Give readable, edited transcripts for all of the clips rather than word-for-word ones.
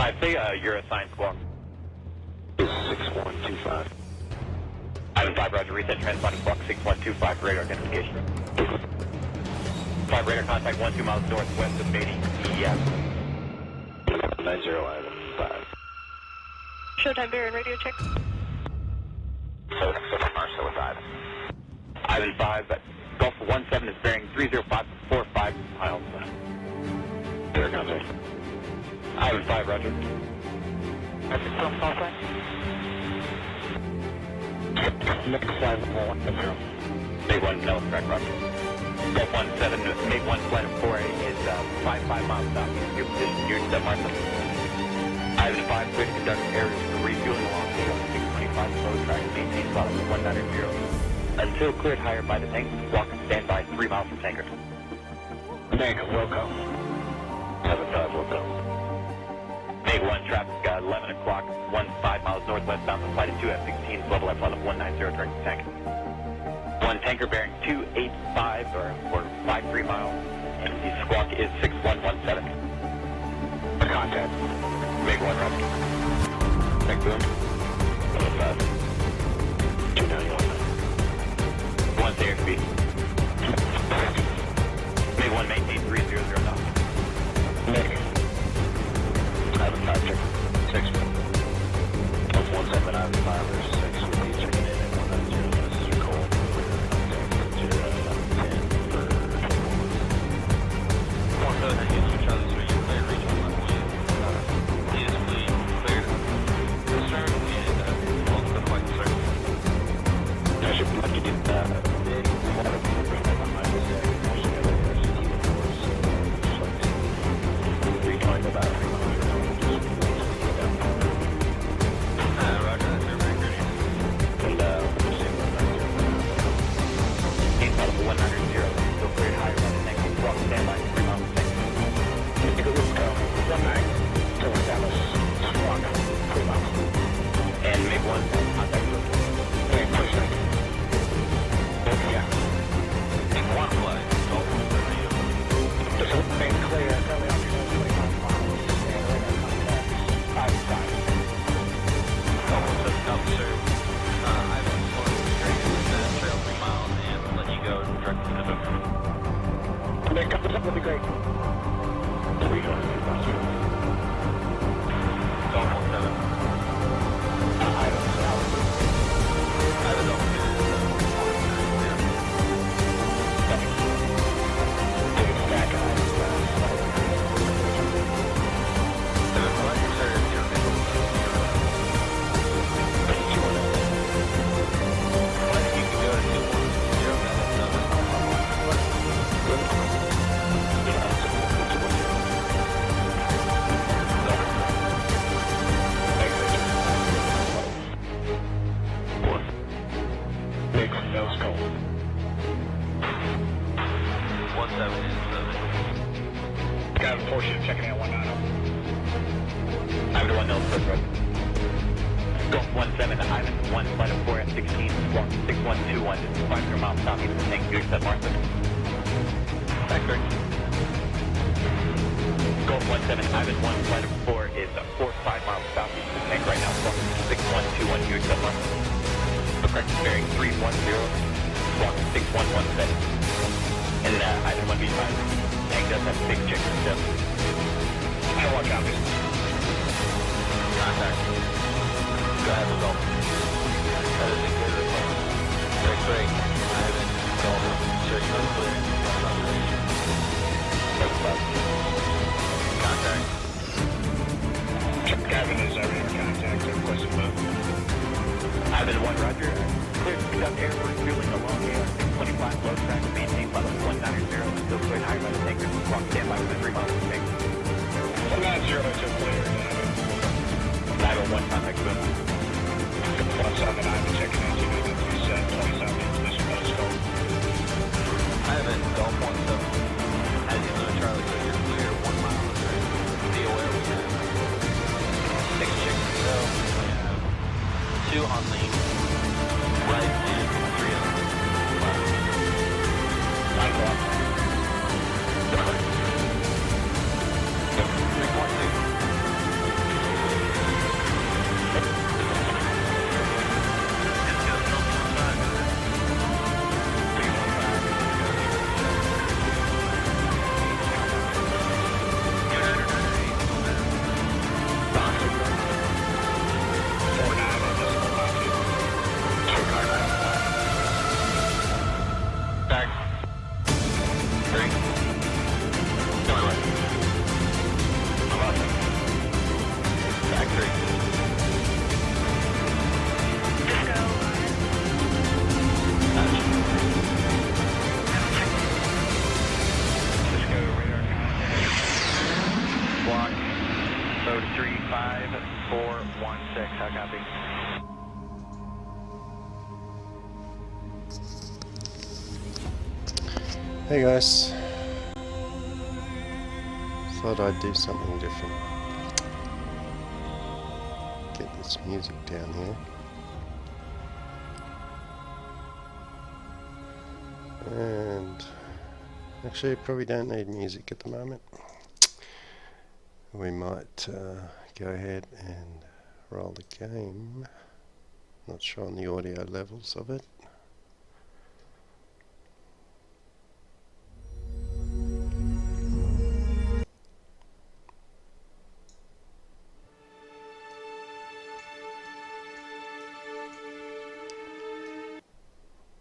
5, say you're assigned squawk. 6125. Ivan 5, roger, reset transponding squawk 6125 for radar identification. 5 radar contact 12 miles northwest of Beatty, EF. 90 Ivan 5. Showtime bearing radio check. So Marcel with Ivan. Ivan 5, Gulf 17 is bearing 30545 miles. Radar contact. Ivan 5, roger. That's a close call sign. Next flight 110. Big 1, no, correct, roger. Gulf 17, make 1 flight of 4A is 55 miles south of your position, New Martha. Ivan 5, clear to conduct aerial refueling along the 625 slow track, maintain bottom of 190. Until cleared higher by the tank, walk and stand by 3 miles from tanker. Meg, Wilco. 75 Wilco. Meg 1, traffic 11 o'clock, 5 miles northwest bound for flight of 2 F-16s, level at level 190, direct to tanker. 1 tanker bearing 285 or 53 miles, and the squawk is 6117. Contact. Meg 1, roger. Meg boom. 5. 291. 1 to airspeed. Meg 1, maintain 300 knots. Meg. Ivan 5, check. 6. 17 Ivan 5 or 6 will be checking in at 190. This is your call. Contact 0 10 for 17 Charlie 3, you clear reach on level 2. Is fleet cleared. Stern and hold the flight circle. I should like you did big water perspective on my deck. Actually, I think there's a team of course. Recalling about 3 miles. Roger, that's your record. And we'll see what Gain level 190, still cleared higher by the tank, walk and stand by 3 miles from tanker. let's go. 19. Till Dallas. Squawk. 3 miles. And Meg 1, contact with Hey, push that. Yeah. Take 1 flight. Gulf 17. Just remain clear. Currently optional 25 miles. And radar contacts 5 times. Gulf 17 officer. Ivan 4 straight trail 3 miles and let you go direct to the book. Nick, come this up would be great. 300. Gulf 17. Ivan South. Ivan officer is 190. Take a stack of Ivan South. 7 flight reserve 0 Flight you can go to 17 is 7. Got a portion checking in 190. Ivan 1, no, first road. Gulf 17, Ivan 1, flight of 4 F-16, squawk 6121, 500 miles southeast of the tank, you accept Martha. Factory. Gulf 17, Ivan 1, flight of 4 is 5 miles southeast of the tank right now, squawk 6121, you accept Martha. The correct bearing 310, squawk 6117. And Ivan 1B5, tank does have a big check for stuff. I watch out. Contact. Go ahead with Gulf. That is a good report. Break. Ivan, Gulf. Sure you are clear. Contact. Gavin is radar contact. Request a move. Ivan 1, roger. Clear to conduct air refueling along the 625 slow track, maintain level 190, still cleared higher by the tanker, walk stand by within 3 miles of the tanker. 190 to clear. Ivan 1, contact boom. 17 Ivan checking in. You know that you said 27 position. Let's go. Ivan, Gulf 17. As you know, Charlie, so you're clear 1 mile of the be aware we have 6 chicks to go. We have 2 on lean. Right and 3 on left. 9 o'clock. 3.2. 5416, how copy? Hey guys, thought I'd do something different. Get this music down here. And actually probably don't need music at the moment. We might go ahead and roll the game. Not sure on the audio levels of it.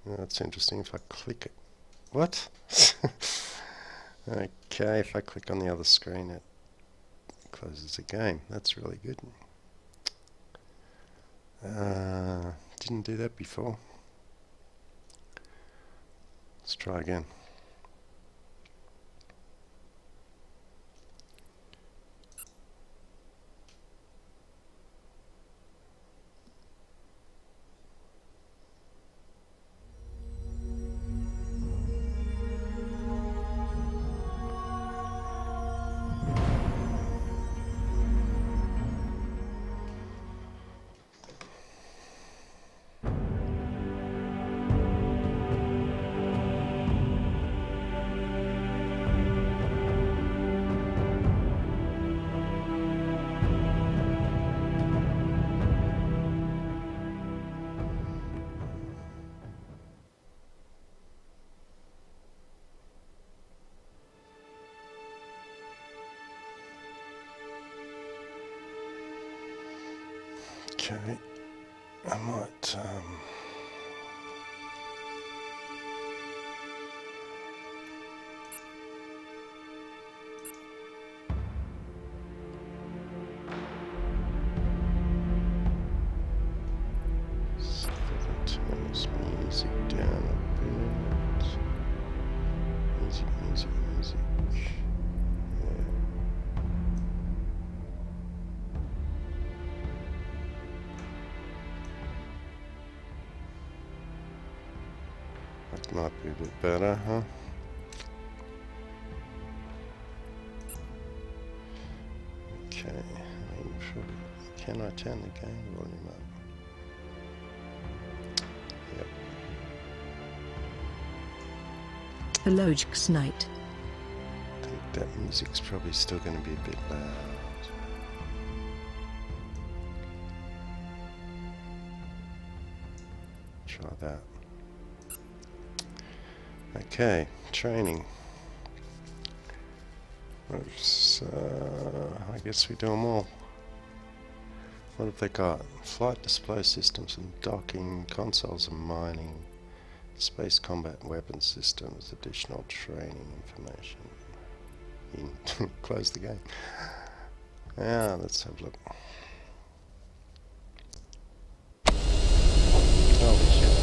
That's interesting if I click it. What? Okay, if I click on the other screen it closes the game. That's really good. Didn't do that before. Let's try again. Okay, I might turn this music down a bit. Music. Yeah. That might be a bit better, huh? Okay, can I turn the game volume up? Yep. The Logic's Night. I think that music's probably still going to be a bit loud. Try that. Okay, training. Oops, I guess we do them all. What have they got? Flight display systems and docking, consoles and mining, space combat weapon systems, additional training information. Close the game. Yeah, let's have a look. Holy shit.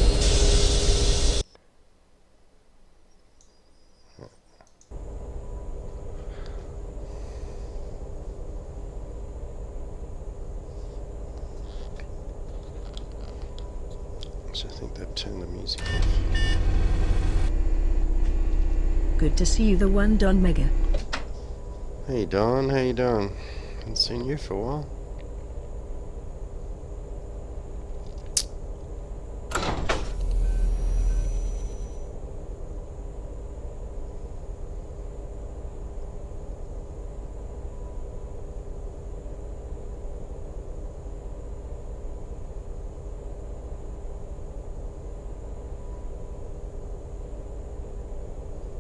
So I think they've turned the music off. Good to see you, the one Don Mega. Hey Don, how you doing? Haven't seen you for a while.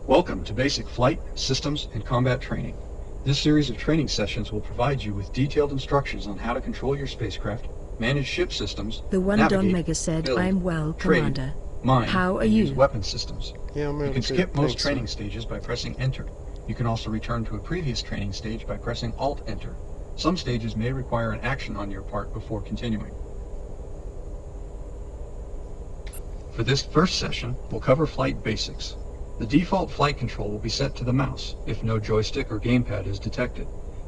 Welcome to Basic Flight, Systems, and Combat Training. This series of training sessions will provide you with detailed instructions on how to control your spacecraft, manage ship systems, The one navigate, Don Mega said, build, I'm well, trade, Commander. mine, How are and use you? weapon systems. Yeah, I'm really You can good, skip most thanks. training stages by pressing Enter. You can also return to a previous training stage by pressing Alt-Enter. Some stages may require an action on your part before continuing. For this first session, we'll cover flight basics. The default flight control will be set to the mouse if no joystick or gamepad is detected.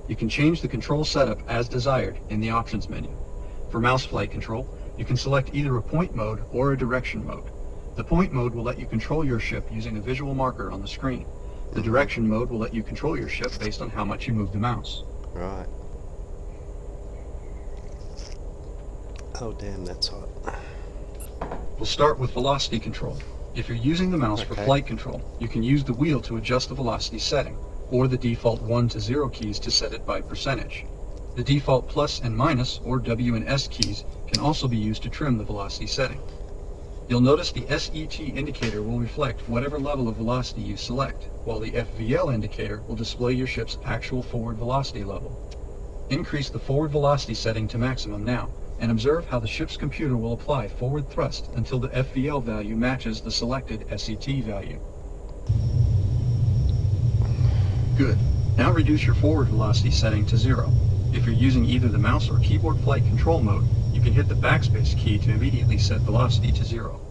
You can change the control setup as desired in the options menu. For mouse flight control, you can select either a point mode or a direction mode. The point mode will let you control your ship using a visual marker on the screen. The direction mode will let you control your ship based on how much you move the mouse. Right. Oh damn, that's hot. We'll start with velocity control. If you're using the mouse for flight control, you can use the wheel to adjust the velocity setting, or the default 1 to 0 keys to set it by percentage. The default plus and minus, or W and S keys, can also be used to trim the velocity setting. You'll notice the SET indicator will reflect whatever level of velocity you select, while the FVL indicator will display your ship's actual forward velocity level. Increase the forward velocity setting to maximum now, and observe how the ship's computer will apply forward thrust until the FVL value matches the selected SET value. Good. Now reduce your forward velocity setting to 0. If you're using either the mouse or keyboard flight control mode, you can hit the backspace key to immediately set velocity to 0.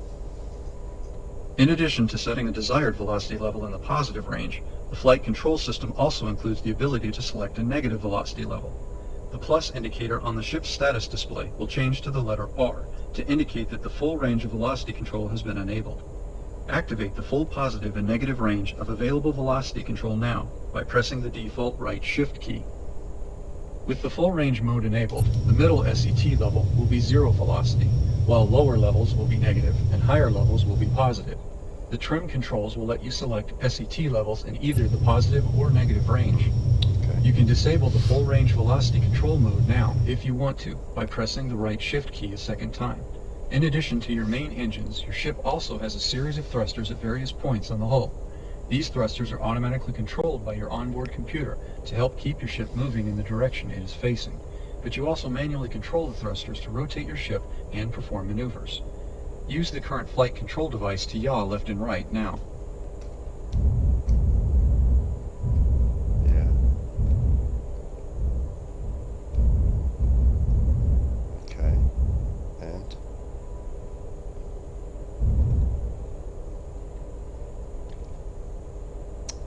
In addition to setting a desired velocity level in the positive range, the flight control system also includes the ability to select a negative velocity level. The plus indicator on the ship's status display will change to the letter R to indicate that the full range of velocity control has been enabled. Activate the full positive and negative range of available velocity control now by pressing the default right shift key. With the full range mode enabled, the middle SET level will be 0 velocity, while lower levels will be negative and higher levels will be positive. The trim controls will let you select SET levels in either the positive or negative range. You can disable the full range velocity control mode now if you want to by pressing the right shift key a second time. In addition to your main engines, your ship also has a series of thrusters at various points on the hull. These thrusters are automatically controlled by your onboard computer to help keep your ship moving in the direction it is facing, but you also manually control the thrusters to rotate your ship and perform maneuvers. Use the current flight control device to yaw left and right now.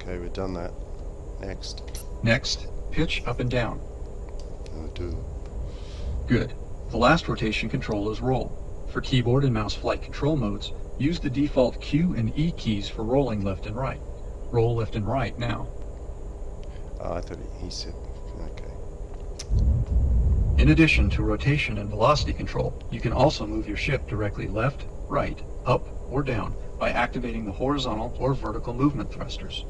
Okay, we've done that. Next. Next, pitch up and down. Oh, do. Good. The last rotation control is roll. For keyboard and mouse flight control modes, use the default Q and E keys for rolling left and right. Roll left and right now. Oh, I thought he said, okay. In addition to rotation and velocity control, you can also move your ship directly left, right, up, or down by activating the horizontal or vertical movement thrusters.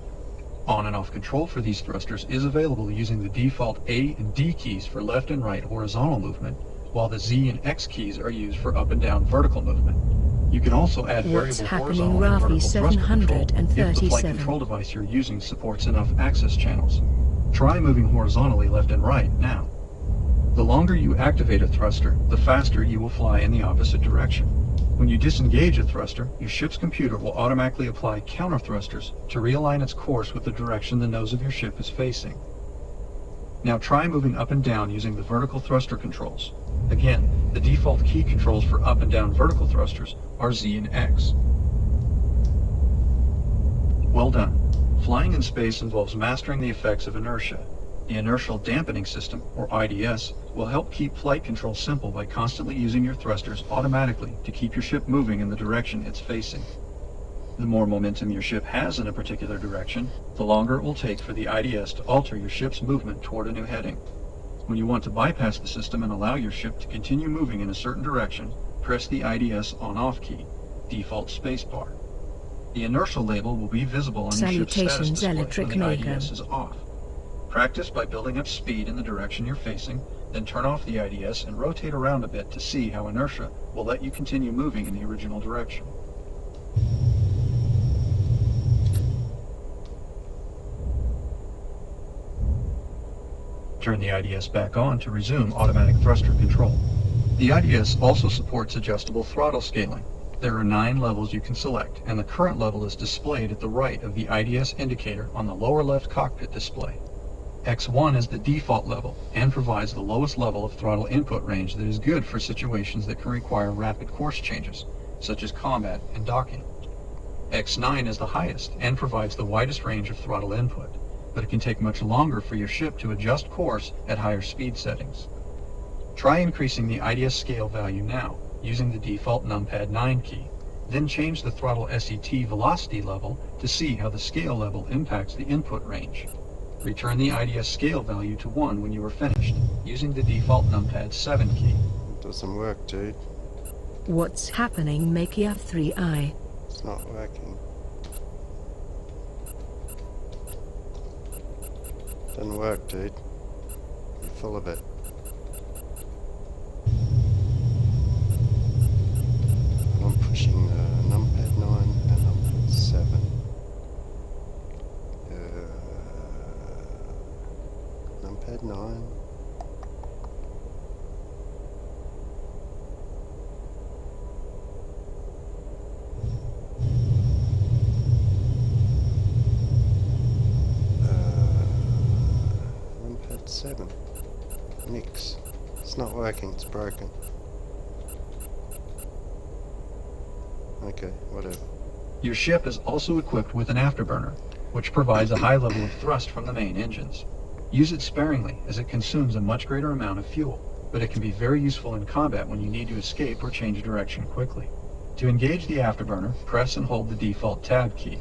On and off control for these thrusters is available using the default A and D keys for left and right horizontal movement, while the Z and X keys are used for up and down vertical movement. You can also add variable horizontal and vertical thruster control if the flight control device you're using supports enough access channels. Try moving horizontally left and right now. The longer you activate a thruster, the faster you will fly in the opposite direction. When you disengage a thruster, your ship's computer will automatically apply counter thrusters to realign its course with the direction the nose of your ship is facing. Now try moving up and down using the vertical thruster controls. Again, the default key controls for up and down vertical thrusters are Z and X. Well done. Flying in space involves mastering the effects of inertia. The Inertial Dampening System, or IDS, will help keep flight control simple by constantly using your thrusters automatically to keep your ship moving in the direction it's facing. The more momentum your ship has in a particular direction, the longer it will take for the IDS to alter your ship's movement toward a new heading. When you want to bypass the system and allow your ship to continue moving in a certain direction, press the IDS on-off key, default spacebar. The inertial label will be visible on your ship's status display when the IDS is off. Practice by building up speed in the direction you're facing, then turn off the IDS and rotate around a bit to see how inertia will let you continue moving in the original direction. Turn the IDS back on to resume automatic thruster control. The IDS also supports adjustable throttle scaling. There are 9 levels you can select, and the current level is displayed at the right of the IDS indicator on the lower left cockpit display. X1 is the default level and provides the lowest level of throttle input range that is good for situations that can require rapid course changes, such as combat and docking. X9 is the highest and provides the widest range of throttle input. but it can take much longer for your ship to adjust course at higher speed settings. Try increasing the IDS scale value now, using the default numpad 9 key. Then change the throttle SET velocity level to see how the scale level impacts the input range. Return the IDS scale value to 1 when you are finished, using the default numpad 7 key. It doesn't work, dude. What's happening, Makia 3i? It's not working. Doesn't work, dude. You're full of it. I'm pushing numpad 9 and numpad 7. Numpad 9. Numpad 7. Nix. It's not working, it's broken. Okay, whatever. Your ship is also equipped with an afterburner, which provides a high level of thrust from the main engines. Use it sparingly, as it consumes a much greater amount of fuel, but it can be very useful in combat when you need to escape or change direction quickly. To engage the afterburner, press and hold the default tab key.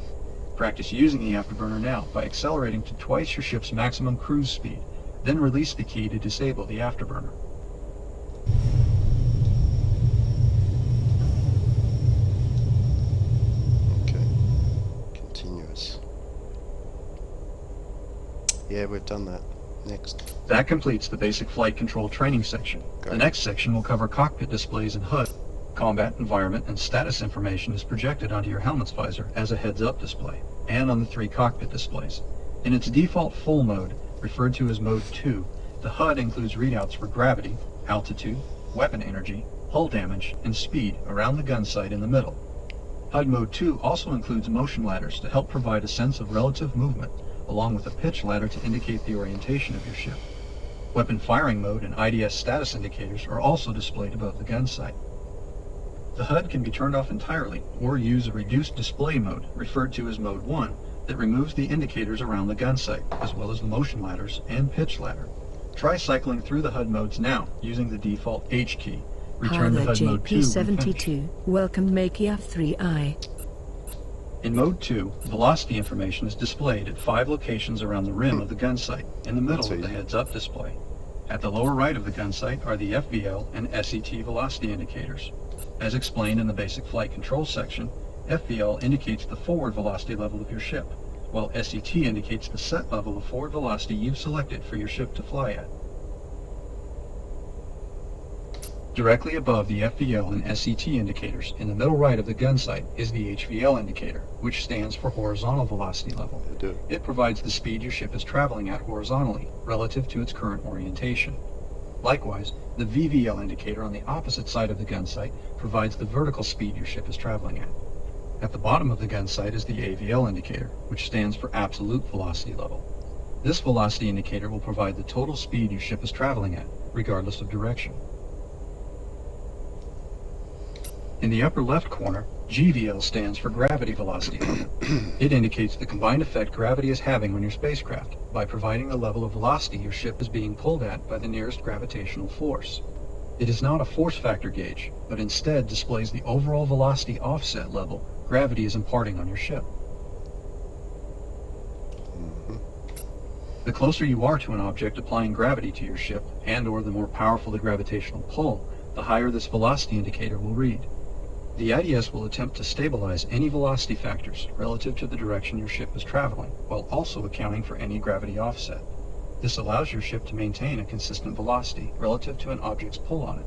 Practice using the afterburner now by accelerating to twice your ship's maximum cruise speed, then release the key to disable the afterburner. Okay. Continuous. Yeah, we've done that. Next. That completes the basic flight control training section. The next section will cover cockpit displays and HUD. Combat, environment, and status information is projected onto your helmet's visor as a heads-up display, and on the 3 cockpit displays. In its default full mode, referred to as Mode 2, the HUD includes readouts for gravity, altitude, weapon energy, hull damage, and speed around the gun sight in the middle. HUD Mode 2 also includes motion ladders to help provide a sense of relative movement, along with a pitch ladder to indicate the orientation of your ship. Weapon firing mode and IDS status indicators are also displayed above the gun sight. The HUD can be turned off entirely, or use a reduced display mode, referred to as Mode 1, that removes the indicators around the gun sight, as well as the motion ladders and pitch ladder. Try cycling through the HUD modes now, using the default H key. Return to Harlow HUD Mode 2 when finished. JP72, welcome Makia 3i. In Mode 2, velocity information is displayed at 5 locations around the rim of the gun sight, in the middle of the heads-up display. At the lower right of the gun sight are the FVL and SET velocity indicators. As explained in the basic flight control section, FVL indicates the forward velocity level of your ship, while SET indicates the set level of forward velocity you've selected for your ship to fly at. Directly above the FVL and SET indicators, in the middle right of the gun sight, is the HVL indicator, which stands for horizontal velocity level. It provides the speed your ship is traveling at horizontally, relative to its current orientation. Likewise, the VVL indicator on the opposite side of the gun sight provides the vertical speed your ship is traveling at. At the bottom of the gun sight is the AVL indicator, which stands for absolute velocity level. This velocity indicator will provide the total speed your ship is traveling at, regardless of direction. In the upper left corner, GVL stands for gravity velocity level. It indicates the combined effect gravity is having on your spacecraft by providing the level of velocity your ship is being pulled at by the nearest gravitational force. It is not a force factor gauge, but instead displays the overall velocity offset level gravity is imparting on your ship. The closer you are to an object applying gravity to your ship, and/or the more powerful the gravitational pull, the higher this velocity indicator will read. The IDS will attempt to stabilize any velocity factors relative to the direction your ship is traveling, while also accounting for any gravity offset. This allows your ship to maintain a consistent velocity relative to an object's pull on it.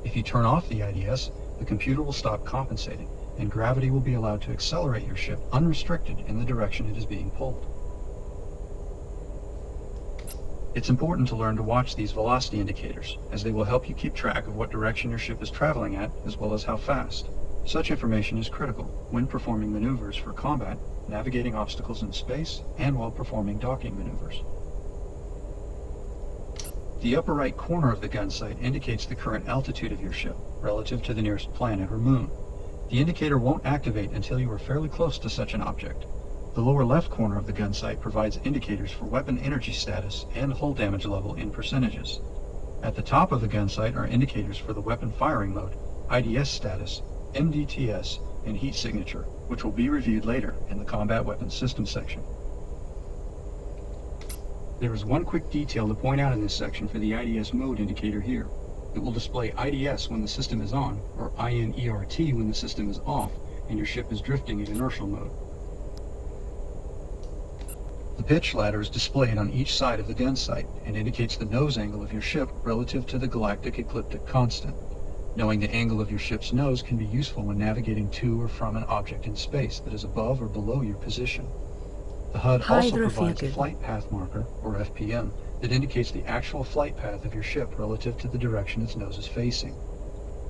If you turn off the IDS, the computer will stop compensating, and gravity will be allowed to accelerate your ship unrestricted in the direction it is being pulled. It's important to learn to watch these velocity indicators, as they will help you keep track of what direction your ship is traveling at, as well as how fast. Such information is critical when performing maneuvers for combat, navigating obstacles in space, and while performing docking maneuvers. The upper right corner of the gun sight indicates the current altitude of your ship, relative to the nearest planet or moon. The indicator won't activate until you are fairly close to such an object. The lower left corner of the gun sight provides indicators for weapon energy status and hull damage level in percentages. At the top of the gun sight are indicators for the weapon firing mode, IDS status, MDTS, and heat signature, which will be reviewed later in the Combat Weapons System section. There is one quick detail to point out in this section for the IDS mode indicator here. It will display IDS when the system is on, or INERT when the system is off, and your ship is drifting in inertial mode. The pitch ladder is displayed on each side of the gun sight and indicates the nose angle of your ship relative to the galactic ecliptic constant. Knowing the angle of your ship's nose can be useful when navigating to or from an object in space that is above or below your position. The HUD also provides a flight path marker, or FPM, that indicates the actual flight path of your ship relative to the direction its nose is facing.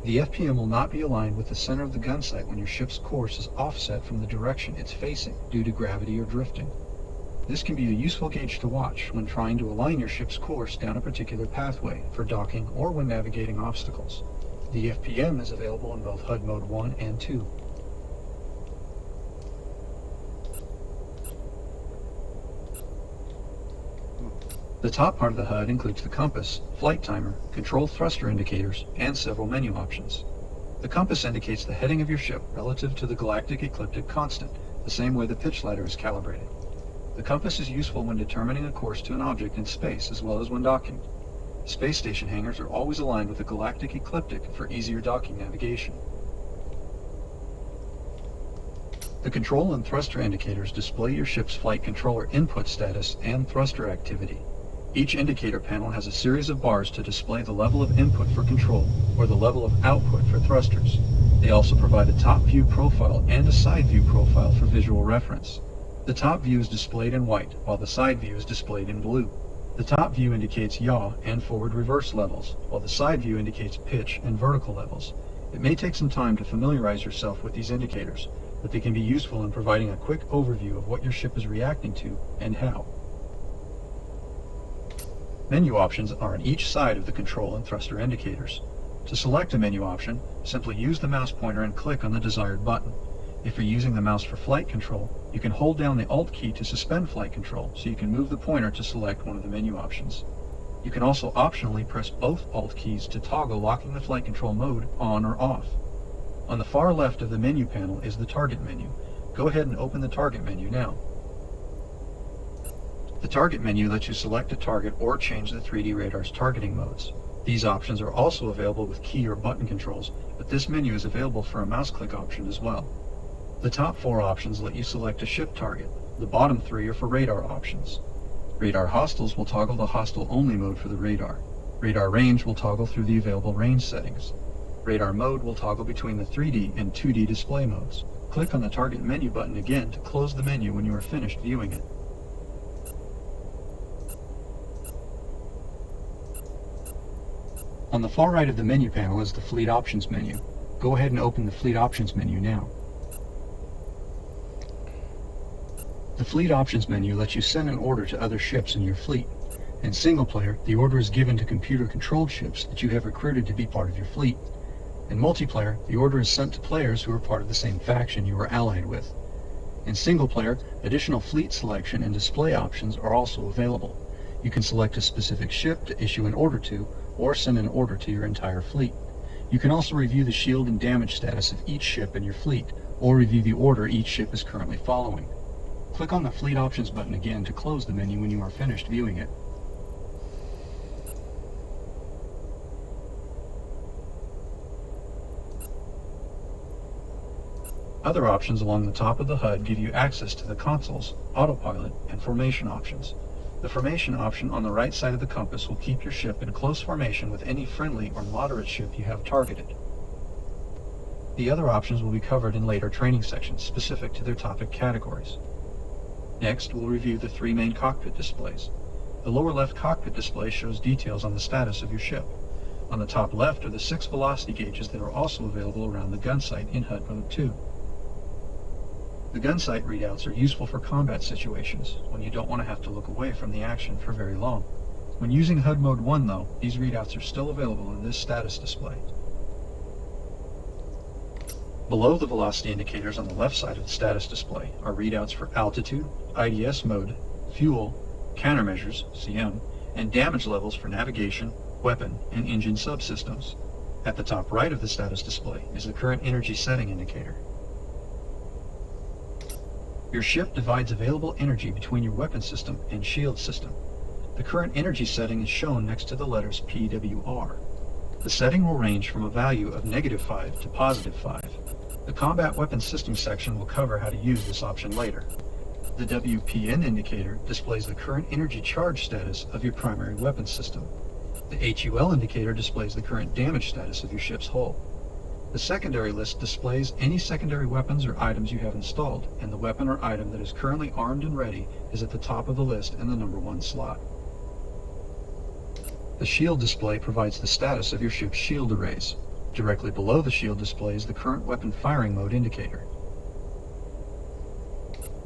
The FPM will not be aligned with the center of the gun sight when your ship's course is offset from the direction it's facing due to gravity or drifting. This can be a useful gauge to watch when trying to align your ship's course down a particular pathway for docking or when navigating obstacles. The FPM is available in both HUD Mode 1 and 2. The top part of the HUD includes the compass, flight timer, control thruster indicators, and several menu options. The compass indicates the heading of your ship relative to the galactic ecliptic constant, the same way the pitch ladder is calibrated. The compass is useful when determining a course to an object in space as well as when docking. Space station hangars are always aligned with the galactic ecliptic for easier docking navigation. The control and thruster indicators display your ship's flight controller input status and thruster activity. Each indicator panel has a series of bars to display the level of input for control or the level of output for thrusters. They also provide a top view profile and a side view profile for visual reference. The top view is displayed in white, while the side view is displayed in blue. The top view indicates yaw and forward reverse levels, while the side view indicates pitch and vertical levels. It may take some time to familiarize yourself with these indicators, but they can be useful in providing a quick overview of what your ship is reacting to and how. Menu options are on each side of the control and thruster indicators. To select a menu option, simply use the mouse pointer and click on the desired button. If you're using the mouse for flight control, you can hold down the Alt key to suspend flight control, so you can move the pointer to select one of the menu options. You can also optionally press both Alt keys to toggle locking the flight control mode on or off. On the far left of the menu panel is the target menu. Go ahead and open the target menu now. The target menu lets you select a target or change the 3D radar's targeting modes. These options are also available with key or button controls, but this menu is available for a mouse click option as well. The top 4 options let you select a ship target. The bottom 3 are for radar options. Radar hostiles will toggle the hostile only mode for the radar. Radar range will toggle through the available range settings. Radar mode will toggle between the 3D and 2D display modes. Click on the target menu button again to close the menu when you are finished viewing it. On the far right of the menu panel is the Fleet Options menu. Go ahead and open the Fleet Options menu now. The Fleet Options menu lets you send an order to other ships in your fleet. In single player, the order is given to computer-controlled ships that you have recruited to be part of your fleet. In multiplayer, the order is sent to players who are part of the same faction you are allied with. In single player, additional fleet selection and display options are also available. You can select a specific ship to issue an order to, or send an order to your entire fleet. You can also review the shield and damage status of each ship in your fleet, or review the order each ship is currently following. Click on the Fleet Options button again to close the menu when you are finished viewing it. Other options along the top of the HUD give you access to the consoles, autopilot, and formation options. The formation option on the right side of the compass will keep your ship in close formation with any friendly or moderate ship you have targeted. The other options will be covered in later training sections specific to their topic categories. Next, we'll review the 3 main cockpit displays. The lower left cockpit display shows details on the status of your ship. On the top left are the 6 velocity gauges that are also available around the gun sight in HUD Mode 2. The gun sight readouts are useful for combat situations, when you don't want to have to look away from the action for very long. When using HUD Mode 1 though, these readouts are still available in this status display. Below the velocity indicators on the left side of the status display are readouts for altitude, IDS mode, fuel, countermeasures, CM, and damage levels for navigation, weapon, and engine subsystems. At the top right of the status display is the current energy setting indicator. Your ship divides available energy between your weapon system and shield system. The current energy setting is shown next to the letters PWR. The setting will range from a value of -5 to +5. The Combat Weapons System section will cover how to use this option later. The WPN indicator displays the current energy charge status of your primary weapon system. The HUL indicator displays the current damage status of your ship's hull. The secondary list displays any secondary weapons or items you have installed, and the weapon or item that is currently armed and ready is at the top of the list in the number 1 slot. The shield display provides the status of your ship's shield arrays. Directly below the shield display is the current weapon firing mode indicator.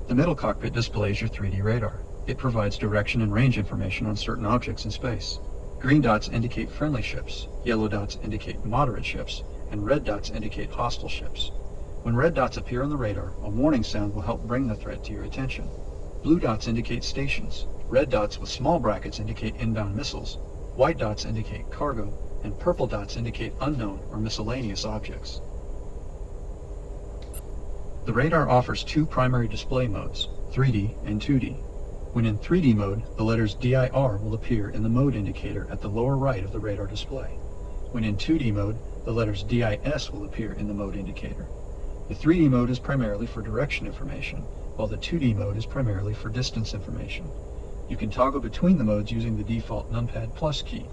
The middle cockpit displays your 3D radar. It provides direction and range information on certain objects in space. Green dots indicate friendly ships, yellow dots indicate moderate ships, and red dots indicate hostile ships. When red dots appear on the radar, a warning sound will help bring the threat to your attention. Blue dots indicate stations. Red dots with small brackets indicate inbound missiles. White dots indicate cargo, and purple dots indicate unknown or miscellaneous objects. The radar offers 2 primary display modes, 3D and 2D. When in 3D mode, the letters DIR will appear in the mode indicator at the lower right of the radar display. When in 2D mode, the letters DIS will appear in the mode indicator. The 3D mode is primarily for direction information, while the 2D mode is primarily for distance information. You can toggle between the modes using the default numpad plus key.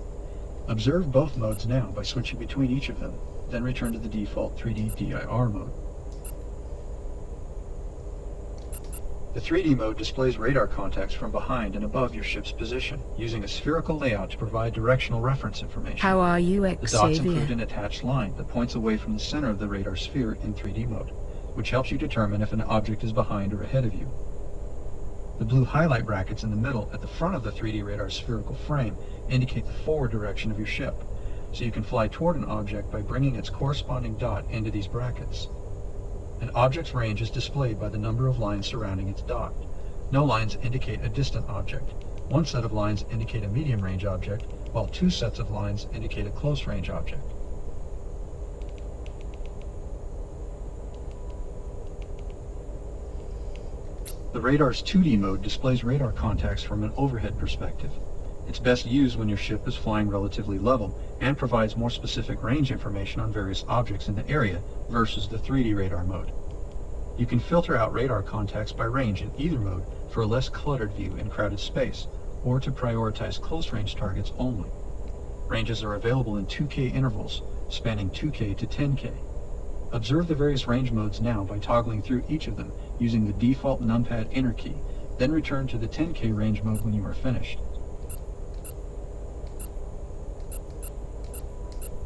Observe both modes now by switching between each of them, then return to the default 3D DIR mode. The 3D mode displays radar contacts from behind and above your ship's position, using a spherical layout to provide directional reference information. How are you, The dots Xavier? include an attached line that points away from the center of the radar sphere in 3D mode, which helps you determine if an object is behind or ahead of you. The blue highlight brackets in the middle at the front of the 3D radar spherical frame indicate the forward direction of your ship, so you can fly toward an object by bringing its corresponding dot into these brackets. An object's range is displayed by the number of lines surrounding its dot. No lines indicate a distant object. One set of lines indicate a medium-range object, while 2 sets of lines indicate a close-range object. The radar's 2D mode displays radar contacts from an overhead perspective. It's best used when your ship is flying relatively level and provides more specific range information on various objects in the area versus the 3D radar mode. You can filter out radar contacts by range in either mode for a less cluttered view in crowded space, or to prioritize close-range targets only. Ranges are available in 2K intervals, spanning 2K to 10K. Observe the various range modes now by toggling through each of them using the default numpad enter key, then return to the 10K range mode when you are finished.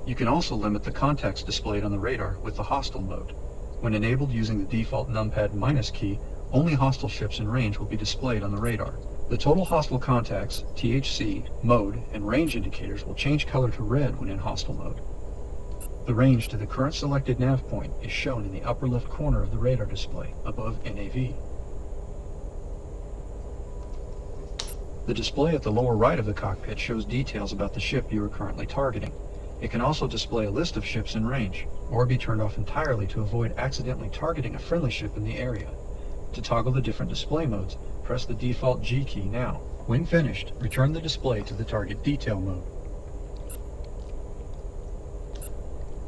You can also limit the contacts displayed on the radar with the hostile mode. When enabled using the default numpad minus key, only hostile ships in range will be displayed on the radar. The total hostile contacts, THC, mode, and range indicators will change color to red when in hostile mode. The range to the current selected nav point is shown in the upper left corner of the radar display, above NAV. The display at the lower right of the cockpit shows details about the ship you are currently targeting. It can also display a list of ships in range, or be turned off entirely to avoid accidentally targeting a friendly ship in the area. To toggle the different display modes, press the default G key now. When finished, return the display to the target detail mode.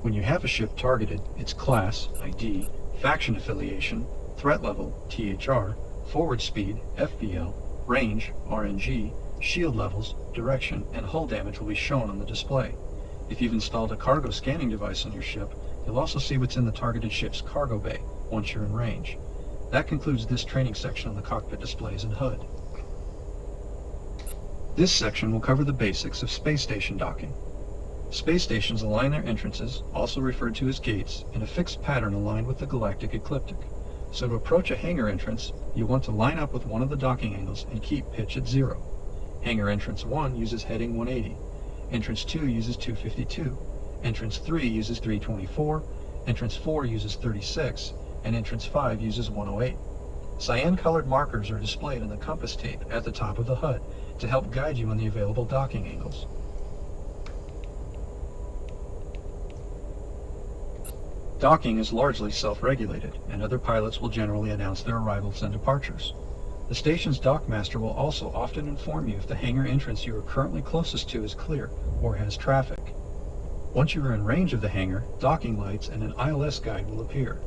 When you have a ship targeted, its class, ID, faction affiliation, threat level, THR, forward speed, FBL, range, RNG, shield levels, direction, and hull damage will be shown on the display. If you've installed a cargo scanning device on your ship, you'll also see what's in the targeted ship's cargo bay once you're in range. That concludes this training section on the cockpit displays and HUD. This section will cover the basics of space station docking. Space stations align their entrances, also referred to as gates, in a fixed pattern aligned with the galactic ecliptic. So to approach a hangar entrance, you want to line up with one of the docking angles and keep pitch at 0. Hangar entrance 1 uses heading 180. Entrance 2 uses 252. Entrance 3 uses 324. Entrance 4 uses 36, and Entrance 5 uses 108. Cyan-colored markers are displayed on the compass tape at the top of the HUD to help guide you on the available docking angles. Docking is largely self-regulated, and other pilots will generally announce their arrivals and departures. The station's dockmaster will also often inform you if the hangar entrance you are currently closest to is clear or has traffic. Once you are in range of the hangar, docking lights and an ILS guide will appear.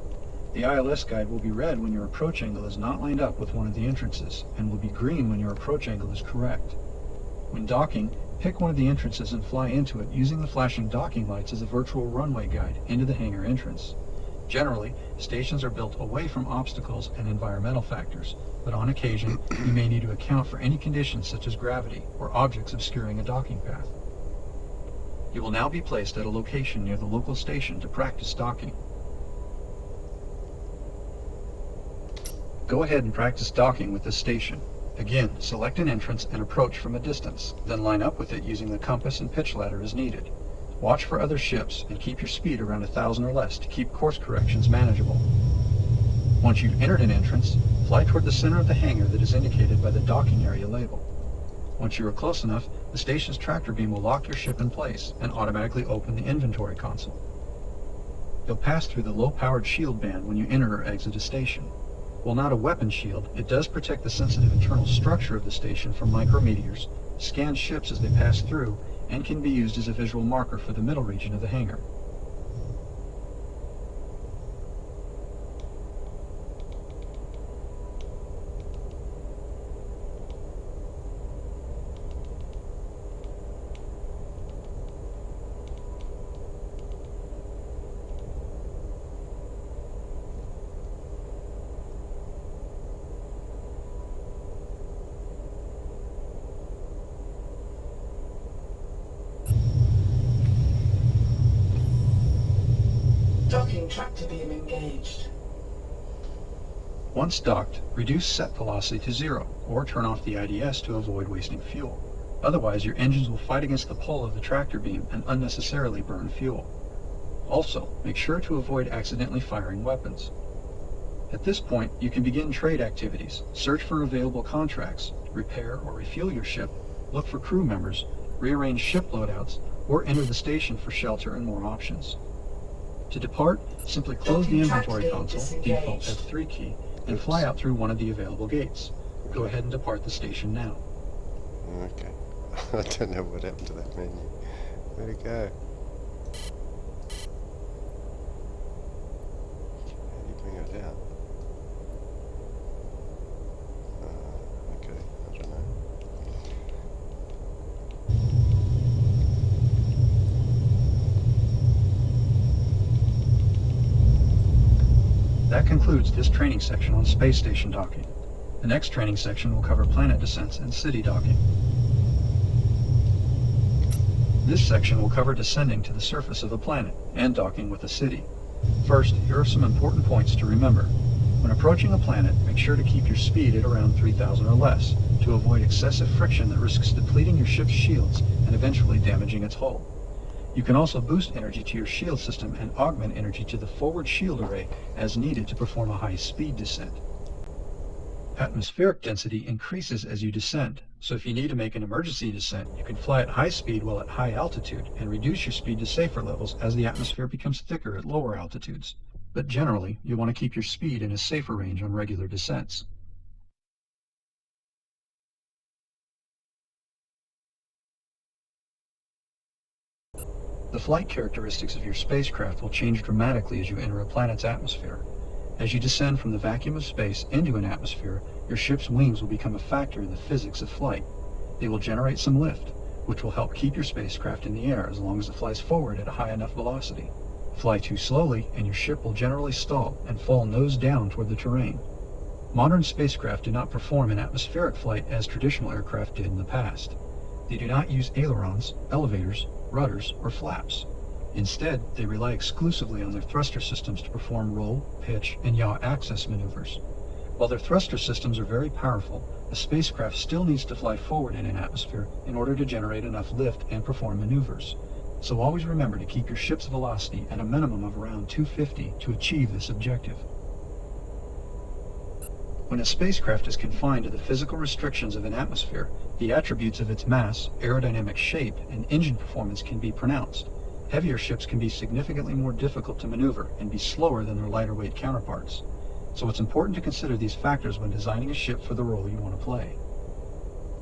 The ILS guide will be red when your approach angle is not lined up with one of the entrances, and will be green when your approach angle is correct. When docking, pick one of the entrances and fly into it using the flashing docking lights as a virtual runway guide into the hangar entrance. Generally, stations are built away from obstacles and environmental factors, but on occasion, you may need to account for any conditions such as gravity or objects obscuring a docking path. You will now be placed at a location near the local station to practice docking. Go ahead and practice docking with this station. Again, select an entrance and approach from a distance, then line up with it using the compass and pitch ladder as needed. Watch for other ships and keep your speed around 1,000 or less to keep course corrections manageable. Once you've entered an entrance, fly toward the center of the hangar that is indicated by the docking area label. Once you are close enough, the station's tractor beam will lock your ship in place and automatically open the inventory console. You'll pass through the low-powered shield band when you enter or exit a station. While not a weapon shield, it does protect the sensitive internal structure of the station from micrometeors, scan ships as they pass through, and can be used as a visual marker for the middle region of the hangar. Docking tractor beam engaged. Once docked, reduce set velocity to 0, or turn off the IDS to avoid wasting fuel. Otherwise, your engines will fight against the pull of the tractor beam and unnecessarily burn fuel. Also, make sure to avoid accidentally firing weapons. At this point, you can begin trade activities, search for available contracts, repair or refuel your ship, look for crew members, rearrange ship loadouts, or enter the station for shelter and more options. To depart, simply close the inventory console, default F3 key, and fly out through one of the available gates. Go ahead and depart the station now. Okay. I don't know what happened to that menu. Where'd it go? How do you bring it out? Okay, I don't know. That concludes this training section on space station docking. The next training section will cover planet descents and city docking. This section will cover descending to the surface of a planet and docking with a city. First, here are some important points to remember. When approaching a planet, make sure to keep your speed at around 3,000 or less to avoid excessive friction that risks depleting your ship's shields and eventually damaging its hull. You can also boost energy to your shield system and augment energy to the forward shield array as needed to perform a high-speed descent. Atmospheric density increases as you descend, so if you need to make an emergency descent, you can fly at high speed while at high altitude and reduce your speed to safer levels as the atmosphere becomes thicker at lower altitudes. But generally, you want to keep your speed in a safer range on regular descents. The flight characteristics of your spacecraft will change dramatically as you enter a planet's atmosphere. As you descend from the vacuum of space into an atmosphere, your ship's wings will become a factor in the physics of flight. They will generate some lift, which will help keep your spacecraft in the air as long as it flies forward at a high enough velocity. Fly too slowly, and your ship will generally stall and fall nose down toward the terrain. Modern spacecraft do not perform in atmospheric flight as traditional aircraft did in the past. They do not use ailerons, elevators, rudders, or flaps. Instead, they rely exclusively on their thruster systems to perform roll, pitch, and yaw access maneuvers. While their thruster systems are very powerful, a spacecraft still needs to fly forward in an atmosphere in order to generate enough lift and perform maneuvers. so always remember to keep your ship's velocity at a minimum of around 250 to achieve this objective. When a spacecraft is confined to the physical restrictions of an atmosphere, the attributes of its mass, aerodynamic shape, and engine performance can be pronounced. Heavier ships can be significantly more difficult to maneuver and be slower than their lighter weight counterparts. So it's important to consider these factors when designing a ship for the role you want to play.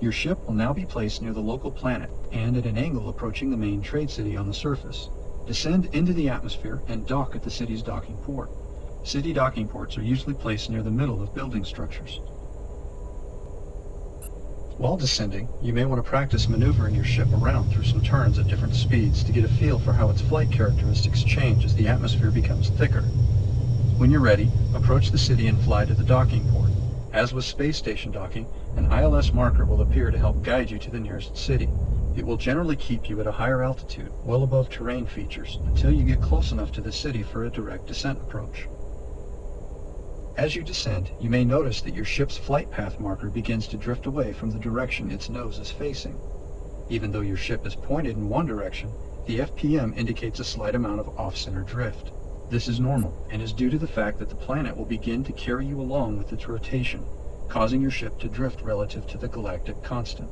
Your ship will now be placed near the local planet and at an angle approaching the main trade city on the surface. Descend into the atmosphere and dock at the city's docking port. City docking ports are usually placed near the middle of building structures. While descending, you may want to practice maneuvering your ship around through some turns at different speeds to get a feel for how its flight characteristics change as the atmosphere becomes thicker. When you're ready, approach the city and fly to the docking port. As with space station docking, an ILS marker will appear to help guide you to the nearest city. It will generally keep you at a higher altitude, well above terrain features, until you get close enough to the city for a direct descent approach. As you descend, you may notice that your ship's flight path marker begins to drift away from the direction its nose is facing. Even though your ship is pointed in one direction, the FPM indicates a slight amount of off-center drift. This is normal, and is due to the fact that the planet will begin to carry you along with its rotation, causing your ship to drift relative to the galactic constant.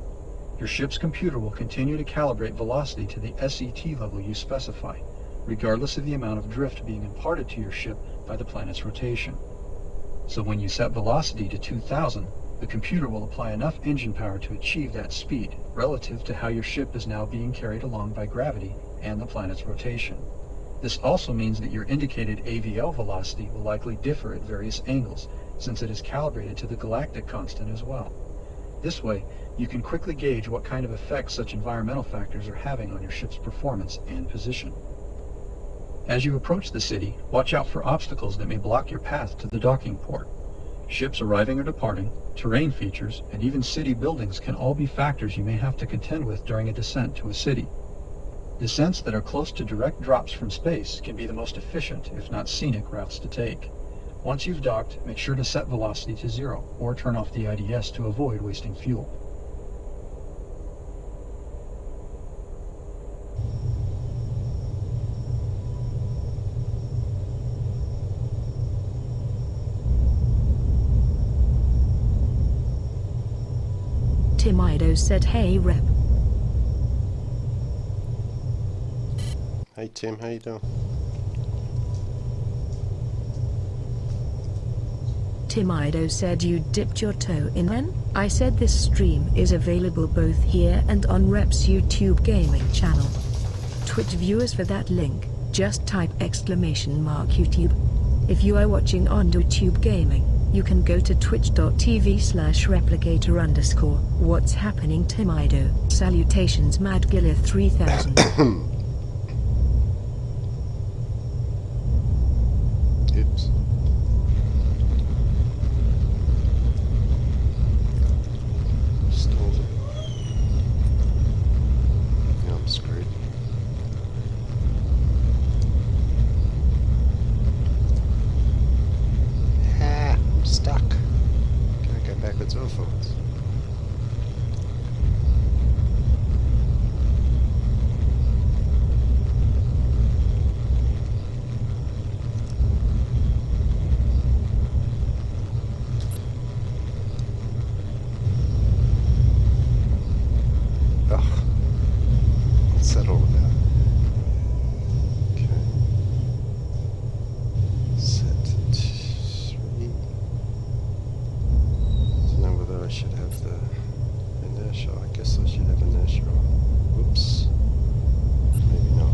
Your ship's computer will continue to calibrate velocity to the SET level you specify, regardless of the amount of drift being imparted to your ship by the planet's rotation. So when you set velocity to 2000, the computer will apply enough engine power to achieve that speed, relative to how your ship is now being carried along by gravity and the planet's rotation. This also means that your indicated AVL velocity will likely differ at various angles, since it is calibrated to the galactic constant as well. This way, you can quickly gauge what kind of effect such environmental factors are having on your ship's performance and position. As you approach the city, watch out for obstacles that may block your path to the docking port. Ships arriving or departing, terrain features, and even city buildings can all be factors you may have to contend with during a descent to a city. Descents that are close to direct drops from space can be the most efficient, if not scenic, routes to take. Once you've docked, make sure to set velocity to 0, or turn off the IDS to avoid wasting fuel. Timido said, "Hey Rep." Hey Tim, how you doing? Timido said, "You dipped your toe in when?" I said this stream is available both here and on Rep's YouTube gaming channel. Twitch viewers, for that link, just type !YouTube. If you are watching on YouTube gaming, you can go to twitch.tv/replicator_. What's happening, Timido? Salutations, Madgilla 3000. Oops. Stalled it. Yeah, I'm screwed. I'm stuck. Can't go backwards or forwards. What's that all about? Okay. Set 3. Don't know whether I should have the inertia. I guess I should have inertia on. Whoops. Maybe not.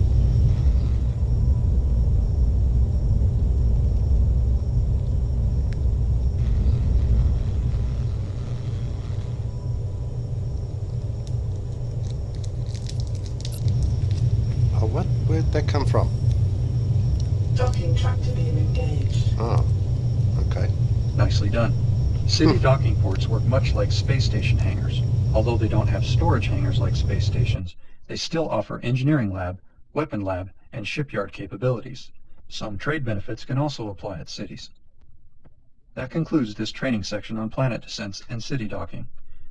Oh, what? Where'd that come from? Docking tractor beam engaged. Oh, okay. Nicely done. City docking ports work much like space station hangars. Although they don't have storage hangars like space stations, they still offer engineering lab, weapon lab, and shipyard capabilities. Some trade benefits can also apply at cities. That concludes this training section on planet descents and city docking.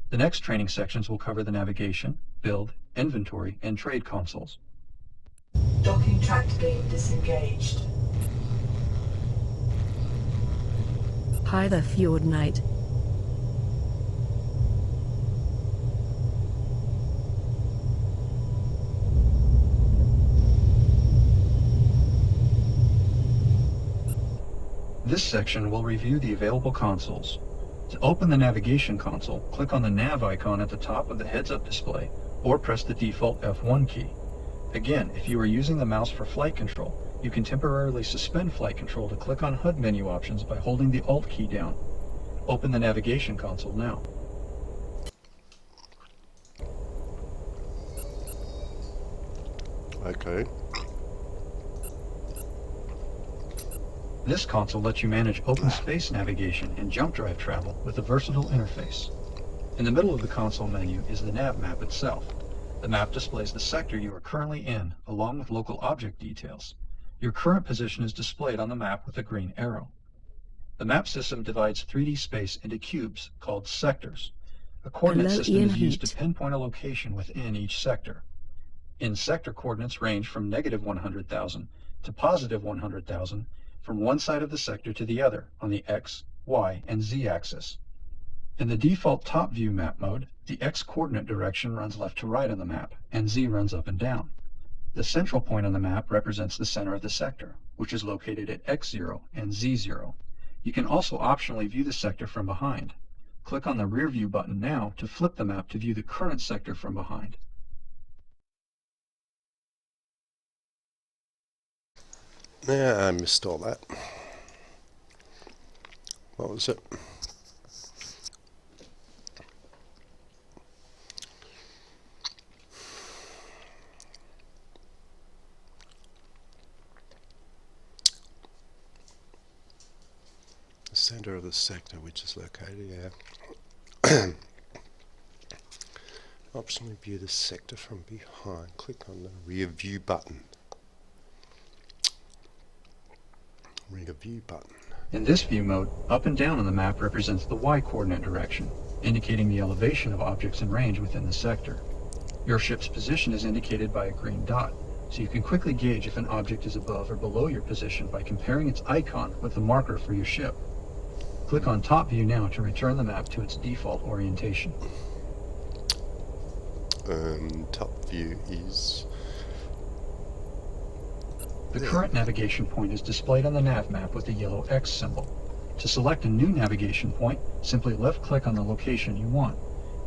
The next training sections will cover the navigation, build, inventory, and trade consoles. Docking tractor beam disengaged. Hi there, Fjord Knight. This section will review the available consoles. To open the navigation console, click on the nav icon at the top of the heads-up display, or press the default F1 key. Again, if you are using the mouse for flight control, you can temporarily suspend flight control to click on HUD menu options by holding the Alt key down. Open the navigation console now. Okay. This console lets you manage open space navigation and jump drive travel with a versatile interface. In the middle of the console menu is the nav map itself. The map displays the sector you are currently in, along with local object details. Your current position is displayed on the map with a green arrow. The map system divides 3D space into cubes called sectors. A coordinate system Ian is used Heat. to pinpoint a location within each sector. In sector coordinates range from -100,000 to +100,000 from one side of the sector to the other on the X, Y, and Z axis. In the default top view map mode, the X coordinate direction runs left to right on the map, and Z runs up and down. The central point on the map represents the center of the sector, which is located at X0 and Z0. You can also optionally view the sector from behind. Click on the rear view button now to flip the map to view the current sector from behind. Yeah, I missed all that. What was it? The center of the sector, which is located, yeah. Optionally view the sector from behind. Click on the rear view button. Rear view button. In this view mode, up and down on the map represents the Y coordinate direction, indicating the elevation of objects in range within the sector. Your ship's position is indicated by a green dot, so you can quickly gauge if an object is above or below your position by comparing its icon with the marker for your ship. Click on top view now to return the map to its default orientation. Top view is... The current navigation point is displayed on the nav map with the yellow X symbol. To select a new navigation point, simply left-click on the location you want.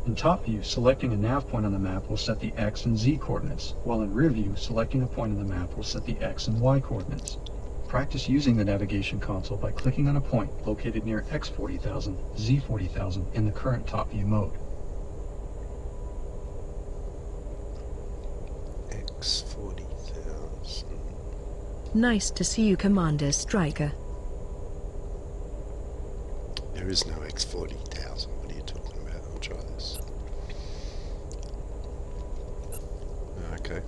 In top view, selecting a nav point on the map will set the X and Z coordinates, while in rear view, selecting a point on the map will set the X and Y coordinates. Practice using the navigation console by clicking on a point located near X40,000, Z40,000 in the current top view mode. X40,000. Nice to see you, Commander Striker. There is no X40,000. What are you talking about? I'll try this. Okay.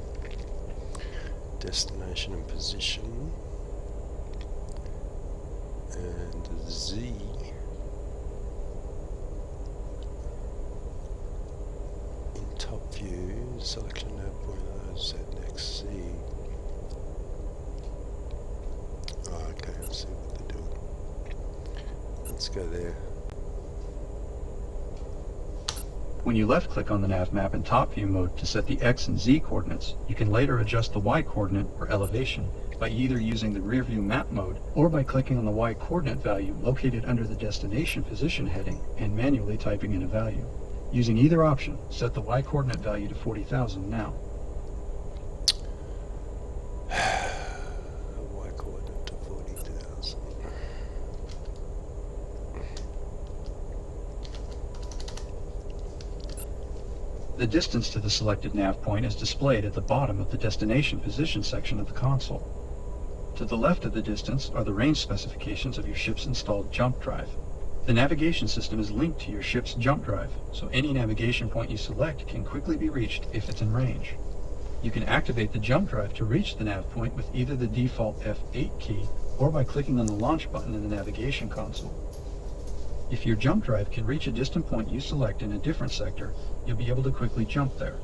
Destination and position. And Z. In top view, selection nav point Z next C. Oh, okay, I see what they're doing. Let's go there. When you left-click on the nav map in top view mode to set the X and Z coordinates, you can later adjust the Y coordinate or elevation by either using the rear view map mode or by clicking on the Y coordinate value located under the destination position heading and manually typing in a value. Using either option, set the Y coordinate value to 40,000 now. Y coordinate to 40,000. The distance to the selected nav point is displayed at the bottom of the destination position section of the console. To the left of the distance are the range specifications of your ship's installed jump drive. The navigation system is linked to your ship's jump drive, so any navigation point you select can quickly be reached if it's in range. You can activate the jump drive to reach the nav point with either the default F8 key or by clicking on the launch button in the navigation console. If your jump drive can reach a distant point you select in a different sector, you'll be able to quickly jump there.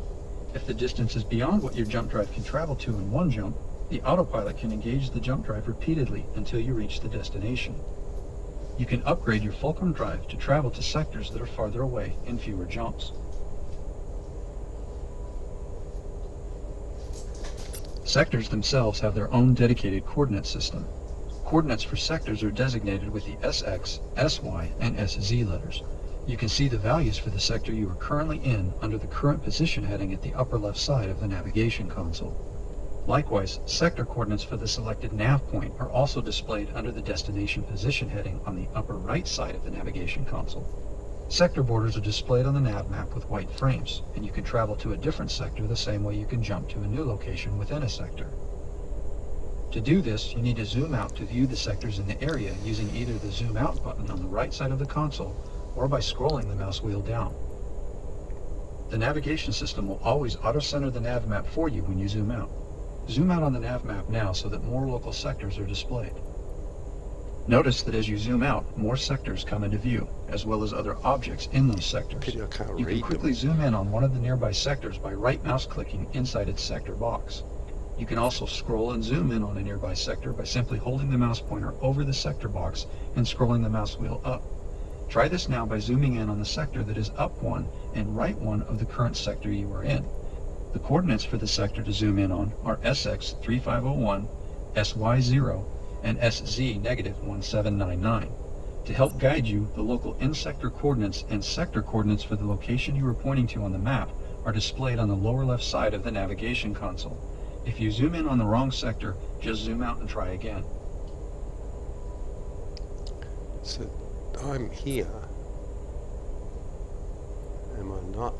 If the distance is beyond what your jump drive can travel to in one jump, the autopilot can engage the jump drive repeatedly until you reach the destination. You can upgrade your fulcrum drive to travel to sectors that are farther away in fewer jumps. Sectors themselves have their own dedicated coordinate system. Coordinates for sectors are designated with the SX, SY, and SZ letters. You can see the values for the sector you are currently in under the current position heading at the upper left side of the navigation console. Likewise, sector coordinates for the selected nav point are also displayed under the destination position heading on the upper right side of the navigation console. Sector borders are displayed on the nav map with white frames, and you can travel to a different sector the same way you can jump to a new location within a sector. To do this, you need to zoom out to view the sectors in the area using either the zoom out button on the right side of the console or by scrolling the mouse wheel down. The navigation system will always auto-center the nav map for you when you zoom out. Zoom out on the nav map now so that more local sectors are displayed. Notice that as you zoom out, more sectors come into view, as well as other objects in those sectors. Pity I can't You can read quickly them. zoom in on one of the nearby sectors by right mouse clicking inside its sector box. You can also scroll and zoom in on a nearby sector by simply holding the mouse pointer over the sector box and scrolling the mouse wheel up. Try this now by zooming in on the sector that is up one and right one of the current sector you are in. The coordinates for the sector to zoom in on are SX 3501, SY 0, and SZ negative 1799. To help guide you, the local in-sector coordinates and sector coordinates for the location you are pointing to on the map are displayed on the lower left side of the navigation console. If you zoom in on the wrong sector, just zoom out and try again. So I'm here. Am I not?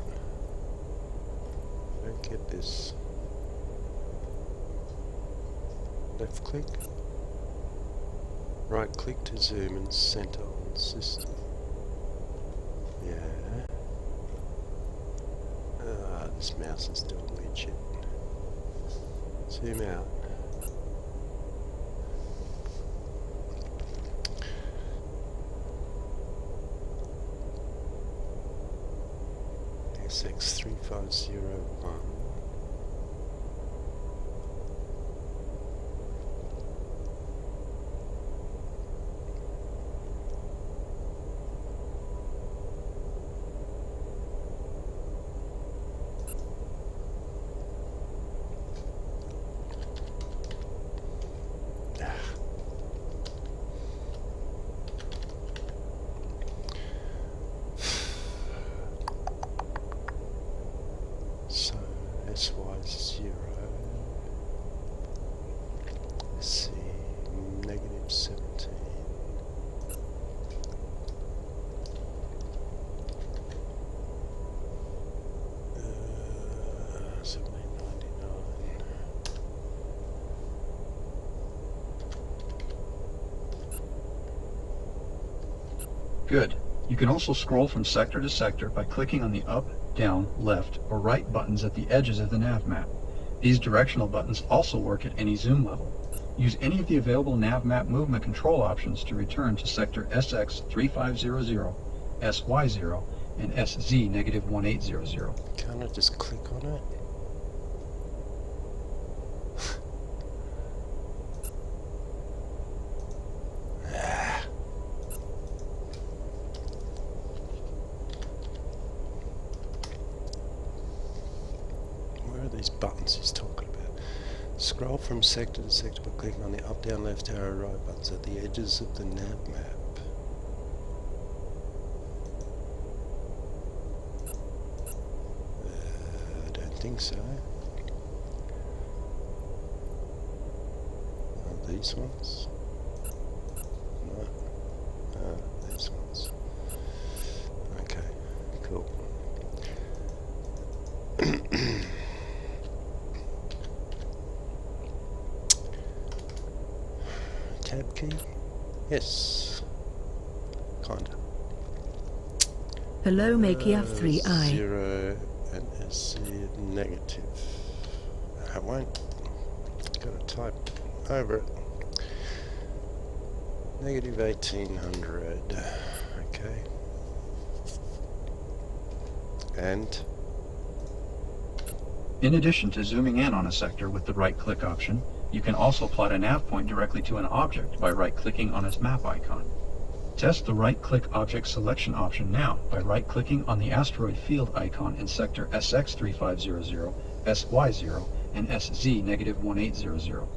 I don't get this. Left click. Right click to zoom and center on system. Yeah. This mouse is doing weird shit. Zoom out. SX 3501. So SY 0, let's see, negative 17, 1799. Good. You can also scroll from sector to sector by clicking on the up, down, left, or right buttons at the edges of the nav map. These directional buttons also work at any zoom level. Use any of the available nav map movement control options to return to sector SX 3500, SY 0, and SZ negative 1800. Can't I just click on it? These buttons he's talking about. Scroll from sector to sector by clicking on the up, down, left, arrow, right buttons at the edges of the nav map. I don't think so. Are these ones? No. Ah, these ones. Okay, cool. Tab key? Yes. Kinda. Hello, Makey F3I. 0 and SC negative. I won't. Gotta type over it. Negative 1800. Okay. In addition to zooming in on a sector with the right-click option, you can also plot a nav point directly to an object by right-clicking on its map icon. Test the right-click object selection option now by right-clicking on the asteroid field icon in sector SX3500, SY0, and SZ-1800.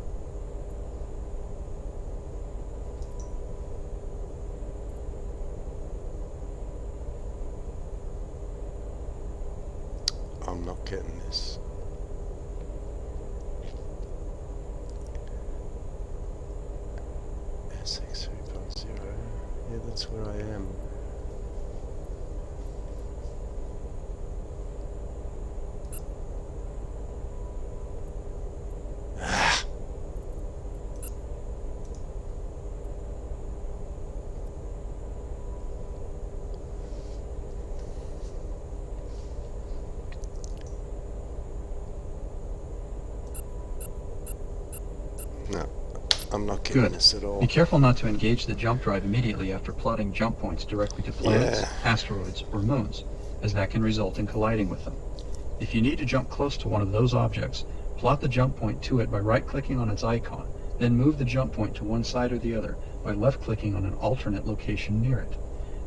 I'm not getting this. SX350. Yeah, that's where I am. No, I'm not getting Good. this at all. Be careful not to engage the jump drive immediately after plotting jump points directly to planets, Yeah. asteroids, or moons, as that can result in colliding with them. If you need to jump close to one of those objects, plot the jump point to it by right-clicking on its icon, then move the jump point to one side or the other by left-clicking on an alternate location near it.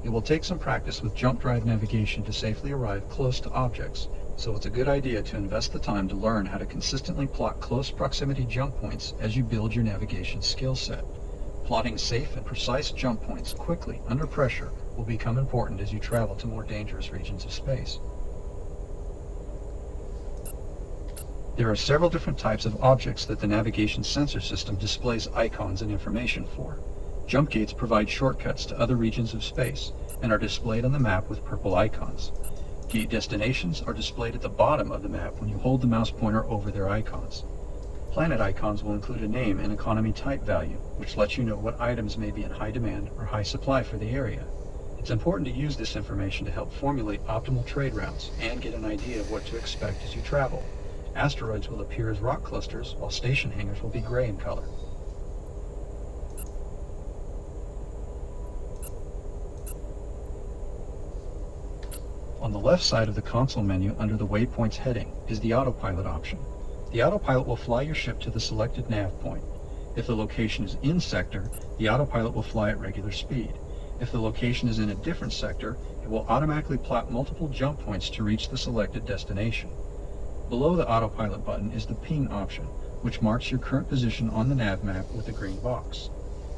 It will take some practice with jump drive navigation to safely arrive close to objects, so it's a good idea to invest the time to learn how to consistently plot close proximity jump points as you build your navigation skill set. Plotting safe and precise jump points quickly under pressure will become important as you travel to more dangerous regions of space. There are several different types of objects that the navigation sensor system displays icons and information for. Jump gates provide shortcuts to other regions of space and are displayed on the map with purple icons. Gate destinations are displayed at the bottom of the map when you hold the mouse pointer over their icons. Planet icons will include a name and economy type value, which lets you know what items may be in high demand or high supply for the area. It's important to use this information to help formulate optimal trade routes and get an idea of what to expect as you travel. Asteroids will appear as rock clusters, while station hangars will be gray in color. On the left side of the console menu under the Waypoints heading is the Autopilot option. The Autopilot will fly your ship to the selected nav point. If the location is in sector, the Autopilot will fly at regular speed. If the location is in a different sector, it will automatically plot multiple jump points to reach the selected destination. Below the Autopilot button is the Ping option, which marks your current position on the nav map with a green box.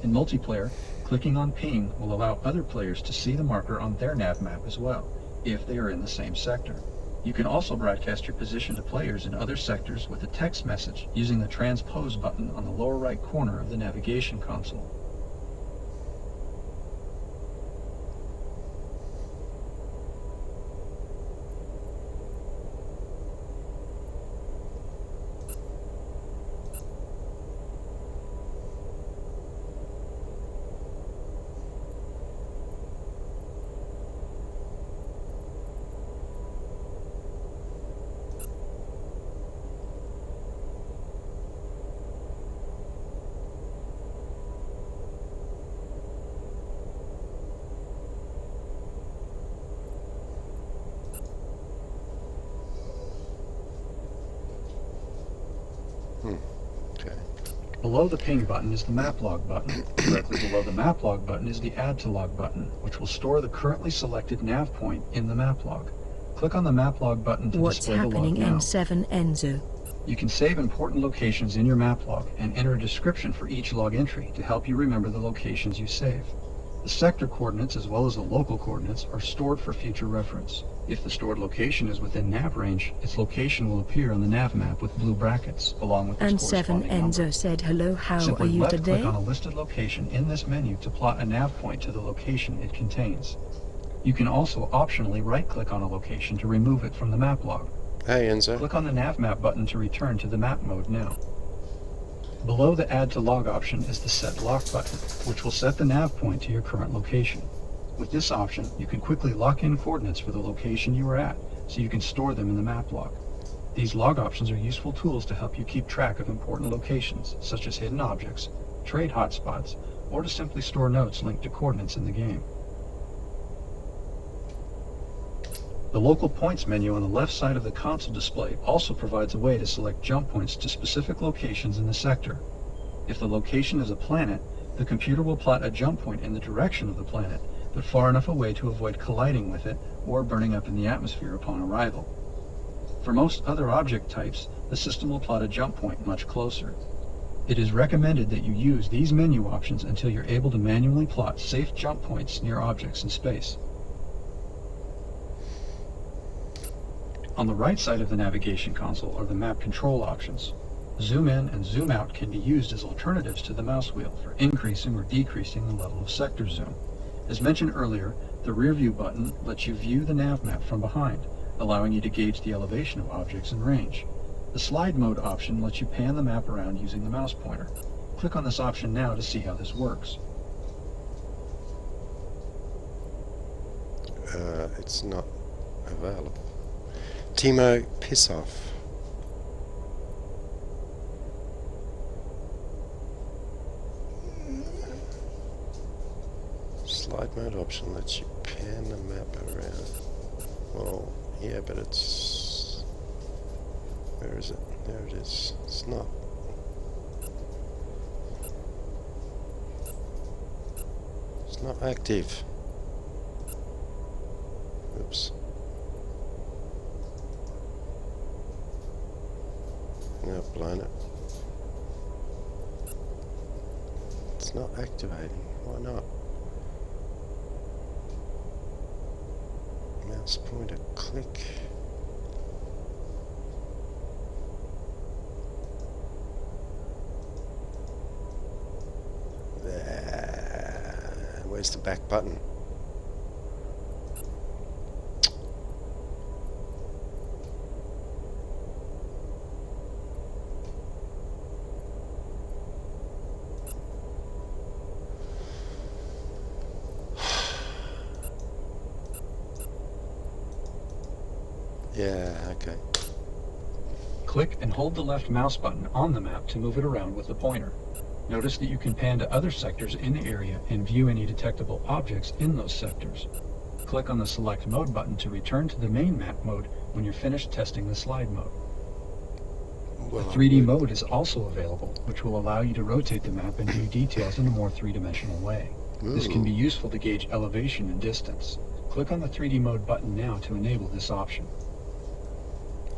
In multiplayer, clicking on Ping will allow other players to see the marker on their nav map as well, if they are in the same sector. You can also broadcast your position to players in other sectors with a text message using the Transpose button on the lower right corner of the navigation console. Okay. Below the Ping button is the Map Log button. Directly below the Map Log button is the Add to Log button, which will store the currently selected nav point in the map log. Click on the Map Log button to What's display the log happening, now. N7 Enzo? You can save important locations in your map log and enter a description for each log entry to help you remember the locations you save. The sector coordinates as well as the local coordinates are stored for future reference. If the stored location is within nav range, its location will appear on the nav map with blue brackets along with its N7 corresponding number. Enzo said hello, how Simply are you left-click today? on a listed location in this menu to plot a nav point to the location it contains. You can also optionally right-click on a location to remove it from the map log. Hey, Enzo. Click on the nav map button to return to the map mode now. Below the Add to Log option is the Set Lock button, which will set the nav point to your current location. With this option, you can quickly lock in coordinates for the location you are at, so you can store them in the map log. These log options are useful tools to help you keep track of important locations, such as hidden objects, trade hotspots, or to simply store notes linked to coordinates in the game. The Local Points menu on the left side of the console display also provides a way to select jump points to specific locations in the sector. If the location is a planet, the computer will plot a jump point in the direction of the planet, but far enough away to avoid colliding with it or burning up in the atmosphere upon arrival. For most other object types, the system will plot a jump point much closer. It is recommended that you use these menu options until you're able to manually plot safe jump points near objects in space. On the right side of the navigation console are the map control options. Zoom in and zoom out can be used as alternatives to the mouse wheel for increasing or decreasing the level of sector zoom. As mentioned earlier, the rear view button lets you view the nav map from behind, allowing you to gauge the elevation of objects in range. The slide mode option lets you pan the map around using the mouse pointer. Click on this option now to see how this works. It's not available. Timo, piss off. Slide mode option lets you pan the map around. Well, yeah, but it's... Where is it? There it is. It's not. It's not active. Oops. Now I've blown it. It's not activating. Why not? Mouse pointer click. There. Where's the back button? Yeah, okay. Click and hold the left mouse button on the map to move it around with the pointer. Notice that you can pan to other sectors in the area and view any detectable objects in those sectors. Click on the Select Mode button to return to the main map mode when you're finished testing the slide mode. Well, The 3D mode is also available, which will allow you to rotate the map and view details in a more three-dimensional way. This can be useful to gauge elevation and distance. Click on the 3D mode button now to enable this option.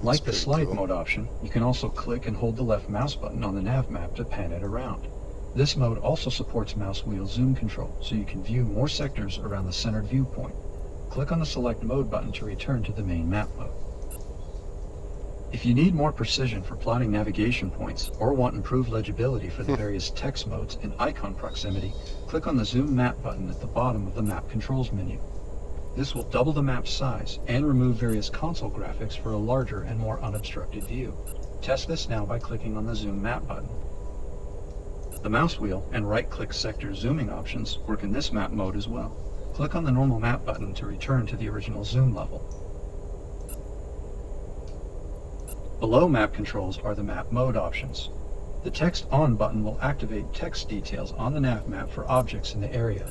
Like the slide mode option, you can also click and hold the left mouse button on the nav map to pan it around. This mode also supports mouse wheel zoom control, so you can view more sectors around the centered viewpoint. Click on the Select Mode button to return to the main map mode. If you need more precision for plotting navigation points, or want improved legibility for the various text modes and icon proximity, click on the Zoom Map button at the bottom of the Map Controls menu. This will double the map's size and remove various console graphics for a larger and more unobstructed view. Test this now by clicking on the Zoom Map button. The mouse wheel and right-click sector zooming options work in this map mode as well. Click on the normal map button to return to the original zoom level. Below map controls are the map mode options. The Text On button will activate text details on the nav map for objects in the area.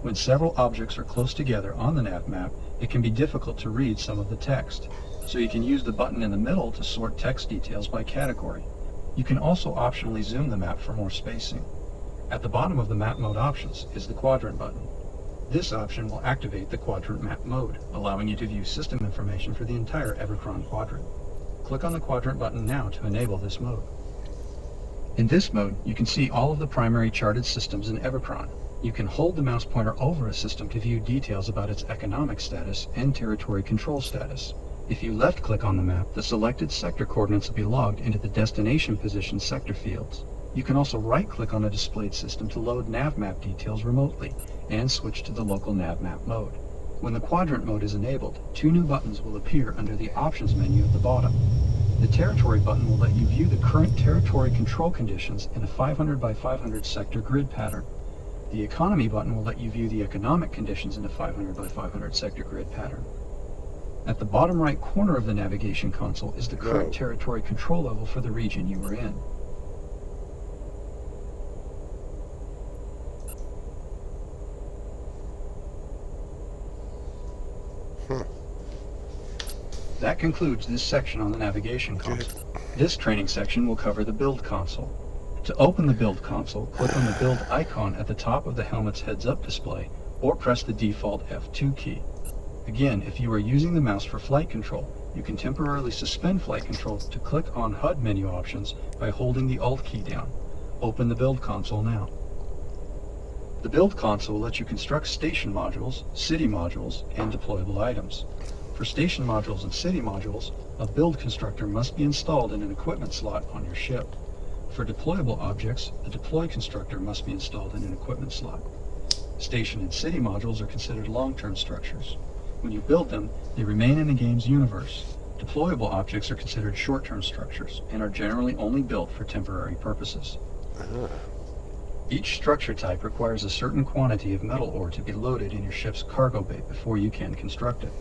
When several objects are close together on the nav map, it can be difficult to read some of the text, so you can use the button in the middle to sort text details by category. You can also optionally zoom the map for more spacing. At the bottom of the map mode options is the quadrant button. This option will activate the quadrant map mode, allowing you to view system information for the entire Evochron quadrant. Click on the quadrant button now to enable this mode. In this mode, you can see all of the primary charted systems in Evochron. You can hold the mouse pointer over a system to view details about its economic status and territory control status. If you left-click on the map, the selected sector coordinates will be logged into the destination position sector fields. You can also right-click on a displayed system to load nav map details remotely and switch to the local nav map mode. When the quadrant mode is enabled, two new buttons will appear under the options menu at the bottom. The territory button will let you view the current territory control conditions in a 500 by 500 sector grid pattern. The economy button will let you view the economic conditions in a 500 by 500 sector grid pattern. At the bottom right corner of the navigation console is the current territory control level for the region you are in. That concludes this section on the navigation console. This training section will cover the build console. To open the build console, click on the build icon at the top of the helmet's heads-up display, or press the default F2 key. Again, if you are using the mouse for flight control, you can temporarily suspend flight control to click on HUD menu options by holding the Alt key down. Open the build console now. The build console lets you construct station modules, city modules, and deployable items. For station modules and city modules, a build constructor must be installed in an equipment slot on your ship. For deployable objects, a deploy constructor must be installed in an equipment slot. Station and city modules are considered long-term structures. When you build them, they remain in the game's universe. Deployable objects are considered short-term structures and are generally only built for temporary purposes. Each structure type requires a certain quantity of metal ore to be loaded in your ship's cargo bay before you can construct it.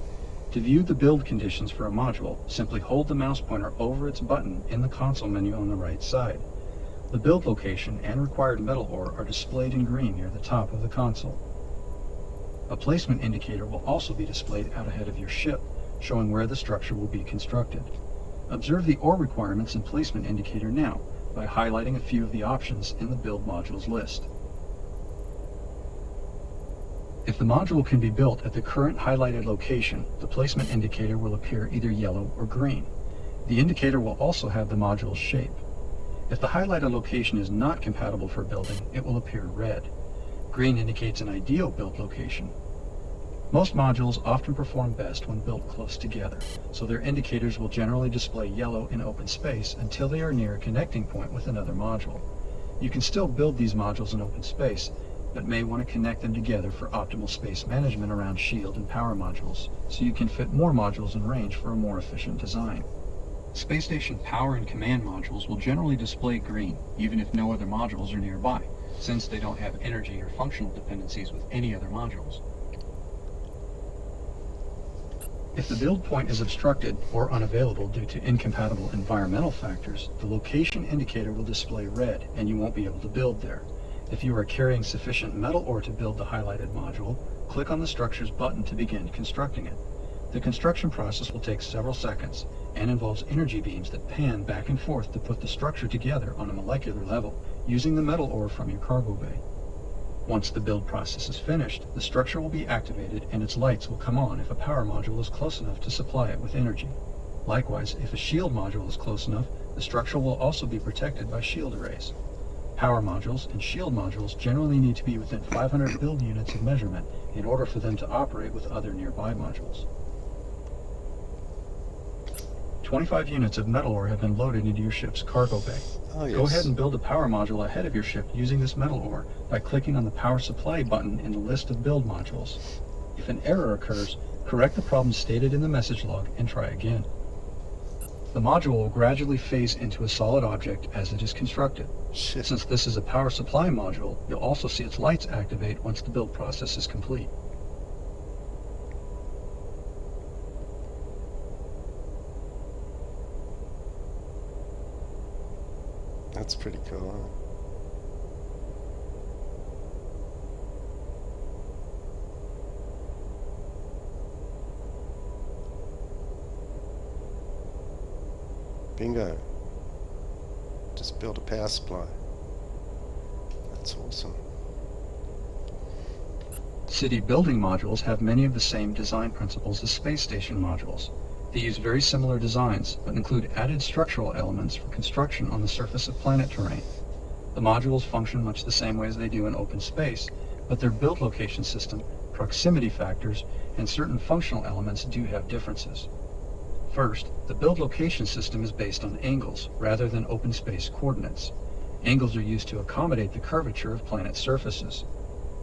To view the build conditions for a module, simply hold the mouse pointer over its button in the console menu on the right side. The build location and required metal ore are displayed in green near the top of the console. A placement indicator will also be displayed out ahead of your ship, showing where the structure will be constructed. Observe the ore requirements and placement indicator now by highlighting a few of the options in the build modules list. If the module can be built at the current highlighted location, the placement indicator will appear either yellow or green. The indicator will also have the module's shape. If the highlighted location is not compatible for building, it will appear red. Green indicates an ideal build location. Most modules often perform best when built close together, so their indicators will generally display yellow in open space until they are near a connecting point with another module. You can still build these modules in open space, but may want to connect them together for optimal space management around shield and power modules, so you can fit more modules in range for a more efficient design. Space station power and command modules will generally display green, even if no other modules are nearby, since they don't have energy or functional dependencies with any other modules. If the build point is obstructed or unavailable due to incompatible environmental factors, the location indicator will display red and you won't be able to build there. If you are carrying sufficient metal ore to build the highlighted module, click on the structure's button to begin constructing it. The construction process will take several seconds and involves energy beams that pan back and forth to put the structure together on a molecular level using the metal ore from your cargo bay. Once the build process is finished, the structure will be activated and its lights will come on if a power module is close enough to supply it with energy. Likewise, if a shield module is close enough, the structure will also be protected by shield arrays. Power modules and shield modules generally need to be within 500 build units of measurement in order for them to operate with other nearby modules. 25 units of metal ore have been loaded into your ship's cargo bay. Oh, yes. Go ahead and build a power module ahead of your ship using this metal ore by clicking on the power supply button in the list of build modules. If an error occurs, correct the problem stated in the message log and try again. The module will gradually phase into a solid object as it is constructed. Shit. Since this is a power supply module, you'll also see its lights activate once the build process is complete. That's pretty cool, huh? Bingo. Just build a power supply. That's awesome. City building modules have many of the same design principles as space station modules. They use very similar designs, but include added structural elements for construction on the surface of planet terrain. The modules function much the same way as they do in open space, but their build location system, proximity factors, and certain functional elements do have differences. First, the build location system is based on angles rather than open space coordinates. Angles are used to accommodate the curvature of planet surfaces.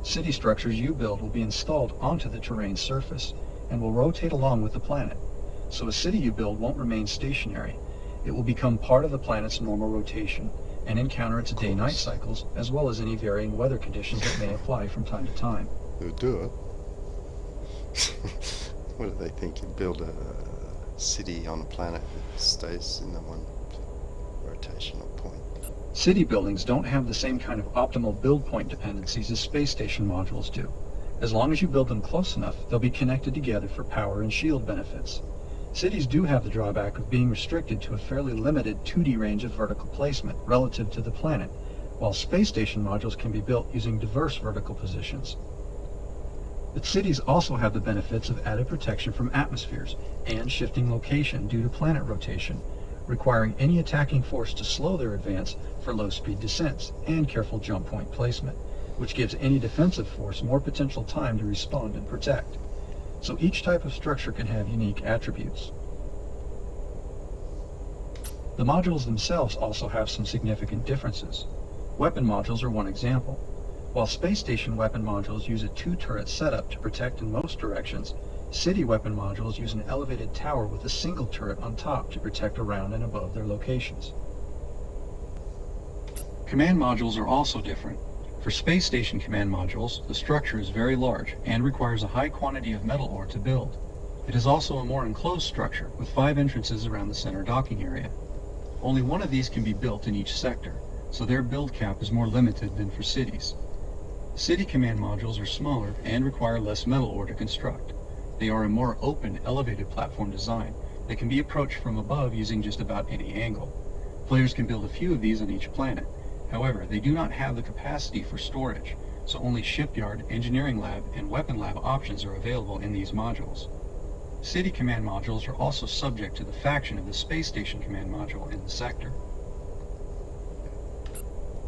City structures you build will be installed onto the terrain surface and will rotate along with the planet. So a city you build won't remain stationary. It will become part of the planet's normal rotation and encounter its day-night cycles, as well as any varying weather conditions that may apply from time to time. They'll do it. What do they think? You build a city on a planet that stays in the one rotational point. City buildings don't have the same kind of optimal build point dependencies as space station modules do. As long as you build them close enough, they'll be connected together for power and shield benefits. Cities do have the drawback of being restricted to a fairly limited 2D range of vertical placement relative to the planet, while space station modules can be built using diverse vertical positions. But cities also have the benefits of added protection from atmospheres and shifting location due to planet rotation, requiring any attacking force to slow their advance for low-speed descents and careful jump point placement, which gives any defensive force more potential time to respond and protect. So each type of structure can have unique attributes. The modules themselves also have some significant differences. Weapon modules are one example. While space station weapon modules use a 2-turret setup to protect in most directions, city weapon modules use an elevated tower with a single turret on top to protect around and above their locations. Command modules are also different. For space station command modules, the structure is very large and requires a high quantity of metal ore to build. It is also a more enclosed structure with 5 entrances around the center docking area. Only one of these can be built in each sector, so their build cap is more limited than for cities. City command modules are smaller and require less metal ore to construct. They are a more open, elevated platform design that can be approached from above using just about any angle. Players can build a few of these on each planet. However, they do not have the capacity for storage, so only shipyard, engineering lab, and weapon lab options are available in these modules. City command modules are also subject to the faction of the space station command module in the sector.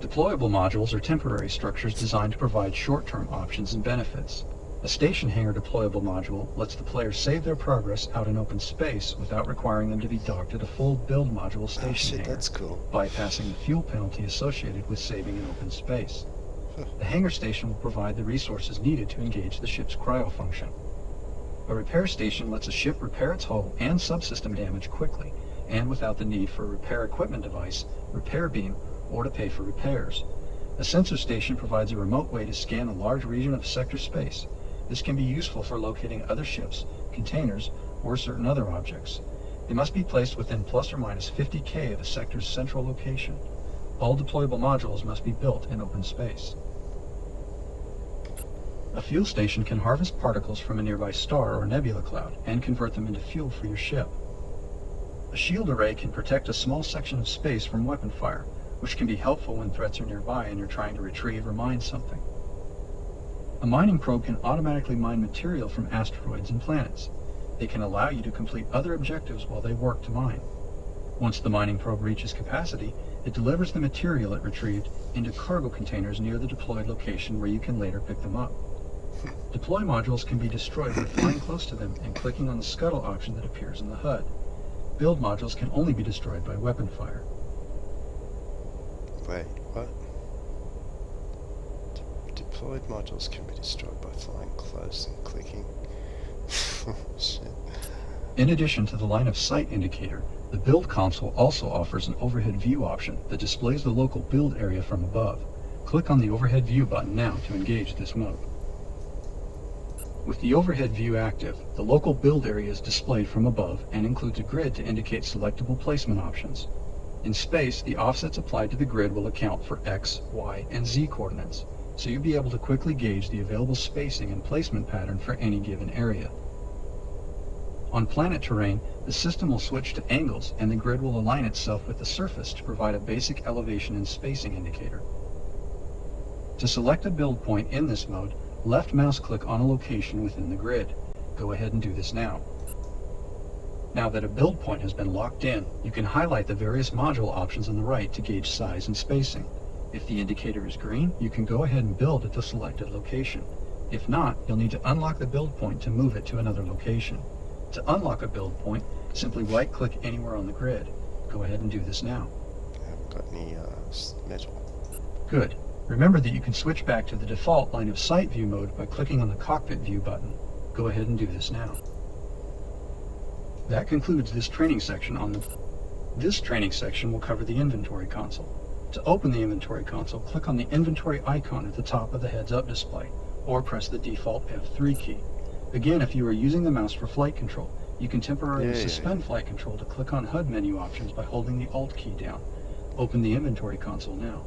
Deployable modules are temporary structures designed to provide short-term options and benefits. A station hangar deployable module lets the players save their progress out in open space without requiring them to be docked at a full build module station hangar, that's cool. bypassing the fuel penalty associated with saving in open space. The hangar station will provide the resources needed to engage the ship's cryo function. A repair station lets a ship repair its hull and subsystem damage quickly, and without the need for a repair equipment device, repair beam, or to pay for repairs. A sensor station provides a remote way to scan a large region of sector space. This can be useful for locating other ships, containers, or certain other objects. They must be placed within plus or minus 50K of a sector's central location. All deployable modules must be built in open space. A fuel station can harvest particles from a nearby star or nebula cloud and convert them into fuel for your ship. A shield array can protect a small section of space from weapon fire, which can be helpful when threats are nearby and you're trying to retrieve or mine something. A mining probe can automatically mine material from asteroids and planets. They can allow you to complete other objectives while they work to mine. Once the mining probe reaches capacity, it delivers the material it retrieved into cargo containers near the deployed location where you can later pick them up. Deploy modules can be destroyed by flying close to them and clicking on the scuttle option that appears in the HUD. Build modules can only be destroyed by weapon fire. Wait, what? Deployed modules can be destroyed by flying close and clicking. Shit. In addition to the line of sight indicator, the build console also offers an overhead view option that displays the local build area from above. Click on the overhead view button now to engage this mode. With the overhead view active, the local build area is displayed from above and includes a grid to indicate selectable placement options. In space, the offsets applied to the grid will account for X, Y, and Z coordinates, so you'll be able to quickly gauge the available spacing and placement pattern for any given area. On planet terrain, the system will switch to angles and the grid will align itself with the surface to provide a basic elevation and spacing indicator. To select a build point in this mode, left mouse click on a location within the grid. Go ahead and do this now. Now that a build point has been locked in, you can highlight the various module options on the right to gauge size and spacing. If the indicator is green, you can go ahead and build at the selected location. If not, you'll need to unlock the build point to move it to another location. To unlock a build point, simply right-click anywhere on the grid. Go ahead and do this now. I haven't got any metal. Good. Remember that you can switch back to the default line of sight view mode by clicking on the cockpit view button. Go ahead and do this now. That concludes this training section on the... This training section will cover the inventory console. To open the inventory console, click on the inventory icon at the top of the heads-up display, or press the default F3 key. Again, if you are using the mouse for flight control, you can temporarily suspend flight control to click on HUD menu options by holding the Alt key down. Open the inventory console now.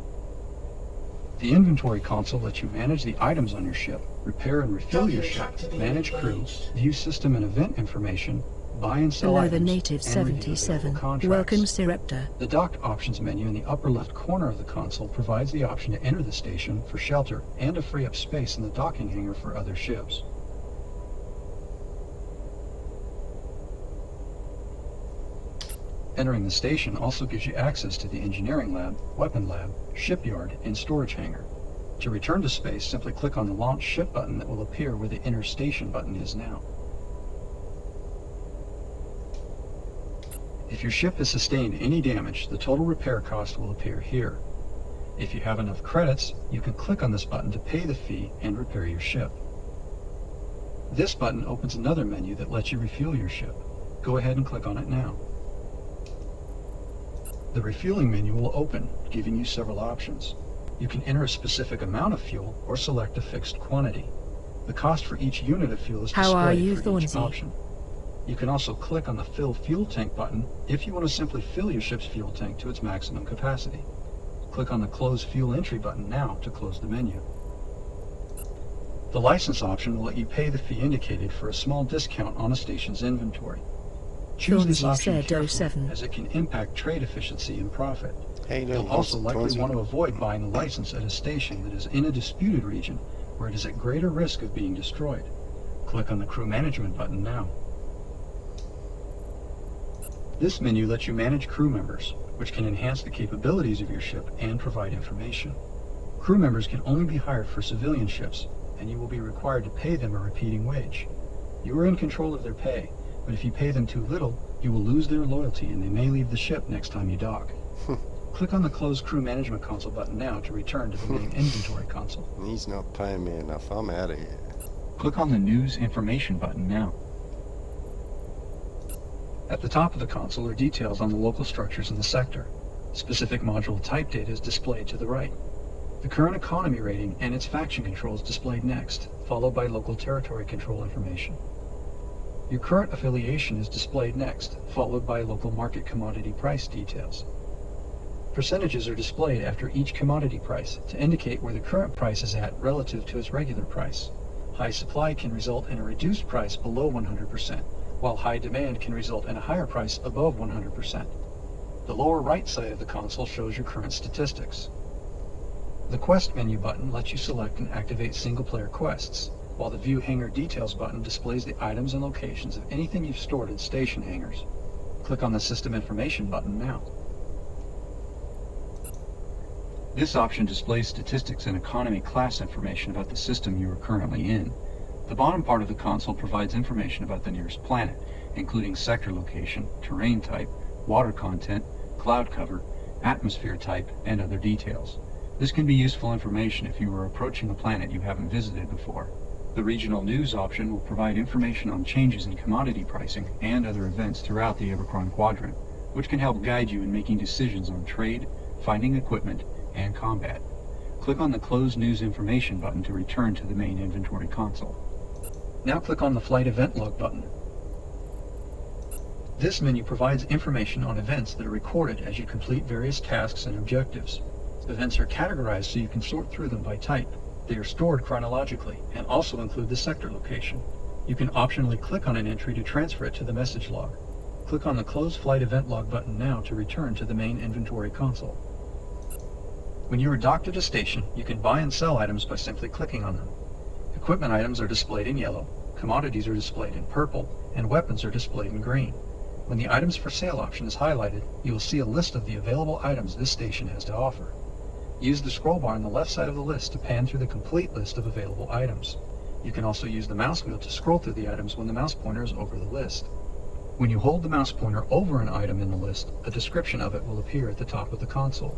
The inventory console lets you manage the items on your ship, repair and refill your ship, manage crew, view system and event information, buy and sell Hello items, the native and review 77. available contracts. Welcome Sirepta. The docked options menu in the upper left corner of the console provides the option to enter the station for shelter and to free up space in the docking hangar for other ships. Entering the station also gives you access to the engineering lab, weapon lab, shipyard, and storage hangar. To return to space, simply click on the launch ship button that will appear where the enter station button is now. If your ship has sustained any damage, the total repair cost will appear here. If you have enough credits, you can click on this button to pay the fee and repair your ship. This button opens another menu that lets you refuel your ship. Go ahead and click on it now. The refueling menu will open, giving you several options. You can enter a specific amount of fuel or select a fixed quantity. The cost for each unit of fuel is How are you, displayed for each Thornsey? option. You can also click on the Fill Fuel Tank button if you want to simply fill your ship's fuel tank to its maximum capacity. Click on the Close Fuel Entry button now to close the menu. The license option will let you pay the fee indicated for a small discount on a station's inventory. Choose this Thornsey option said carefully, 07. as it can impact trade efficiency and profit. Hey, You'll also likely want to avoid buying a license at a station that is in a disputed region where it is at greater risk of being destroyed. Click on the Crew Management button now. This menu lets you manage crew members, which can enhance the capabilities of your ship and provide information. Crew members can only be hired for civilian ships, and you will be required to pay them a repeating wage. You are in control of their pay, but if you pay them too little, you will lose their loyalty and they may leave the ship next time you dock. Click on the Close Crew Management Console button now to return to the main inventory console. He's not paying me enough. I'm out of here. Click on the News Information button now. At the top of the console are details on the local structures in the sector. Specific module type data is displayed to the right. The current economy rating and its faction control is displayed next, followed by local territory control information. Your current affiliation is displayed next, followed by local market commodity price details. Percentages are displayed after each commodity price to indicate where the current price is at relative to its regular price. High supply can result in a reduced price below 100%, while high demand can result in a higher price above 100%. The lower right side of the console shows your current statistics. The Quest menu button lets you select and activate single-player quests, while the View Hangar Details button displays the items and locations of anything you've stored in station hangars. Click on the System Information button now. This option displays statistics and economy class information about the system you are currently in. The bottom part of the console provides information about the nearest planet, including sector location, terrain type, water content, cloud cover, atmosphere type, and other details. This can be useful information if you are approaching a planet you haven't visited before. The Regional News option will provide information on changes in commodity pricing and other events throughout the Evochron Quadrant, which can help guide you in making decisions on trade, finding equipment, and combat. Click on the Close News Information button to return to the main inventory console. Now click on the Flight Event Log button. This menu provides information on events that are recorded as you complete various tasks and objectives. Events are categorized so you can sort through them by type. They are stored chronologically and also include the sector location. You can optionally click on an entry to transfer it to the message log. Click on the Close Flight Event Log button now to return to the main inventory console. When you are docked at a station, you can buy and sell items by simply clicking on them. Equipment items are displayed in yellow, commodities are displayed in purple, and weapons are displayed in green. When the Items for Sale option is highlighted, you will see a list of the available items this station has to offer. Use the scroll bar on the left side of the list to pan through the complete list of available items. You can also use the mouse wheel to scroll through the items when the mouse pointer is over the list. When you hold the mouse pointer over an item in the list, a description of it will appear at the top of the console.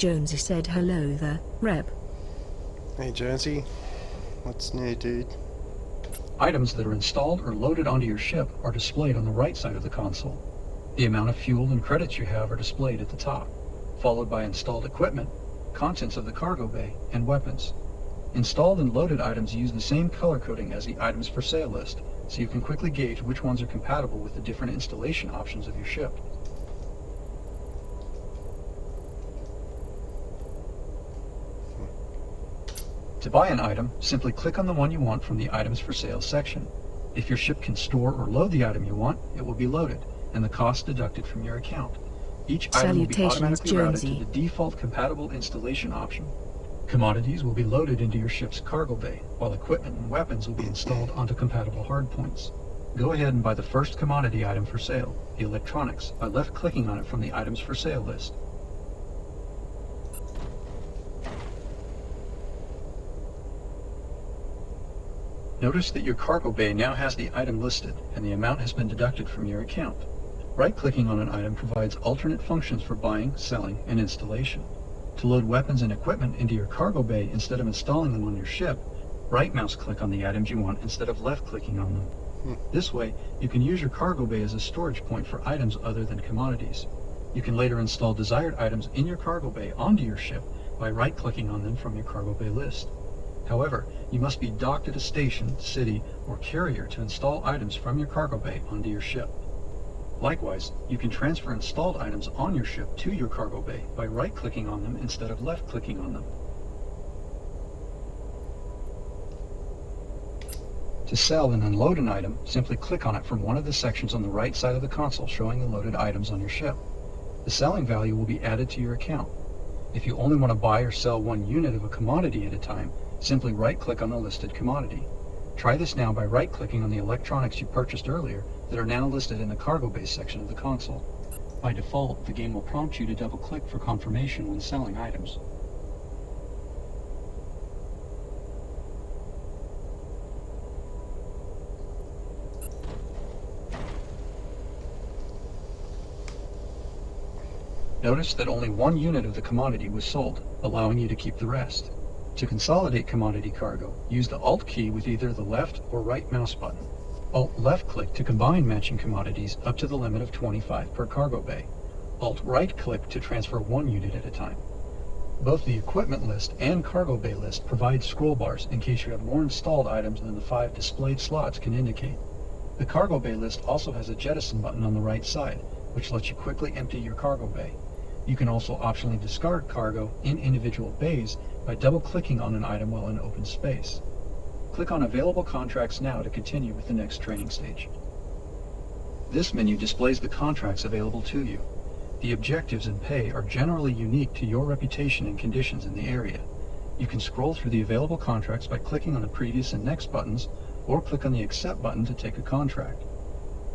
Jonesy said hello there, Rep. Hey Jonesy, what's new, dude? Items that are installed or loaded onto your ship are displayed on the right side of the console. The amount of fuel and credits you have are displayed at the top, followed by installed equipment, contents of the cargo bay, and weapons. Installed and loaded items use the same color coding as the Items for Sale list, so you can quickly gauge which ones are compatible with the different installation options of your ship. To buy an item, simply click on the one you want from the Items for Sale section. If your ship can store or load the item you want, it will be loaded, and the cost deducted from your account. Each item will be Salutations, automatically routed to Jonesy. the default compatible installation option. Commodities will be loaded into your ship's cargo bay, while equipment and weapons will be installed onto compatible hardpoints. Go ahead and buy the first commodity item for sale, the electronics, by left-clicking on it from the Items for Sale list. Notice that your cargo bay now has the item listed, and the amount has been deducted from your account. Right-clicking on an item provides alternate functions for buying, selling, and installation. To load weapons and equipment into your cargo bay instead of installing them on your ship, right-mouse click on the items you want instead of left-clicking on them. This way, you can use your cargo bay as a storage point for items other than commodities. You can later install desired items in your cargo bay onto your ship by right-clicking on them from your cargo bay list. However, you must be docked at a station, city, or carrier to install items from your cargo bay onto your ship. Likewise, you can transfer installed items on your ship to your cargo bay by right-clicking on them instead of left-clicking on them. To sell and unload an item, simply click on it from one of the sections on the right side of the console showing the loaded items on your ship. The selling value will be added to your account. If you only want to buy or sell one unit of a commodity at a time, simply right-click on the listed commodity. Try this now by right-clicking on the electronics you purchased earlier that are now listed in the cargo bay section of the console. By default, the game will prompt you to double-click for confirmation when selling items. Notice that only one unit of the commodity was sold, allowing you to keep the rest. To consolidate commodity cargo, use the Alt key with either the left or right mouse button. Alt left-click to combine matching commodities up to the limit of 25 per cargo bay. Alt right-click to transfer one unit at a time. Both the equipment list and cargo bay list provide scroll bars in case you have more installed items than the 5 displayed slots can indicate. The cargo bay list also has a jettison button on the right side, which lets you quickly empty your cargo bay. You can also optionally discard cargo in individual bays by double-clicking on an item while in open space. Click on Available Contracts now to continue with the next training stage. This menu displays the contracts available to you. The objectives and pay are generally unique to your reputation and conditions in the area. You can scroll through the available contracts by clicking on the Previous and Next buttons, or click on the Accept button to take a contract.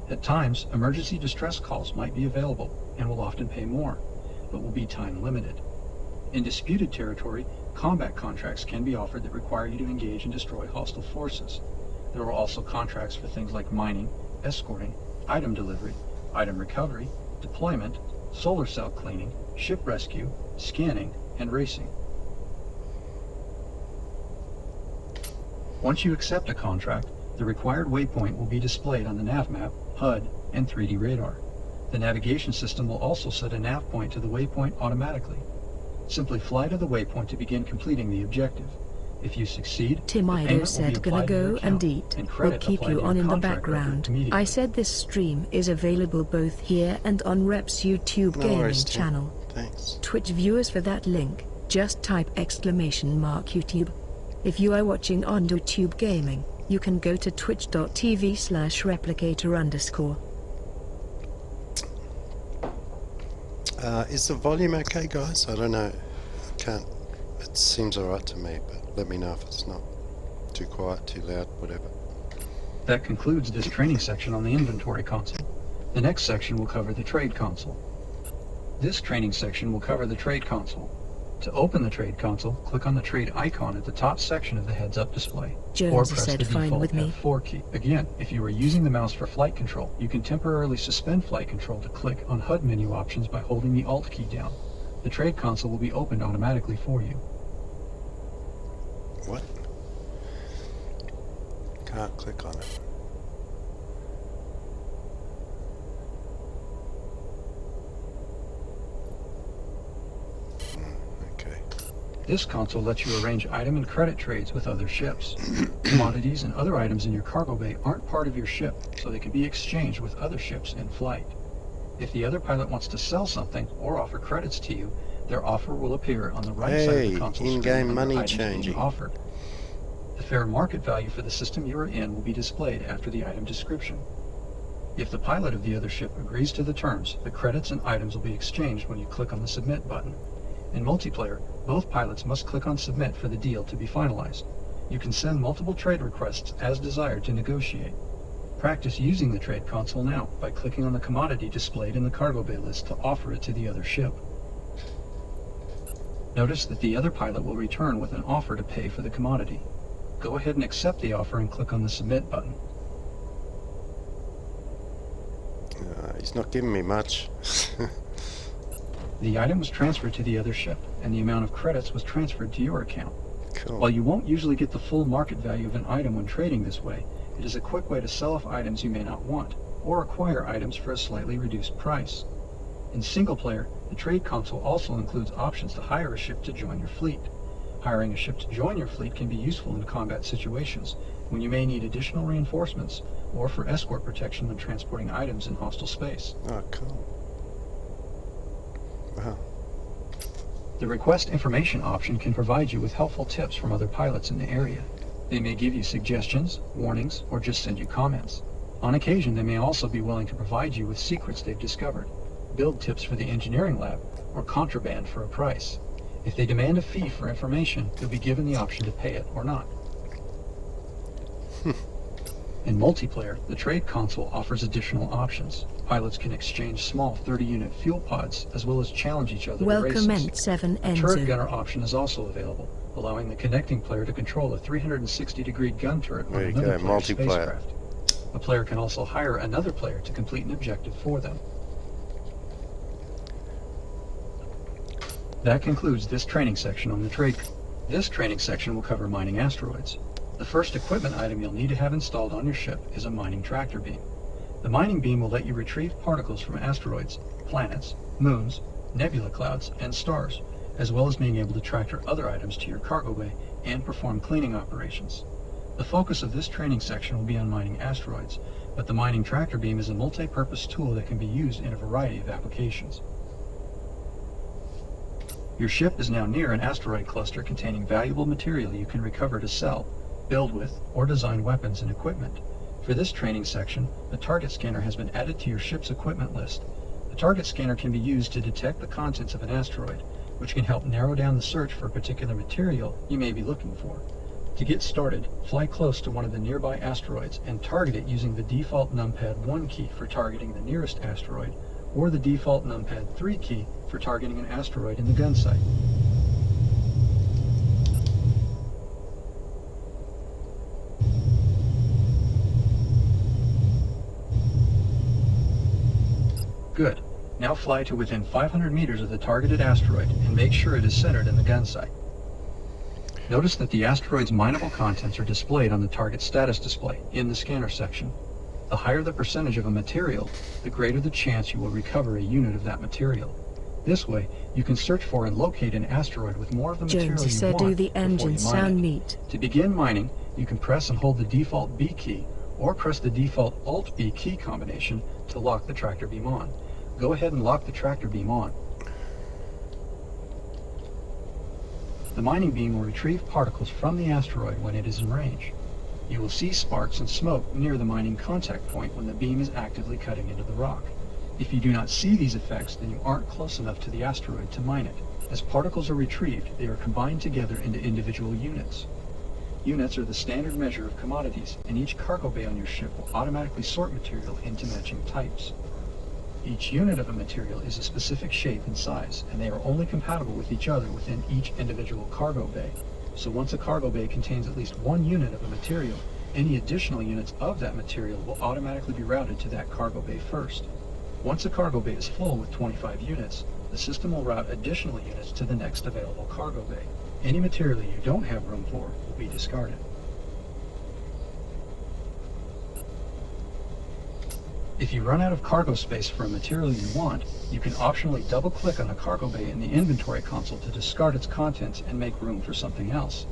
At times, emergency distress calls might be available and will often pay more, but will be time limited. In disputed territory, combat contracts can be offered that require you to engage and destroy hostile forces. There are also contracts for things like mining, escorting, item delivery, item recovery, deployment, solar cell cleaning, ship rescue, scanning, and racing. Once you accept a contract, the required waypoint will be displayed on the nav map, HUD, and 3D radar. The navigation system will also set a nav point to the waypoint automatically. Simply fly to the waypoint to begin completing the objective. If you succeed, Timido said gonna go and eat. We'll keep you on in the background. I said this stream is available both here and on Rep's YouTube gaming channel. Thanks. Twitch viewers for that link, just type !YouTube. If you are watching on YouTube gaming, you can go to twitch.tv/replicator_. Is the volume okay, guys? I don't know. I can't. It seems alright to me, but let me know if it's not too quiet, too loud, whatever. That concludes this training section on the inventory console. The next section will cover the trade console. This training section will cover the trade console. To open the trade console, click on the trade icon at the top section of the heads-up display, or press the default F4 key. Again, if you are using the mouse for flight control, you can temporarily suspend flight control to click on HUD menu options by holding the Alt key down. The trade console will be opened automatically for you. What? Can't click on it. This console lets you arrange item and credit trades with other ships. Commodities and other items in your cargo bay aren't part of your ship, so they can be exchanged with other ships in flight. If the other pilot wants to sell something or offer credits to you, their offer will appear on the right side of the console screen in-game under money items being changing. offered. The fair market value for the system you are in will be displayed after the item description. If the pilot of the other ship agrees to the terms, the credits and items will be exchanged when you click on the Submit button. In multiplayer, both pilots must click on Submit for the deal to be finalized. You can send multiple trade requests as desired to negotiate. Practice using the trade console now by clicking on the commodity displayed in the cargo bay list to offer it to the other ship. Notice that the other pilot will return with an offer to pay for the commodity. Go ahead and accept the offer and click on the Submit button. He's not giving me much. The item was transferred to the other ship, and the amount of credits was transferred to your account. Cool. While you won't usually get the full market value of an item when trading this way, it is a quick way to sell off items you may not want, or acquire items for a slightly reduced price. In single player, the trade console also includes options to hire a ship to join your fleet. Hiring a ship to join your fleet can be useful in combat situations, when you may need additional reinforcements, or for escort protection when transporting items in hostile space. Oh, cool. Wow. The Request Information option can provide you with helpful tips from other pilots in the area. They may give you suggestions, warnings, or just send you comments. On occasion, they may also be willing to provide you with secrets they've discovered, build tips for the engineering lab, or contraband for a price. If they demand a fee for information, you'll be given the option to pay it or not. In multiplayer, the trade console offers additional options. Pilots can exchange small 30-unit fuel pods, as well as challenge each other in races. Welcome Ent7 A turret Enzo. gunner option is also available, allowing the connecting player to control a 360-degree gun turret on There you another go, player's multiplayer. spacecraft. A player can also hire another player to complete an objective for them. That concludes this training section on the trade. This training section will cover mining asteroids. The first equipment item you'll need to have installed on your ship is a mining tractor beam. The mining beam will let you retrieve particles from asteroids, planets, moons, nebula clouds, and stars, as well as being able to tractor other items to your cargo bay and perform cleaning operations. The focus of this training section will be on mining asteroids, but the mining tractor beam is a multi-purpose tool that can be used in a variety of applications. Your ship is now near an asteroid cluster containing valuable material you can recover to sell, build with, or design weapons and equipment. For this training section, a target scanner has been added to your ship's equipment list. The target scanner can be used to detect the contents of an asteroid, which can help narrow down the search for a particular material you may be looking for. To get started, fly close to one of the nearby asteroids and target it using the default numpad 1 key for targeting the nearest asteroid, or the default numpad 3 key for targeting an asteroid in the gun sight. Good. Now fly to within 500 meters of the targeted asteroid and make sure it is centered in the gun sight. Notice that the asteroid's mineable contents are displayed on the target status display in the scanner section. The higher the percentage of a material, the greater the chance you will recover a unit of that material. This way, you can search for and locate an asteroid with more of the material Jonesy you said, want do the before engine you mine sound it. neat? To begin mining, you can press and hold the default B key, or press the default Alt-B key combination to lock the tractor beam on. Go ahead and lock the tractor beam on. The mining beam will retrieve particles from the asteroid when it is in range. You will see sparks and smoke near the mining contact point when the beam is actively cutting into the rock. If you do not see these effects, then you aren't close enough to the asteroid to mine it. As particles are retrieved, they are combined together into individual units. Units are the standard measure of commodities, and each cargo bay on your ship will automatically sort material into matching types. Each unit of a material is a specific shape and size, and they are only compatible with each other within each individual cargo bay. So once a cargo bay contains at least one unit of a material, any additional units of that material will automatically be routed to that cargo bay first. Once a cargo bay is full with 25 units, the system will route additional units to the next available cargo bay. Any material you don't have room for will be discarded. If you run out of cargo space for a material you want, you can optionally double-click on a cargo bay in the inventory console to discard its contents and make room for something else.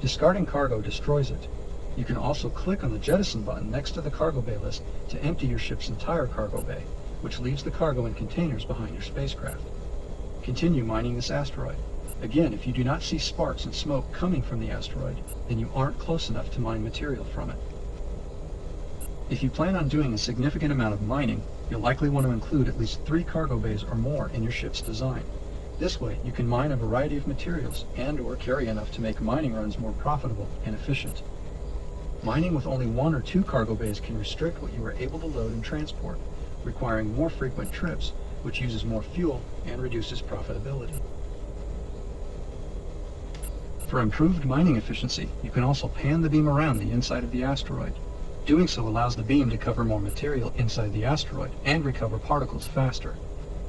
Discarding cargo destroys it. You can also click on the jettison button next to the cargo bay list to empty your ship's entire cargo bay, which leaves the cargo in containers behind your spacecraft. Continue mining this asteroid. Again, if you do not see sparks and smoke coming from the asteroid, then you aren't close enough to mine material from it. If you plan on doing a significant amount of mining, you'll likely want to include at least 3 cargo bays or more in your ship's design. This way, you can mine a variety of materials and/or carry enough to make mining runs more profitable and efficient. Mining with only 1 or 2 cargo bays can restrict what you are able to load and transport, requiring more frequent trips, which uses more fuel and reduces profitability. For improved mining efficiency, you can also pan the beam around the inside of the asteroid. Doing so allows the beam to cover more material inside the asteroid and recover particles faster.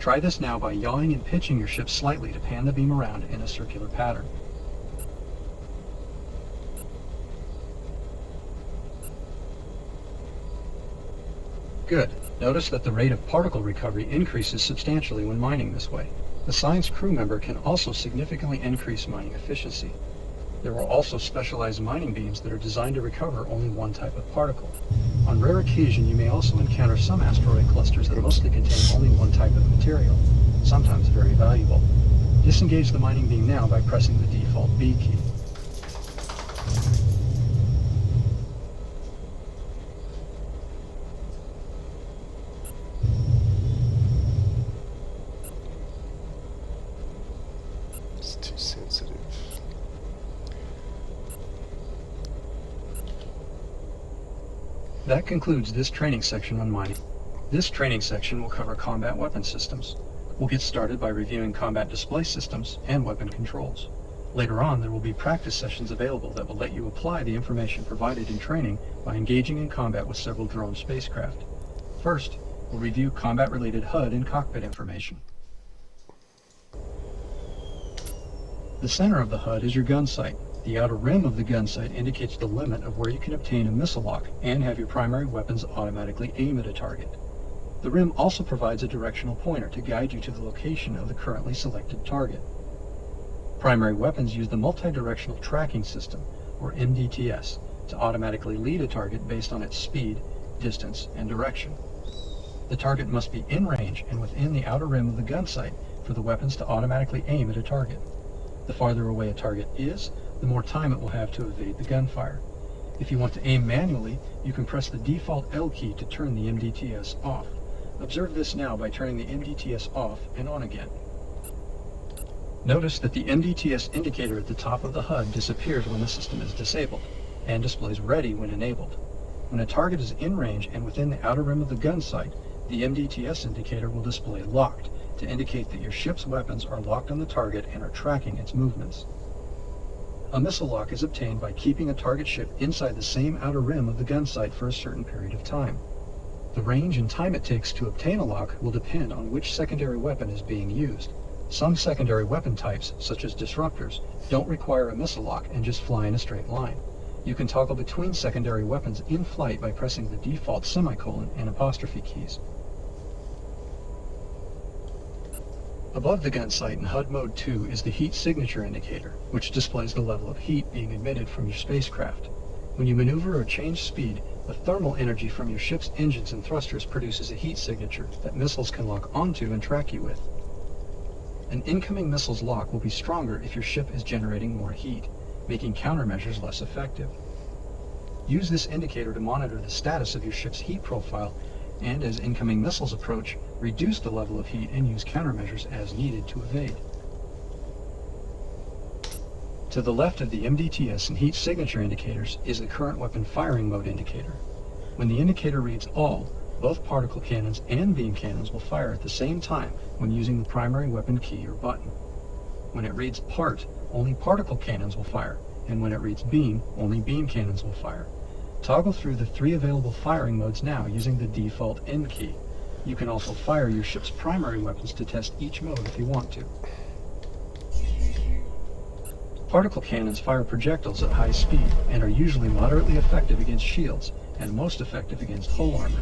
Try this now by yawing and pitching your ship slightly to pan the beam around in a circular pattern. Good. Notice that the rate of particle recovery increases substantially when mining this way. The science crew member can also significantly increase mining efficiency. There are also specialized mining beams that are designed to recover only one type of particle. On rare occasion, you may also encounter some asteroid clusters that mostly contain only one type of material, sometimes very valuable. Disengage the mining beam now by pressing the default B key. It's too sensitive. That concludes this training section on mining. This training section will cover combat weapon systems. We'll get started by reviewing combat display systems and weapon controls. Later on, there will be practice sessions available that will let you apply the information provided in training by engaging in combat with several drone spacecraft. First, we'll review combat-related HUD and cockpit information. The center of the HUD is your gun sight. The outer rim of the gun sight indicates the limit of where you can obtain a missile lock and have your primary weapons automatically aim at a target. The rim also provides a directional pointer to guide you to the location of the currently selected target. Primary weapons use the multi-directional tracking system, or MDTS, to automatically lead a target based on its speed, distance, and direction. The target must be in range and within the outer rim of the gun sight for the weapons to automatically aim at a target. The farther away a target is, the more time it will have to evade the gunfire. If you want to aim manually, you can press the default L key to turn the MDTS off. Observe this now by turning the MDTS off and on again. Notice that the MDTS indicator at the top of the HUD disappears when the system is disabled, and displays ready when enabled. When a target is in range and within the outer rim of the gun sight, the MDTS indicator will display locked to indicate that your ship's weapons are locked on the target and are tracking its movements. A missile lock is obtained by keeping a target ship inside the same outer rim of the gun sight for a certain period of time. The range and time it takes to obtain a lock will depend on which secondary weapon is being used. Some secondary weapon types, such as disruptors, don't require a missile lock and just fly in a straight line. You can toggle between secondary weapons in flight by pressing the default semicolon and apostrophe keys. Above the gun sight in HUD Mode 2 is the heat signature indicator, which displays the level of heat being emitted from your spacecraft. When you maneuver or change speed, the thermal energy from your ship's engines and thrusters produces a heat signature that missiles can lock onto and track you with. An incoming missile's lock will be stronger if your ship is generating more heat, making countermeasures less effective. Use this indicator to monitor the status of your ship's heat profile, and as incoming missiles approach, reduce the level of heat and use countermeasures as needed to evade. To the left of the MDTS and heat signature indicators is the current weapon firing mode indicator. When the indicator reads all, both particle cannons and beam cannons will fire at the same time when using the primary weapon key or button. When it reads part, only particle cannons will fire, and when it reads beam, only beam cannons will fire. Toggle through the 3 available firing modes now using the default N key. You can also fire your ship's primary weapons to test each mode if you want to. Particle cannons fire projectiles at high speed and are usually moderately effective against shields and most effective against hull armor.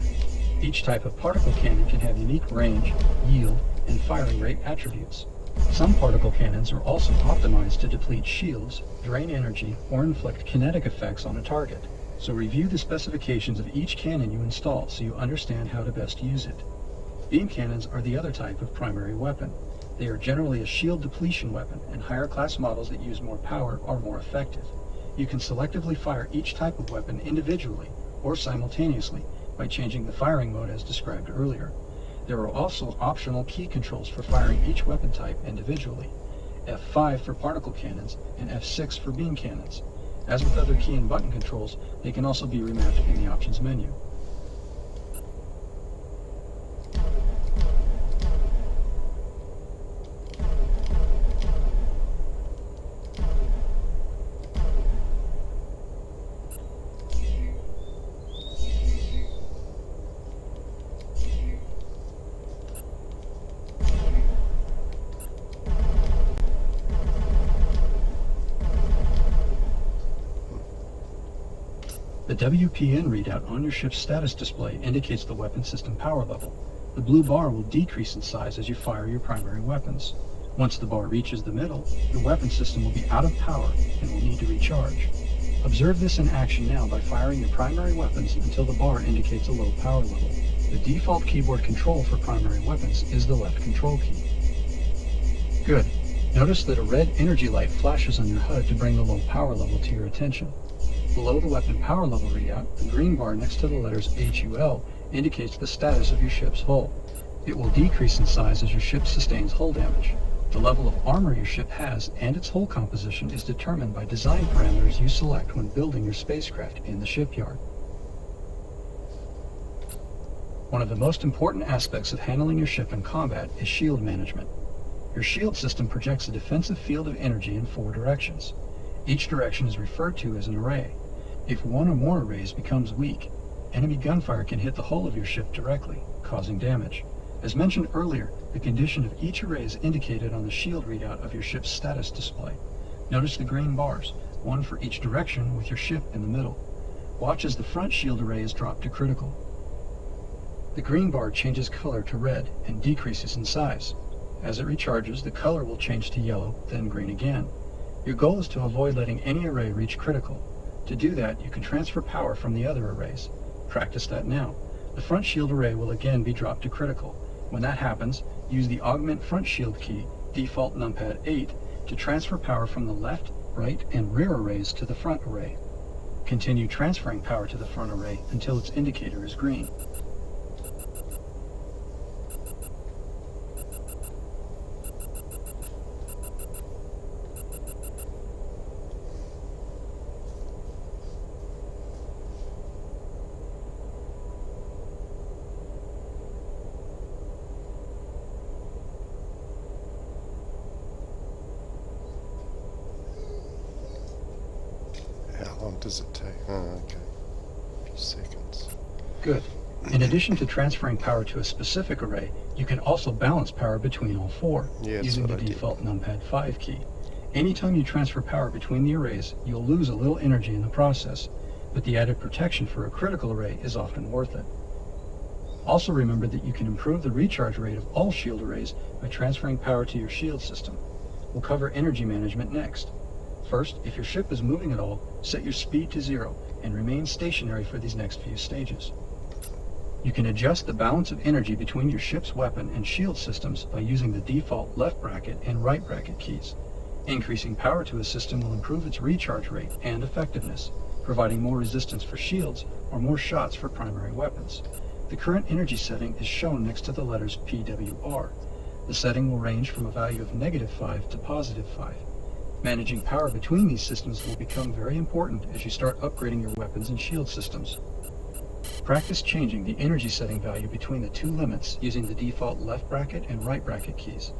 Each type of particle cannon can have unique range, yield, and firing rate attributes. Some particle cannons are also optimized to deplete shields, drain energy, or inflict kinetic effects on a target. So review the specifications of each cannon you install so you understand how to best use it. Beam cannons are the other type of primary weapon. They are generally a shield depletion weapon, and higher class models that use more power are more effective. You can selectively fire each type of weapon individually or simultaneously by changing the firing mode as described earlier. There are also optional key controls for firing each weapon type individually. F5 for particle cannons and F6 for beam cannons. As with other key and button controls, they can also be remapped in the options menu. The WPN readout on your ship's status display indicates the weapon system power level. The blue bar will decrease in size as you fire your primary weapons. Once the bar reaches the middle, your weapon system will be out of power and will need to recharge. Observe this in action now by firing your primary weapons until the bar indicates a low power level. The default keyboard control for primary weapons is the left control key. Good. Notice that a red energy light flashes on your HUD to bring the low power level to your attention. Below the weapon power level readout, the green bar next to the letters HUL indicates the status of your ship's hull. It will decrease in size as your ship sustains hull damage. The level of armor your ship has and its hull composition is determined by design parameters you select when building your spacecraft in the shipyard. One of the most important aspects of handling your ship in combat is shield management. Your shield system projects a defensive field of energy in 4 directions. Each direction is referred to as an array. If one or more arrays becomes weak, enemy gunfire can hit the hull of your ship directly, causing damage. As mentioned earlier, the condition of each array is indicated on the shield readout of your ship's status display. Notice the green bars, one for each direction with your ship in the middle. Watch as the front shield array is dropped to critical. The green bar changes color to red and decreases in size. As it recharges, the color will change to yellow, then green again. Your goal is to avoid letting any array reach critical. To do that, you can transfer power from the other arrays. Practice that now. The front shield array will again be dropped to critical. When that happens, use the Augment Front Shield key, default numpad 8, to transfer power from the left, right, and rear arrays to the front array. Continue transferring power to the front array until its indicator is green. How long does it take? Oh, okay. A few seconds. Good. In addition to transferring power to a specific array, you can also balance power between all 4 using the default numpad 5 key. Anytime you transfer power between the arrays, you'll lose a little energy in the process, but the added protection for a critical array is often worth it. Also remember that you can improve the recharge rate of all shield arrays by transferring power to your shield system. We'll cover energy management next. First, if your ship is moving at all, set your speed to 0 and remain stationary for these next few stages. You can adjust the balance of energy between your ship's weapon and shield systems by using the default left bracket and right bracket keys. Increasing power to a system will improve its recharge rate and effectiveness, providing more resistance for shields or more shots for primary weapons. The current energy setting is shown next to the letters PWR. The setting will range from a value of -5 to +5. Managing power between these systems will become very important as you start upgrading your weapons and shield systems. Practice changing the energy setting value between the 2 limits using the default left bracket and right bracket keys.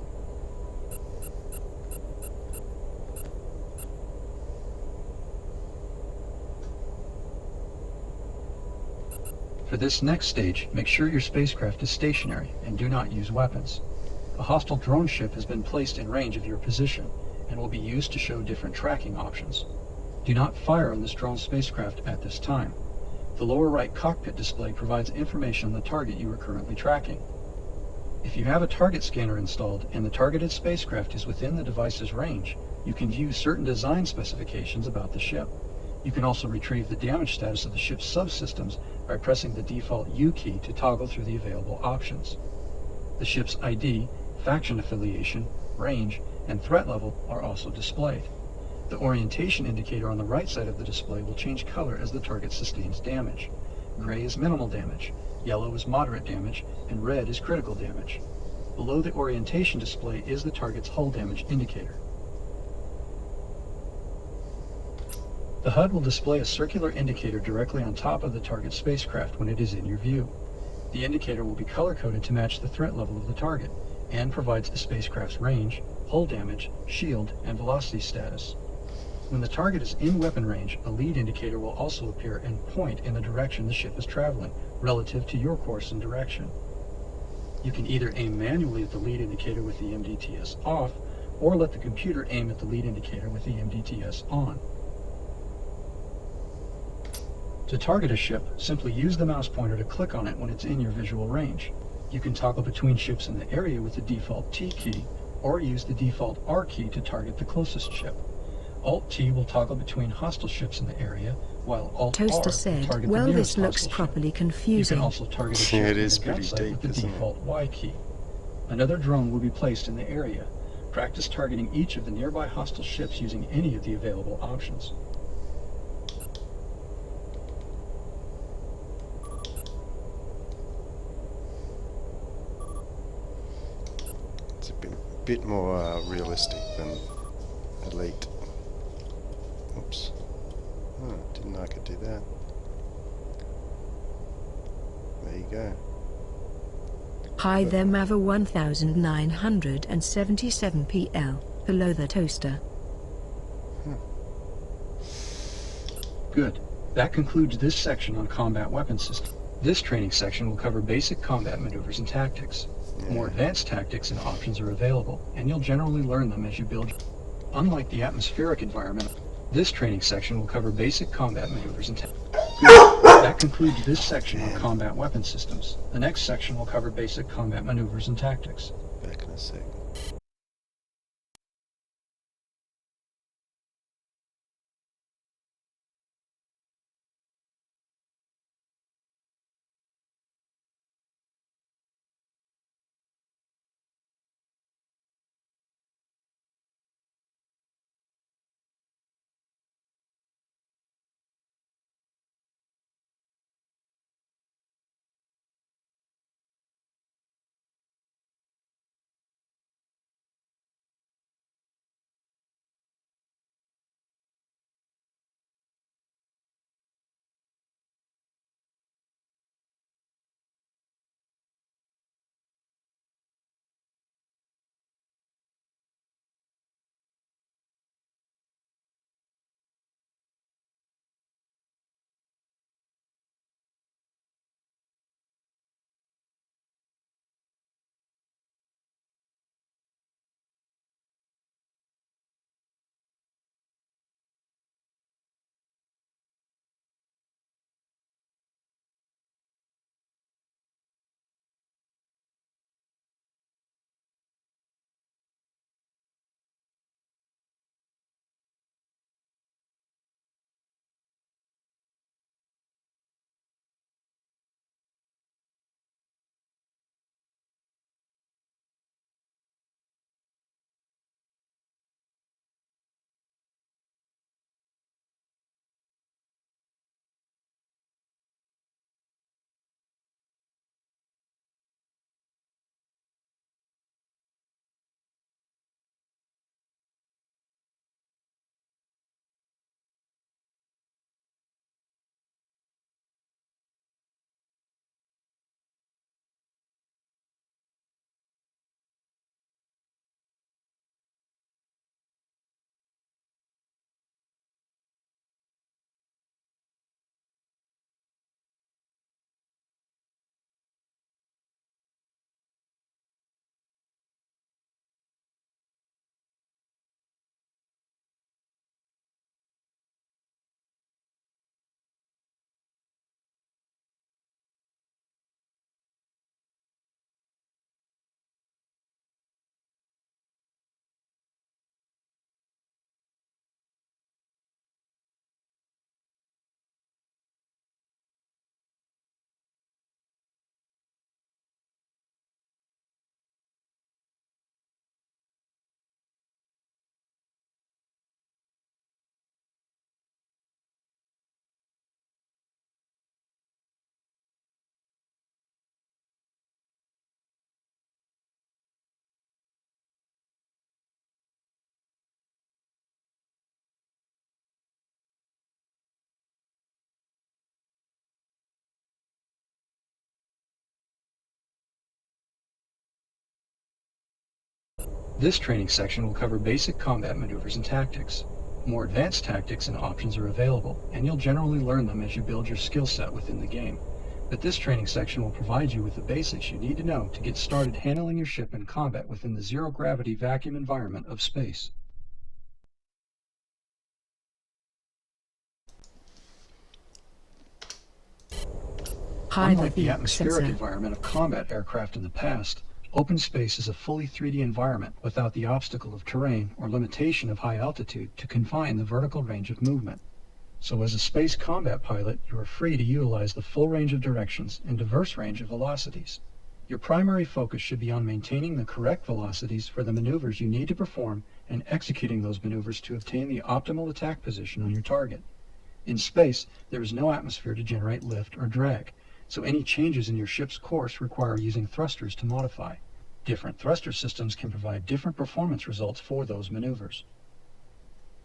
For this next stage, make sure your spacecraft is stationary and do not use weapons. A hostile drone ship has been placed in range of your position and will be used to show different tracking options. Do not fire on this drone spacecraft at this time. The lower right cockpit display provides information on the target you are currently tracking. If you have a target scanner installed and the targeted spacecraft is within the device's range, you can view certain design specifications about the ship. You can also retrieve the damage status of the ship's subsystems by pressing the default U key to toggle through the available options. The ship's ID, faction affiliation, range, and threat level are also displayed. The orientation indicator on the right side of the display will change color as the target sustains damage. Gray is minimal damage, yellow is moderate damage, and red is critical damage. Below the orientation display is the target's hull damage indicator. The HUD will display a circular indicator directly on top of the target spacecraft when it is in your view. The indicator will be color-coded to match the threat level of the target, and provides the spacecraft's range, hull damage, shield, and velocity status. When the target is in weapon range, a lead indicator will also appear and point in the direction the ship is traveling, relative to your course and direction. You can either aim manually at the lead indicator with the MDTS off, or let the computer aim at the lead indicator with the MDTS on. To target a ship, simply use the mouse pointer to click on it when it's in your visual range. You can toggle between ships in the area with the default T key, or use the default R key to target the closest ship. Alt-T will toggle between hostile ships in the area, while Alt-R will Toaster said, target well, the this nearest looks hostile properly ship. You confusing. can also target a Yeah, ship it in is the pretty gut site deep, with the isn't it? default Y key. Another drone will be placed in the area. Practice targeting each of the nearby hostile ships using any of the available options. It's a bit more realistic than Elite. Oops. Oh, didn't know I could do that. There you go. Hi there, Mava 1977 PL. Below the toaster. Good. That concludes this section on combat weapon system. This training section will cover basic combat maneuvers and tactics. More advanced tactics and options are available, and you'll generally learn them as you build. Unlike the atmospheric environment, this training section will cover basic combat maneuvers and tactics. That concludes this section on combat weapon systems. The next section will cover basic combat maneuvers and tactics. Back in a sec. This training section will cover basic combat maneuvers and tactics. More advanced tactics and options are available, and you'll generally learn them as you build your skill set within the game. But this training section will provide you with the basics you need to know to get started handling your ship in combat within the zero-gravity vacuum environment of space. Unlike the atmospheric environment of combat aircraft in the past, open space is a fully 3D environment without the obstacle of terrain or limitation of high altitude to confine the vertical range of movement. So as a space combat pilot, you are free to utilize the full range of directions and diverse range of velocities. Your primary focus should be on maintaining the correct velocities for the maneuvers you need to perform and executing those maneuvers to obtain the optimal attack position on your target. In space, there is no atmosphere to generate lift or drag, so any changes in your ship's course require using thrusters to modify. Different thruster systems can provide different performance results for those maneuvers.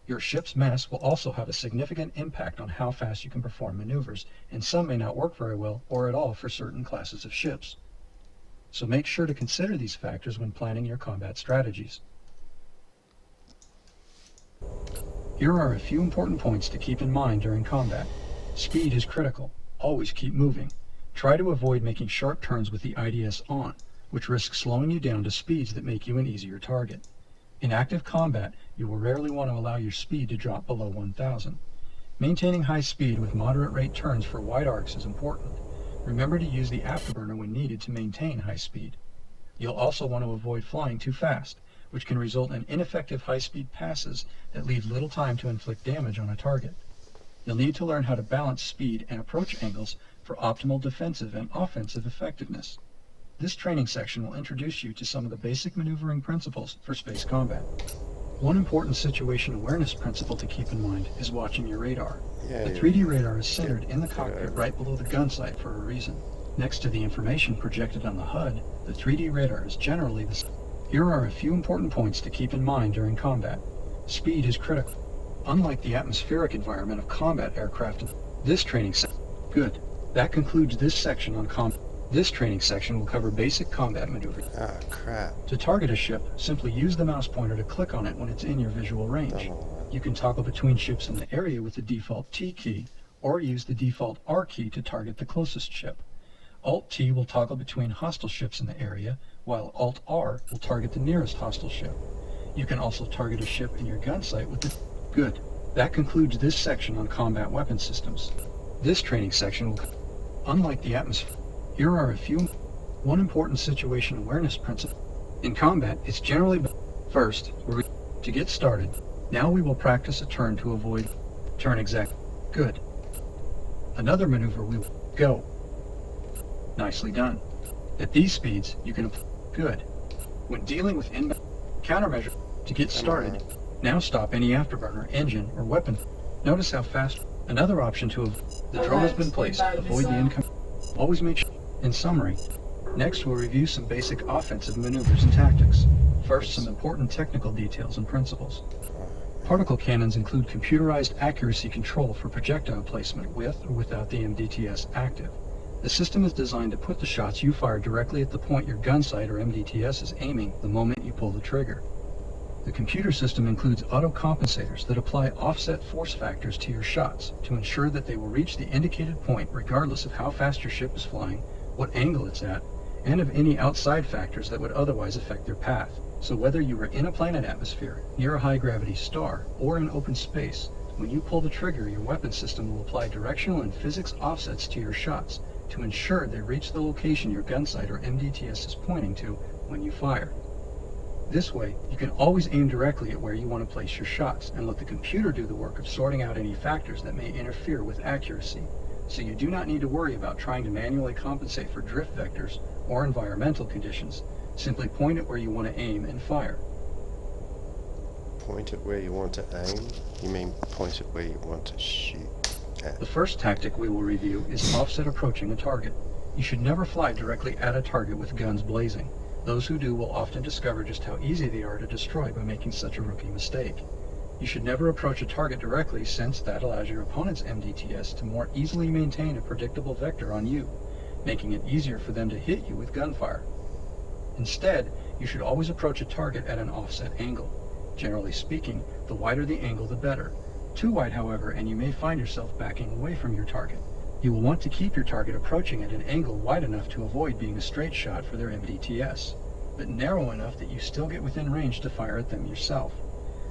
Your ship's mass will also have a significant impact on how fast you can perform maneuvers, and some may not work very well or at all for certain classes of ships. So make sure to consider these factors when planning your combat strategies. Here are a few important points to keep in mind during combat. Speed is critical. Always keep moving. Try to avoid making sharp turns with the IDS on, which risks slowing you down to speeds that make you an easier target. In active combat, you will rarely want to allow your speed to drop below 1,000. Maintaining high speed with moderate rate turns for wide arcs is important. Remember to use the afterburner when needed to maintain high speed. You'll also want to avoid flying too fast, which can result in ineffective high-speed passes that leave little time to inflict damage on a target. You'll need to learn how to balance speed and approach angles for optimal defensive and offensive effectiveness. This training section will introduce you to some of the basic maneuvering principles for space combat. One important situation awareness principle to keep in mind is watching your radar. The 3D radar is centered in the cockpit right below the gun sight for a reason. Next to the information projected on the HUD, the 3D radar is generally the same. Here are a few important points to keep in mind during combat. Speed is critical. Unlike the atmospheric environment of combat aircraft, this training section. Good. That concludes this section on combat. This training section will cover basic combat maneuvers. Ah, crap. To target a ship, simply use the mouse pointer to click on it when it's in your visual range. You can toggle between ships in the area with the default T key, or use the default R key to target the closest ship. Alt-T will toggle between hostile ships in the area, while Alt-R will target the nearest hostile ship. You can also target a ship in your gun sight with the... Good. That concludes this section on combat weapon systems. This training section will... Unlike the atmosphere, here are a few... One important situation awareness principle. In combat, it's generally... First, to get started, now we will practice a turn to avoid... Turn exact... Good. Another maneuver we will... Go. Nicely done. At these speeds, you can... Good. When dealing with inbound countermeasure, to get started, now stop any afterburner, engine, or weapon. Notice how fast... Another option to avoid... The drone has been placed. Avoid the income... Always make sure... In summary, next we'll review some basic offensive maneuvers and tactics. First, some important technical details and principles. Particle cannons include computerized accuracy control for projectile placement with or without the MDTS active. The system is designed to put the shots you fire directly at the point your gun sight or MDTS is aiming the moment you pull the trigger. The computer system includes auto-compensators that apply offset force factors to your shots to ensure that they will reach the indicated point regardless of how fast your ship is flying, what angle it's at, and of any outside factors that would otherwise affect their path. So whether you are in a planet atmosphere, near a high-gravity star, or in open space, when you pull the trigger, your weapon system will apply directional and physics offsets to your shots to ensure they reach the location your gun sight or MDTS is pointing to when you fire. This way, you can always aim directly at where you want to place your shots and let the computer do the work of sorting out any factors that may interfere with accuracy. So you do not need to worry about trying to manually compensate for drift vectors or environmental conditions. Simply point it where you want to aim and fire. Point it where you want to aim? You mean point it where you want to shoot at? The first tactic we will review is offset approaching a target. You should never fly directly at a target with guns blazing. Those who do will often discover just how easy they are to destroy by making such a rookie mistake. You should never approach a target directly, since that allows your opponent's MDTS to more easily maintain a predictable vector on you, making it easier for them to hit you with gunfire. Instead, You should always approach a target at an offset angle. Generally speaking, the wider the angle, the better. Too wide, however, and you may find yourself backing away from your target. You will want to keep your target approaching at an angle wide enough to avoid being a straight shot for their MDTS, but narrow enough that you still get within range to fire at them yourself.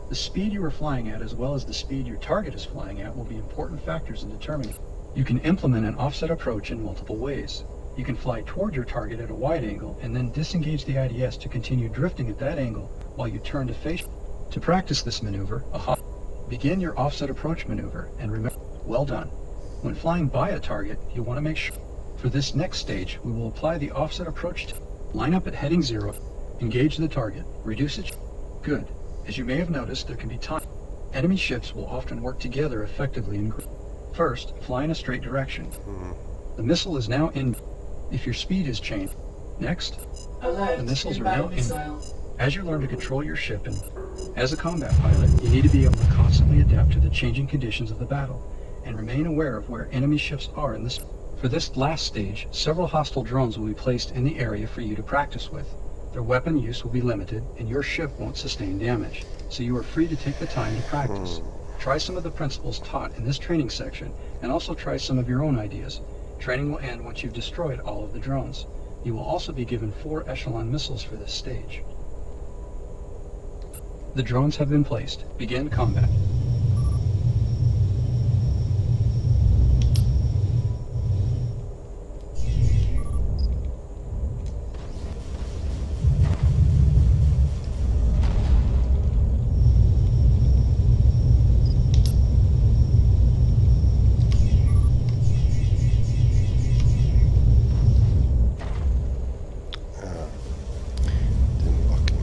The speed you are flying at, as well as the speed your target is flying at, will be important factors in determining. You can implement an offset approach in multiple ways. You can fly toward your target at a wide angle and then disengage the IDS to continue drifting at that angle while you turn to face. To practice this maneuver, begin your offset approach maneuver and remember, well done. When flying by a target, you want to make sure. For this next stage, we will apply the offset approach. Line up at heading 0, engage the target, reduce it. Good. As you may have noticed, there can be time. Enemy ships will often work together effectively in groups. First, fly in a straight direction. The missile is now in. If your speed is changed. Next, Alert, the missiles are inbound now in. missile. As you learn to control your ship and as a combat pilot, you need to be able to constantly adapt to the changing conditions of the battle and remain aware of where enemy ships are in this. For this last stage, several hostile drones will be placed in the area for you to practice with. Their weapon use will be limited and your ship won't sustain damage, so you are free to take the time to practice. Try some of the principles taught in this training section and also try some of your own ideas. Training will end once you've destroyed all of the drones. You will also be given 4 echelon missiles for this stage. The drones have been placed. Begin combat. Didn't lock him.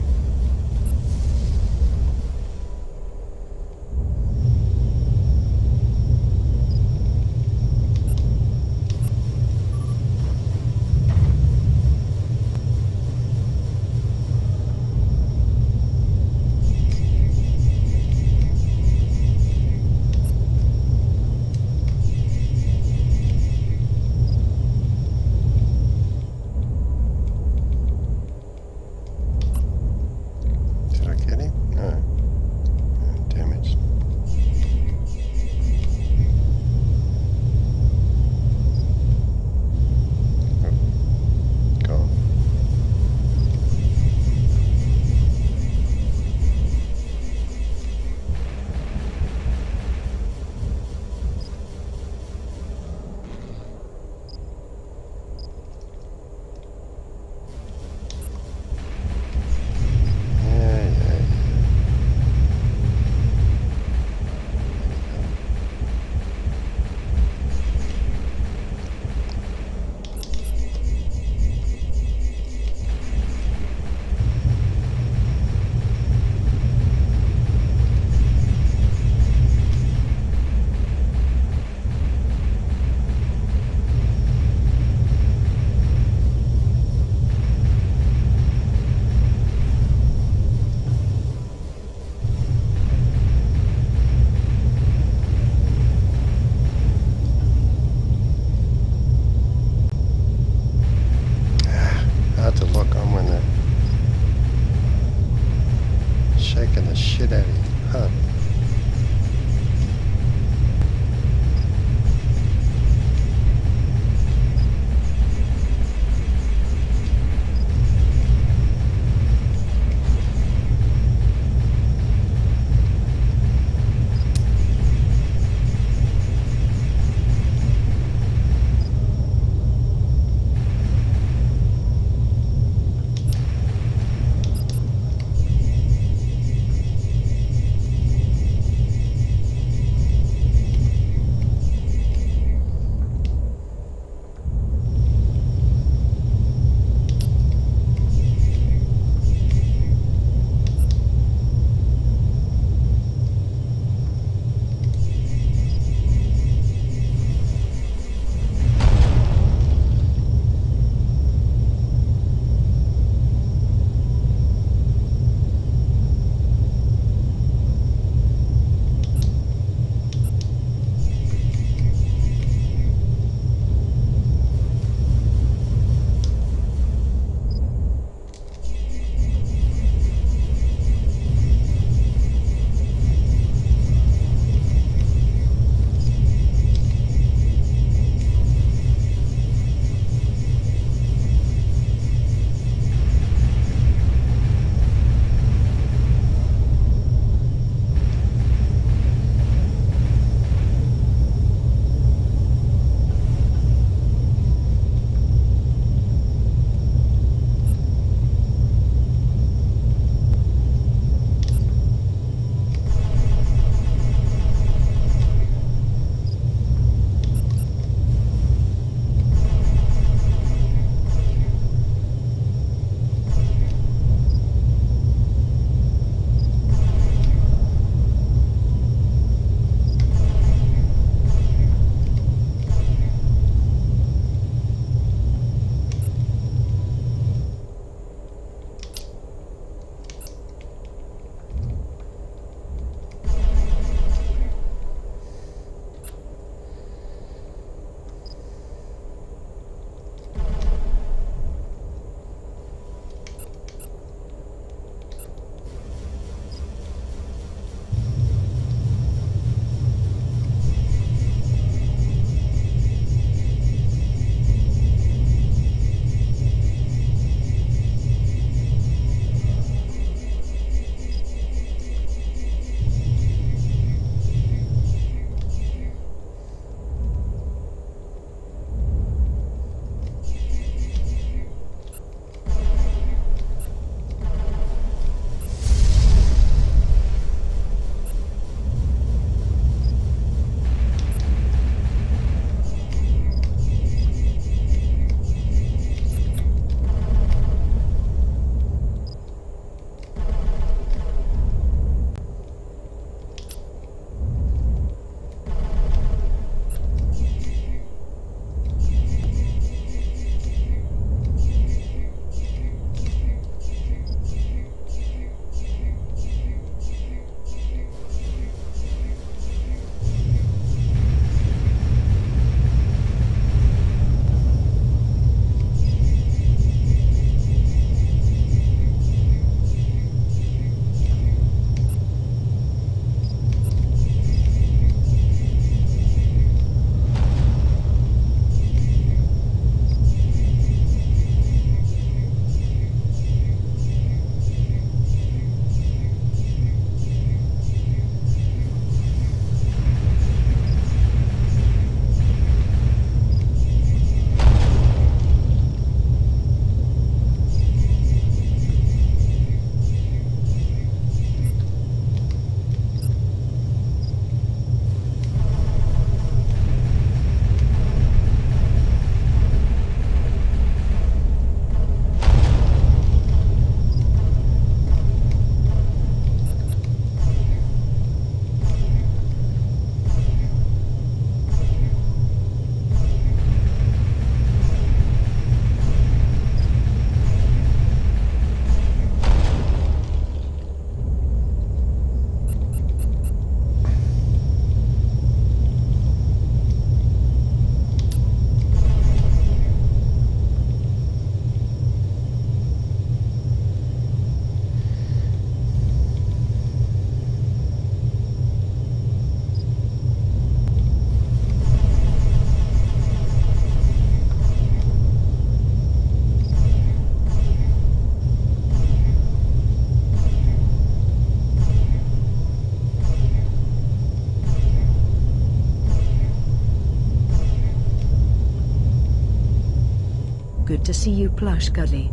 to see you, Plush Cuddly.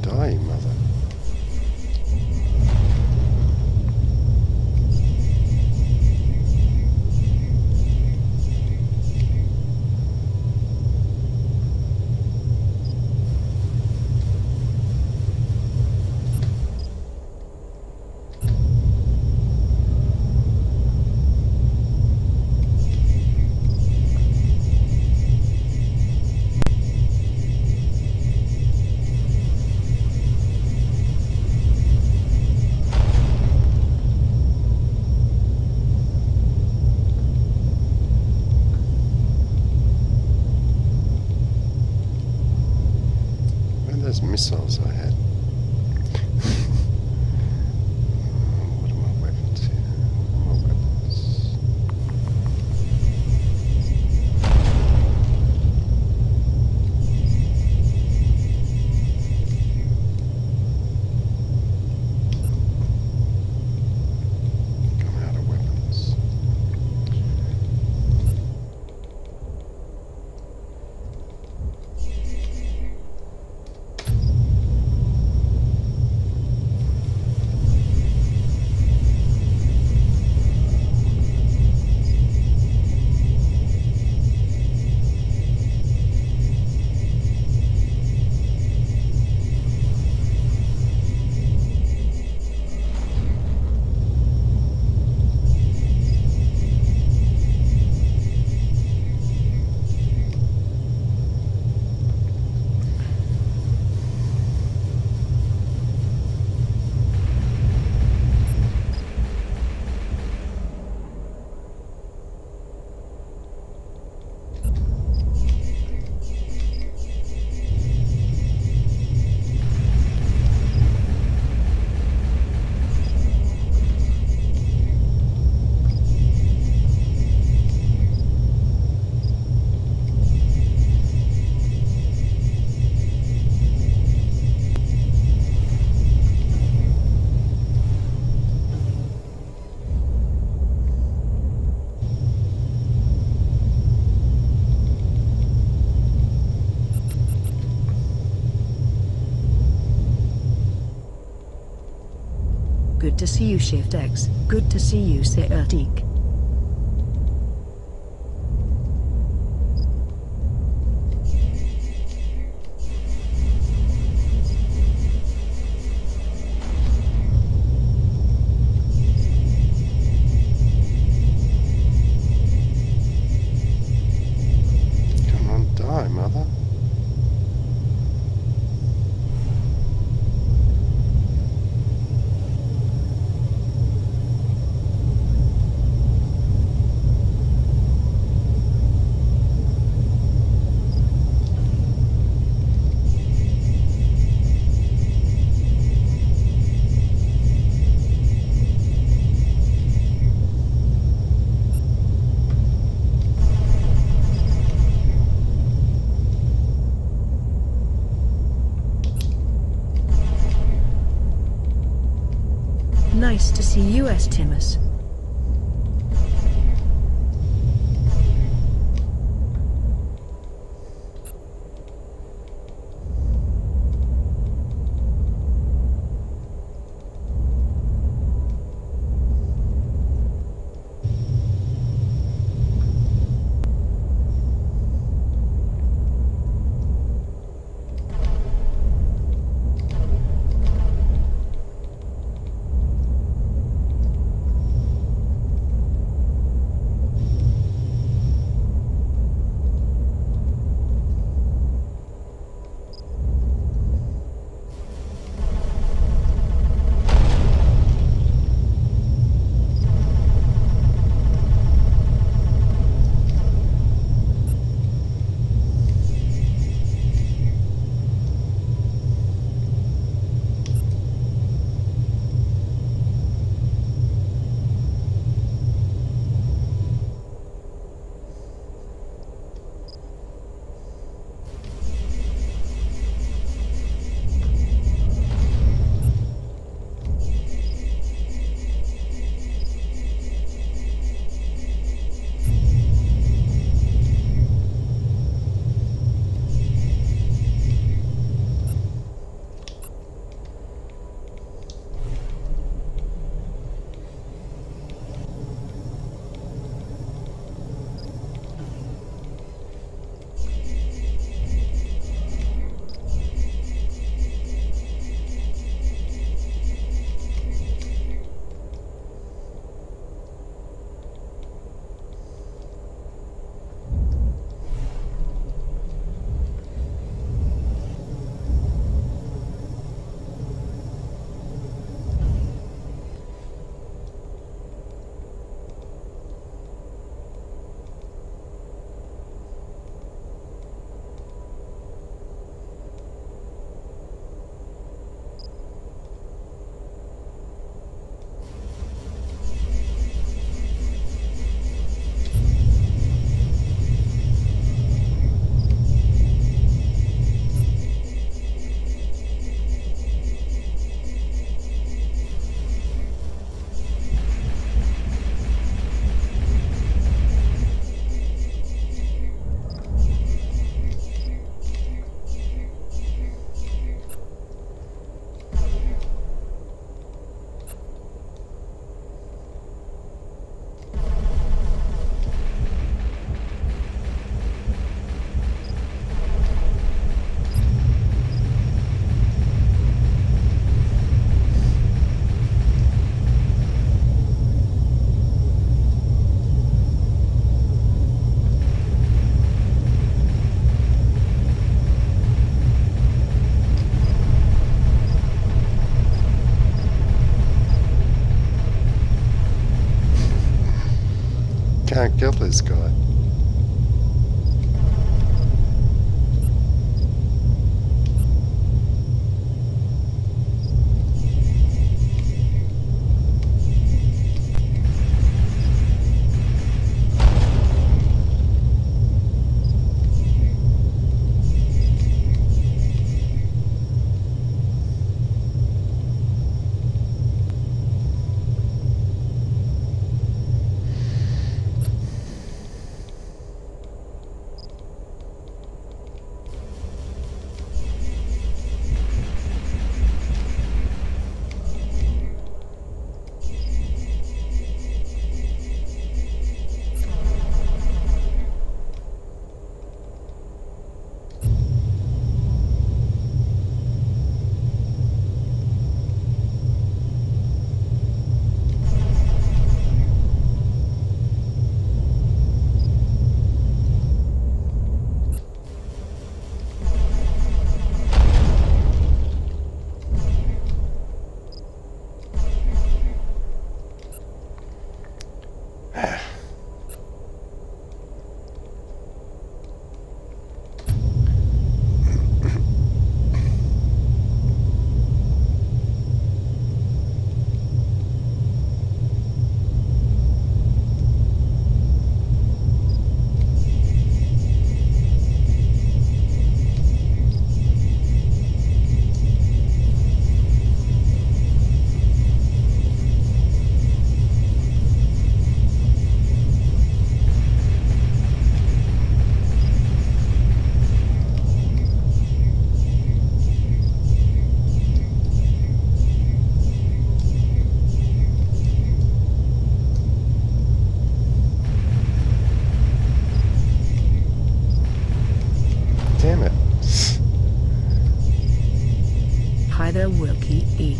Die, mother. Those missiles I had. What are my weapons here? More weapons. I'm out of weapons. Good to see you, Shift X. Good to see you, Seatik. Come on, die, mother. Nice to see you, Estimus. kill this guy. Damn it. Hi there, Wilkie E.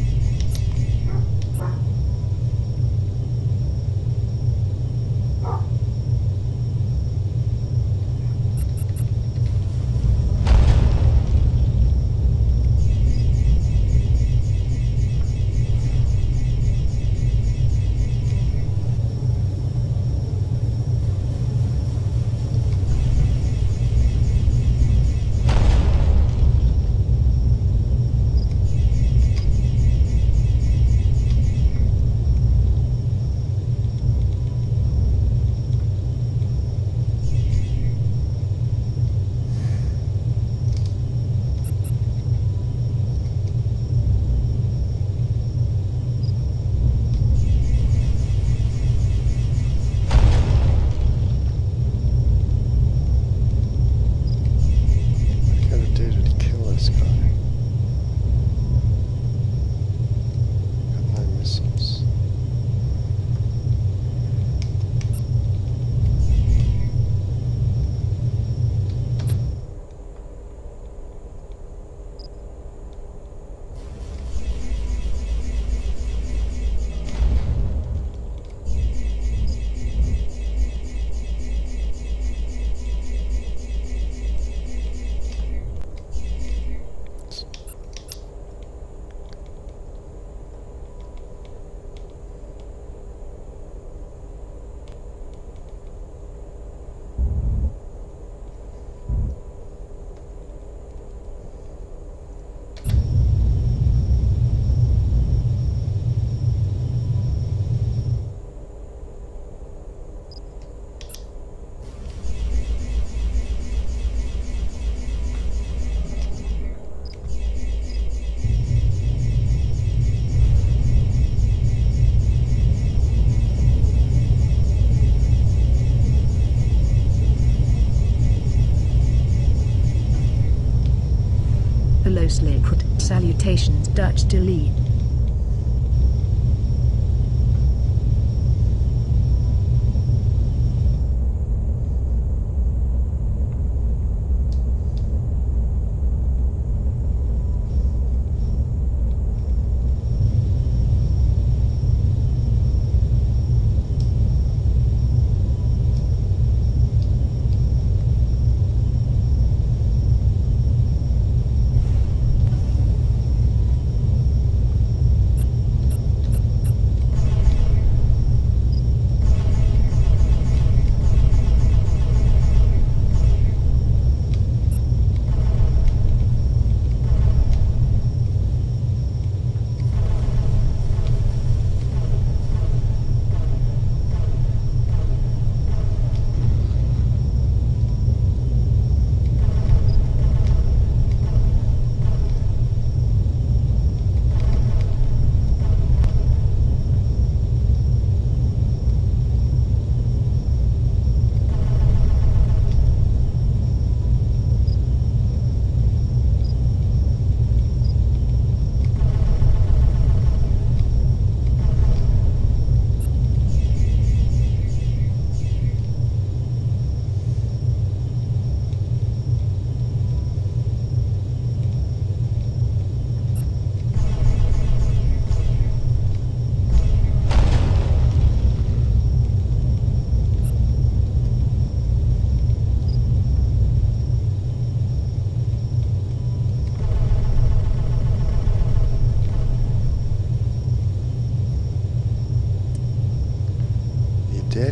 Los Liquid. Salutations Dutch delete.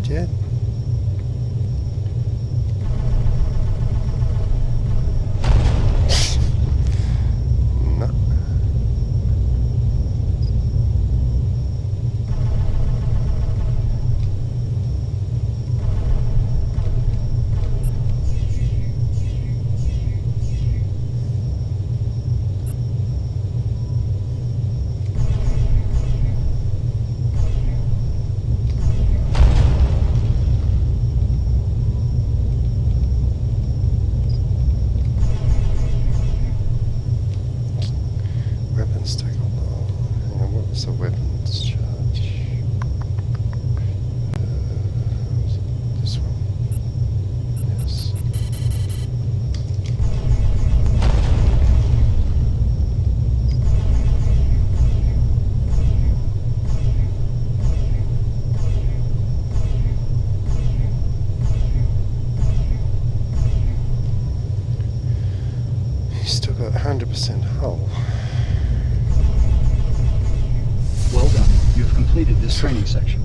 dead yet? No. Weapons take a while. Hang on, what was the weapons charge? Was it this one? Yes. He's still got 100% hull. Well done. You have completed this training section.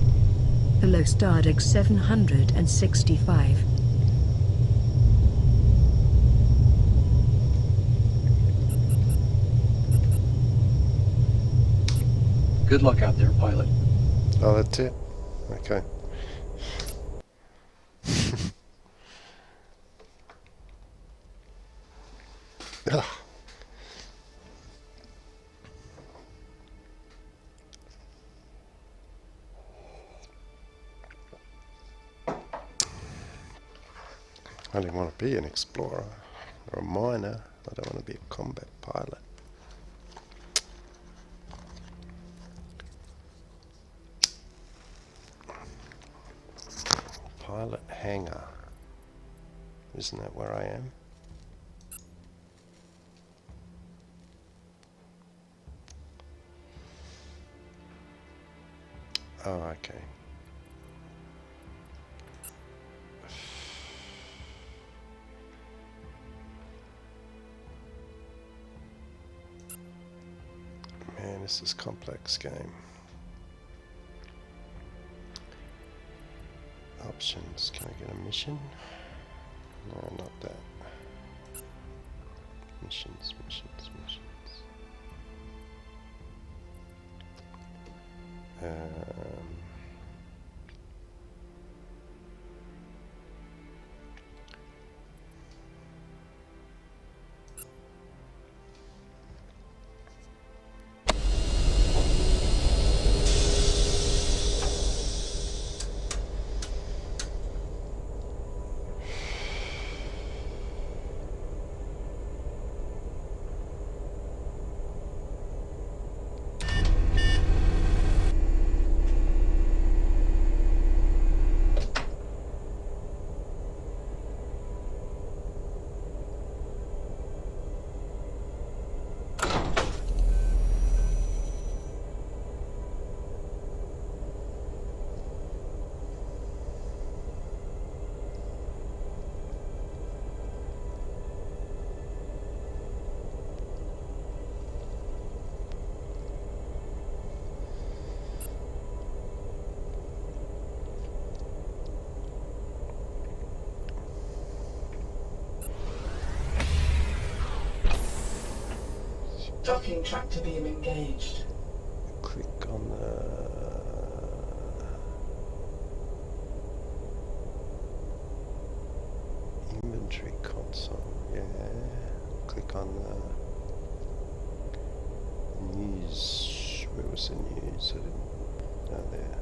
Hello Stardeg 765. Good luck out there, pilot. Oh, that's it? Okay. Ugh. I didn't want to be an explorer or a miner. I don't want to be a combat pilot. Pilot hangar. Isn't that where I am? Oh, okay. Man, this is a complex game. Options. Can I get a mission? No, not that. Missions. Docking tractor beam engaged. Click on the inventory console. Yeah. Click on the news. Where was the news? I didn't. Oh, there.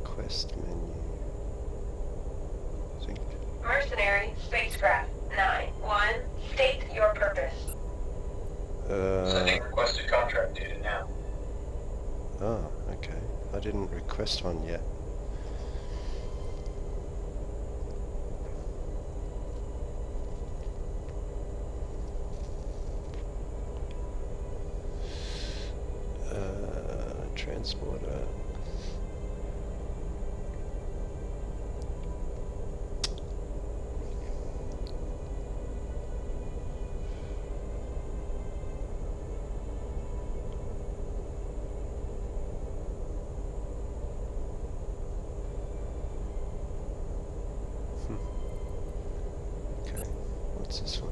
Quest menu. I think. Mercenary spacecraft 9-1. State your purpose. Sending requested contract data now. Oh, okay. I didn't request one yet. Transporter. What's this one?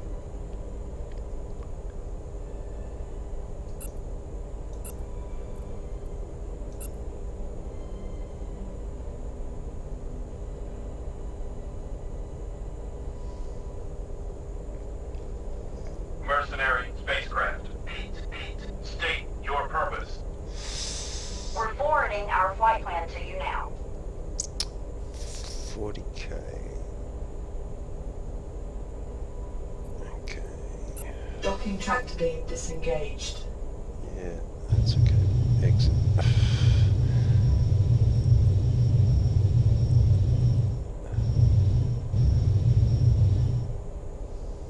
Mercenary spacecraft. State your purpose. We're forwarding our flight plan to you now. 40k. Okay. Docking tractor beam disengaged. Yeah, that's okay. Exit.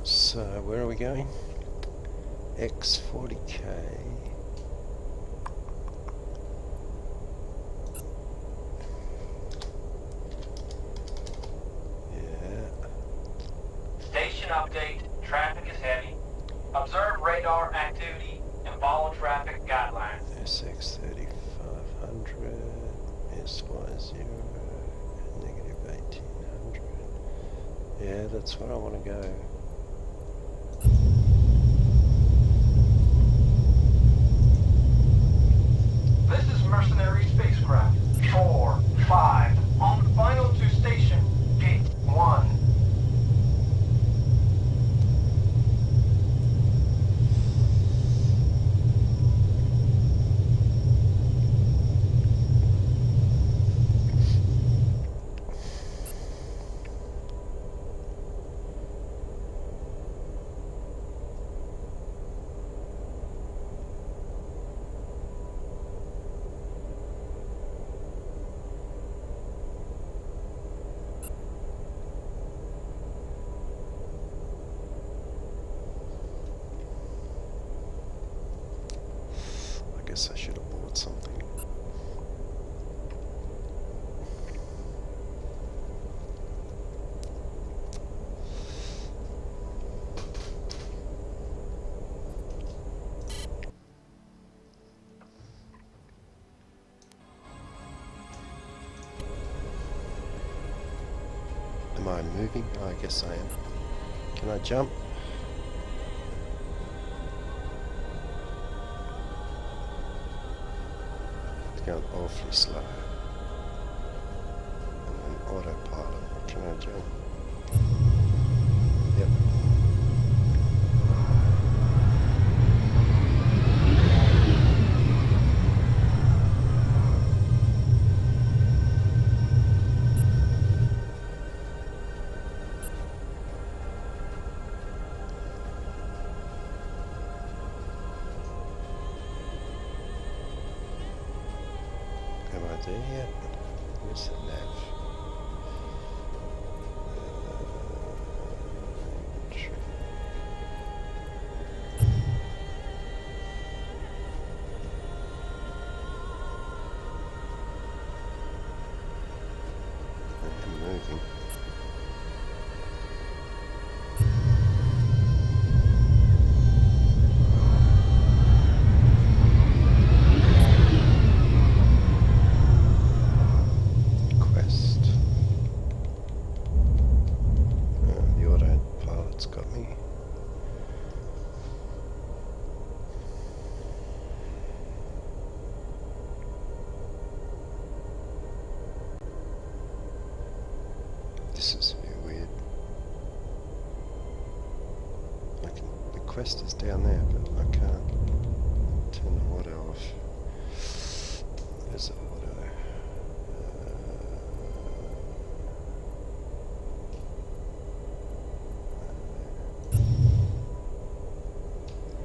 So, where are we going? X40k. Station update. Traffic is heavy. Observe radar activity and follow traffic guidelines. SX 3500, SY0, negative 1800. Yeah, that's where I want to go. This is Mercenary Spacecraft 4-5 on final to station gate 1. I guess I should have bought something. Am I moving? Oh, I guess I am. Can I jump? It's going awfully slow. And then autopilot. Can I jump? Yep. Am I there yet? Where's the nav? Sure. I'm moving. Quest. The autopilot's got me. This is a bit weird. The quest is down there, but I can't turn the auto off. There's the auto.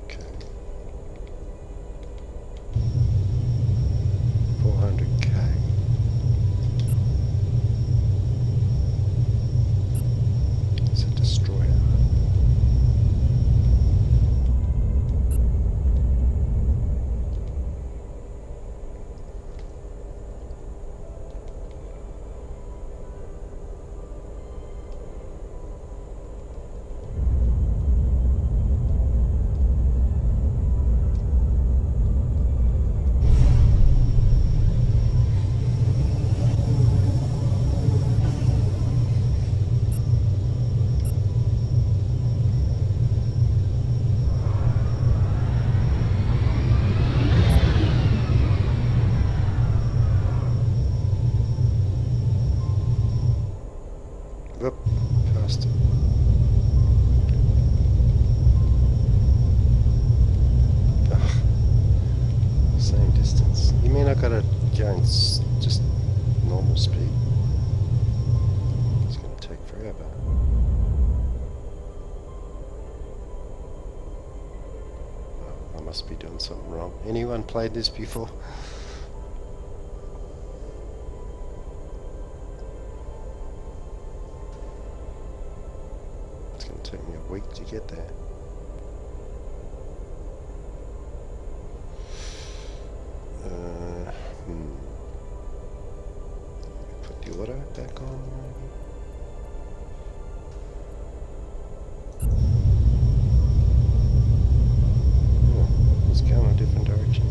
Okay. 400k. It's a destroyer. mean I gotta go in just normal speed? It's gonna take forever. Oh, I must be doing something wrong. Anyone played this before? It's gonna take me a week to get there. Put the auto back on. Oh, it's going a different direction.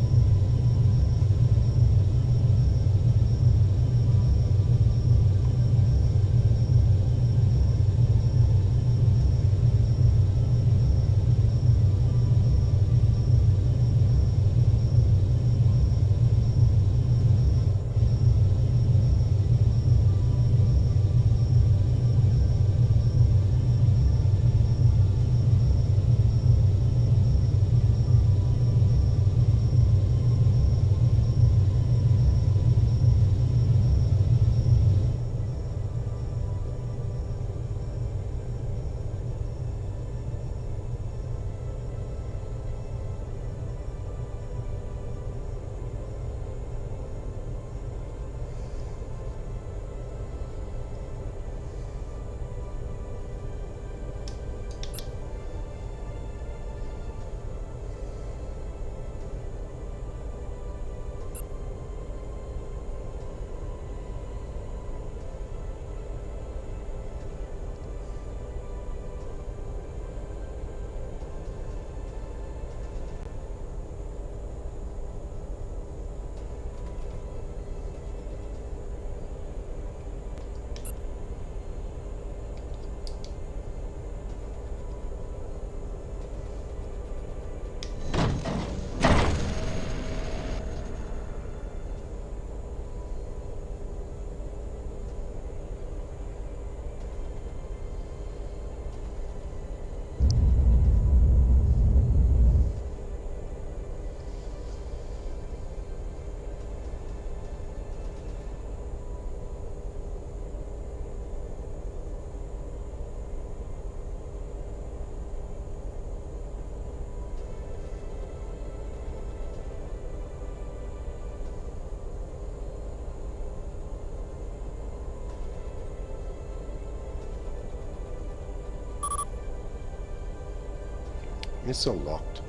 Missile locked.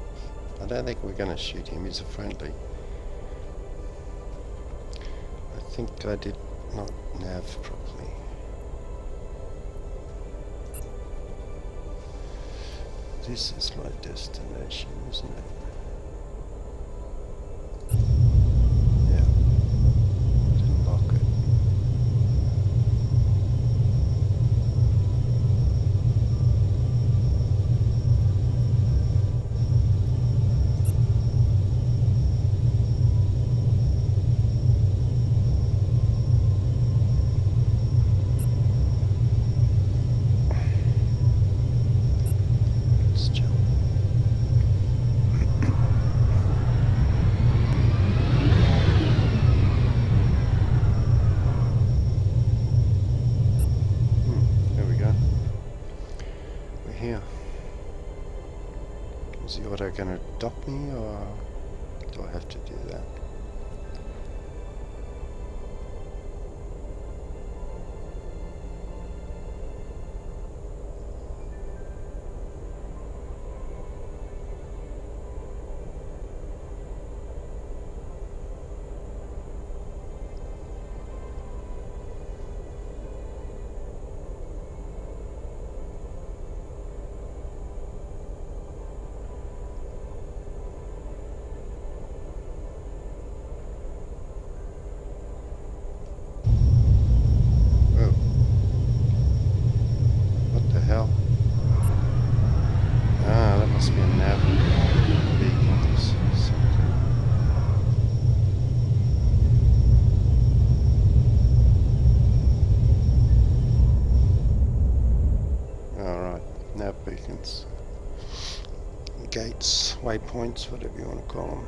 I don't think we're going to shoot him. He's a friendly. I think I did not nav properly. This is my destination, isn't it? Yeah. Didn't lock it. Is the auto going to dock me, or do I have to do that? Gates, waypoints, whatever you want to call them.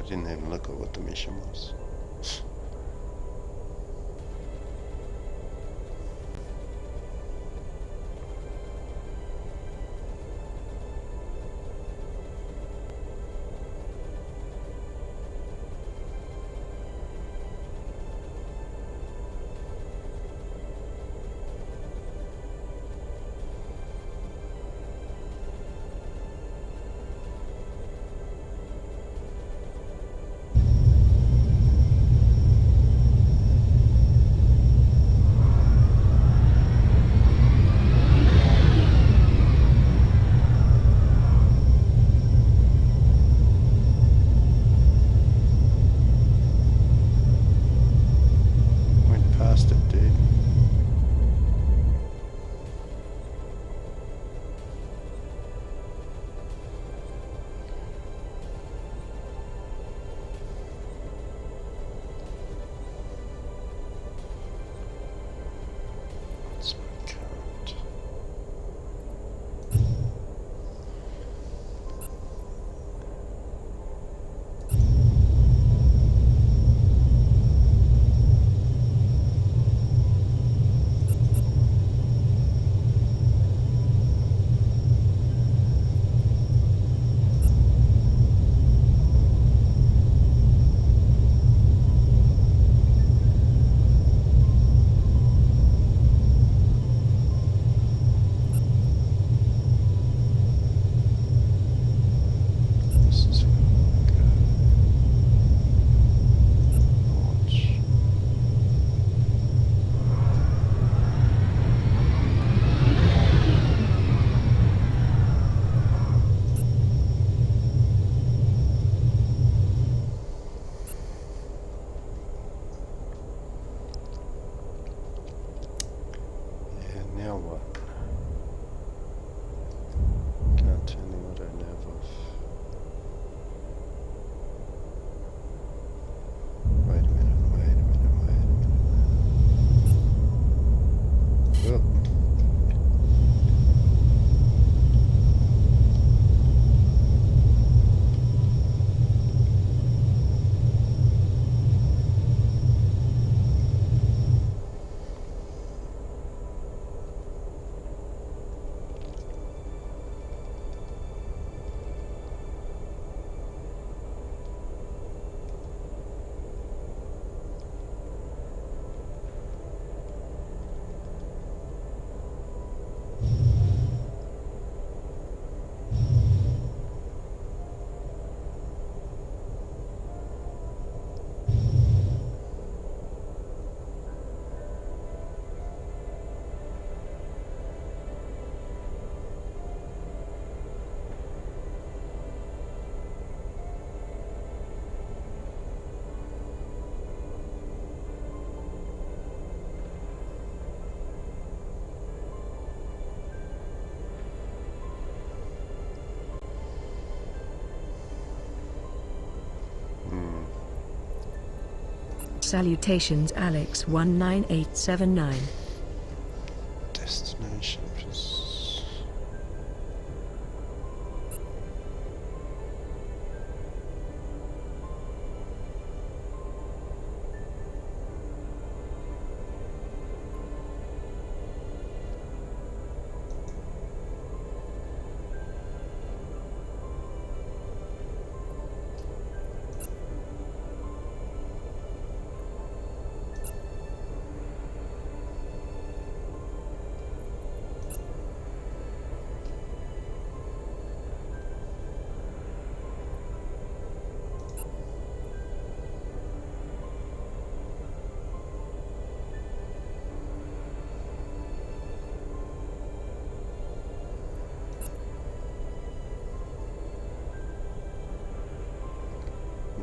didn't even look at what the mission was. Now what? Can't turn the auto nav off. Wait a minute. Oh. Salutations Alex 19879. Destination is...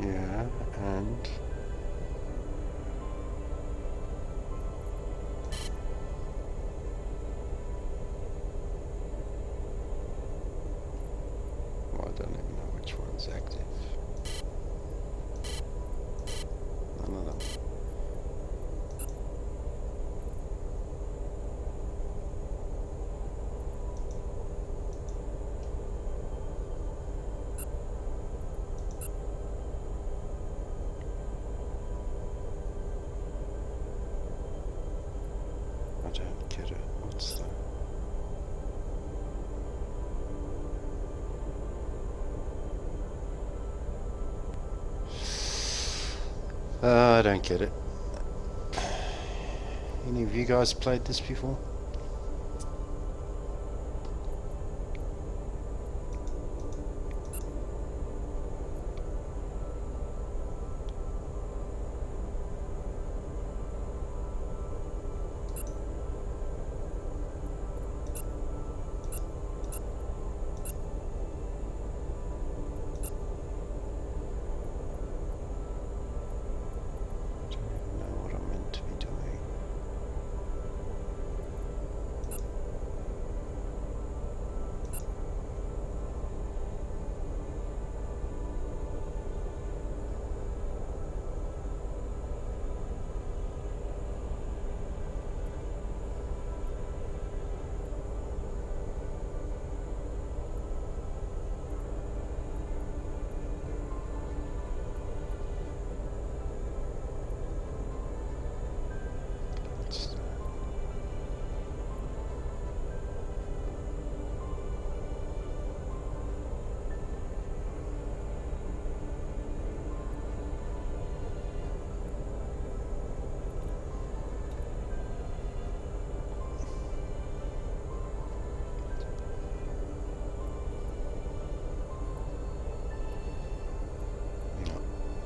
Yeah, and... Well, I don't even know which one's active. None of them. close though. I don't get it. Any of you guys played this before?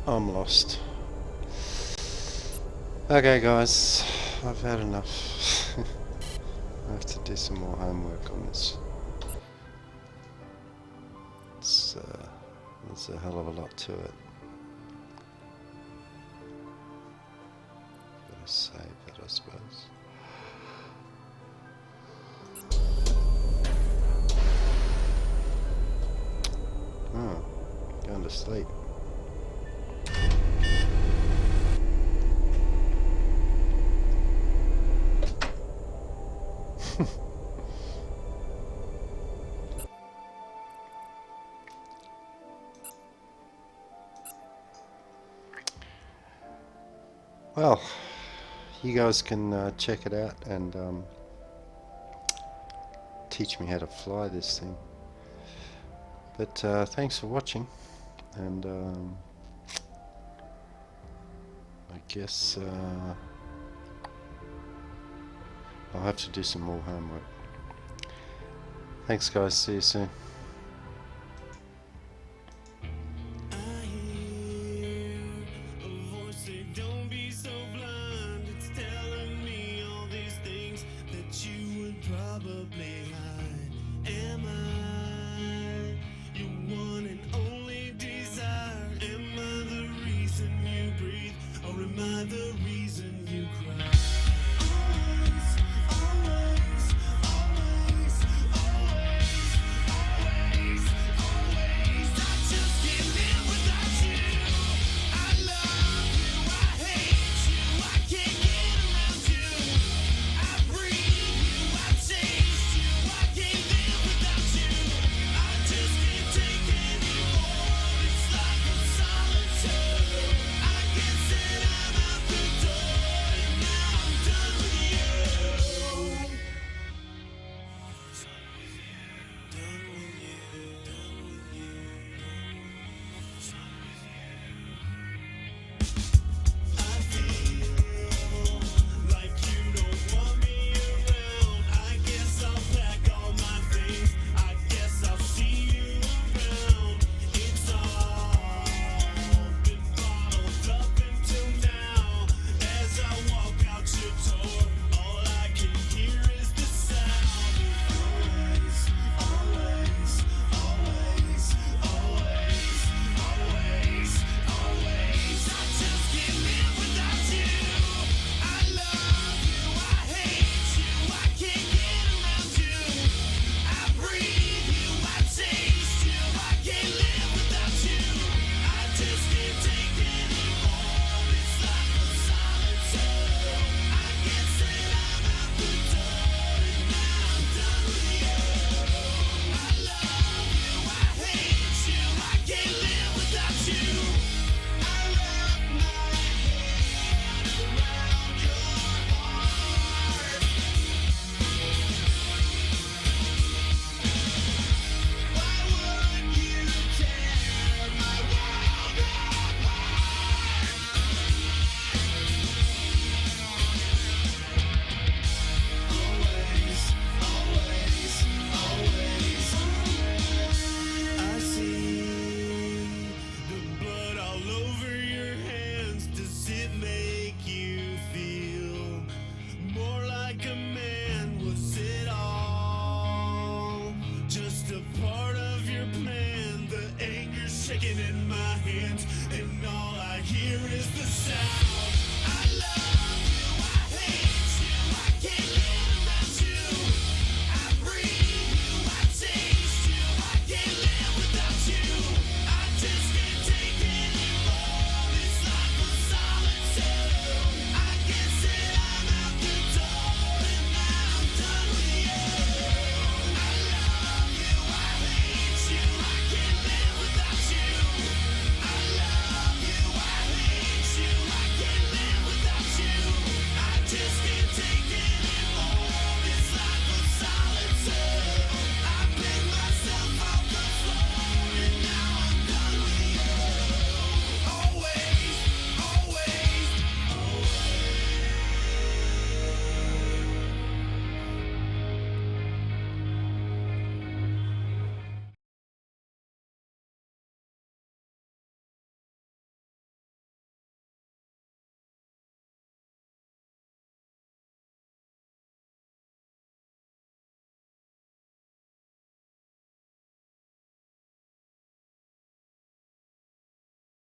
I'm lost. Okay guys, I've had enough. I have to do some more homework on this. There's a hell of a lot to it. Gotta save it, I suppose. Oh, going to sleep. Well, you guys can check it out and teach me how to fly this thing. But thanks for watching, and I guess I'll have to do some more homework. Thanks guys, see you soon. Am I the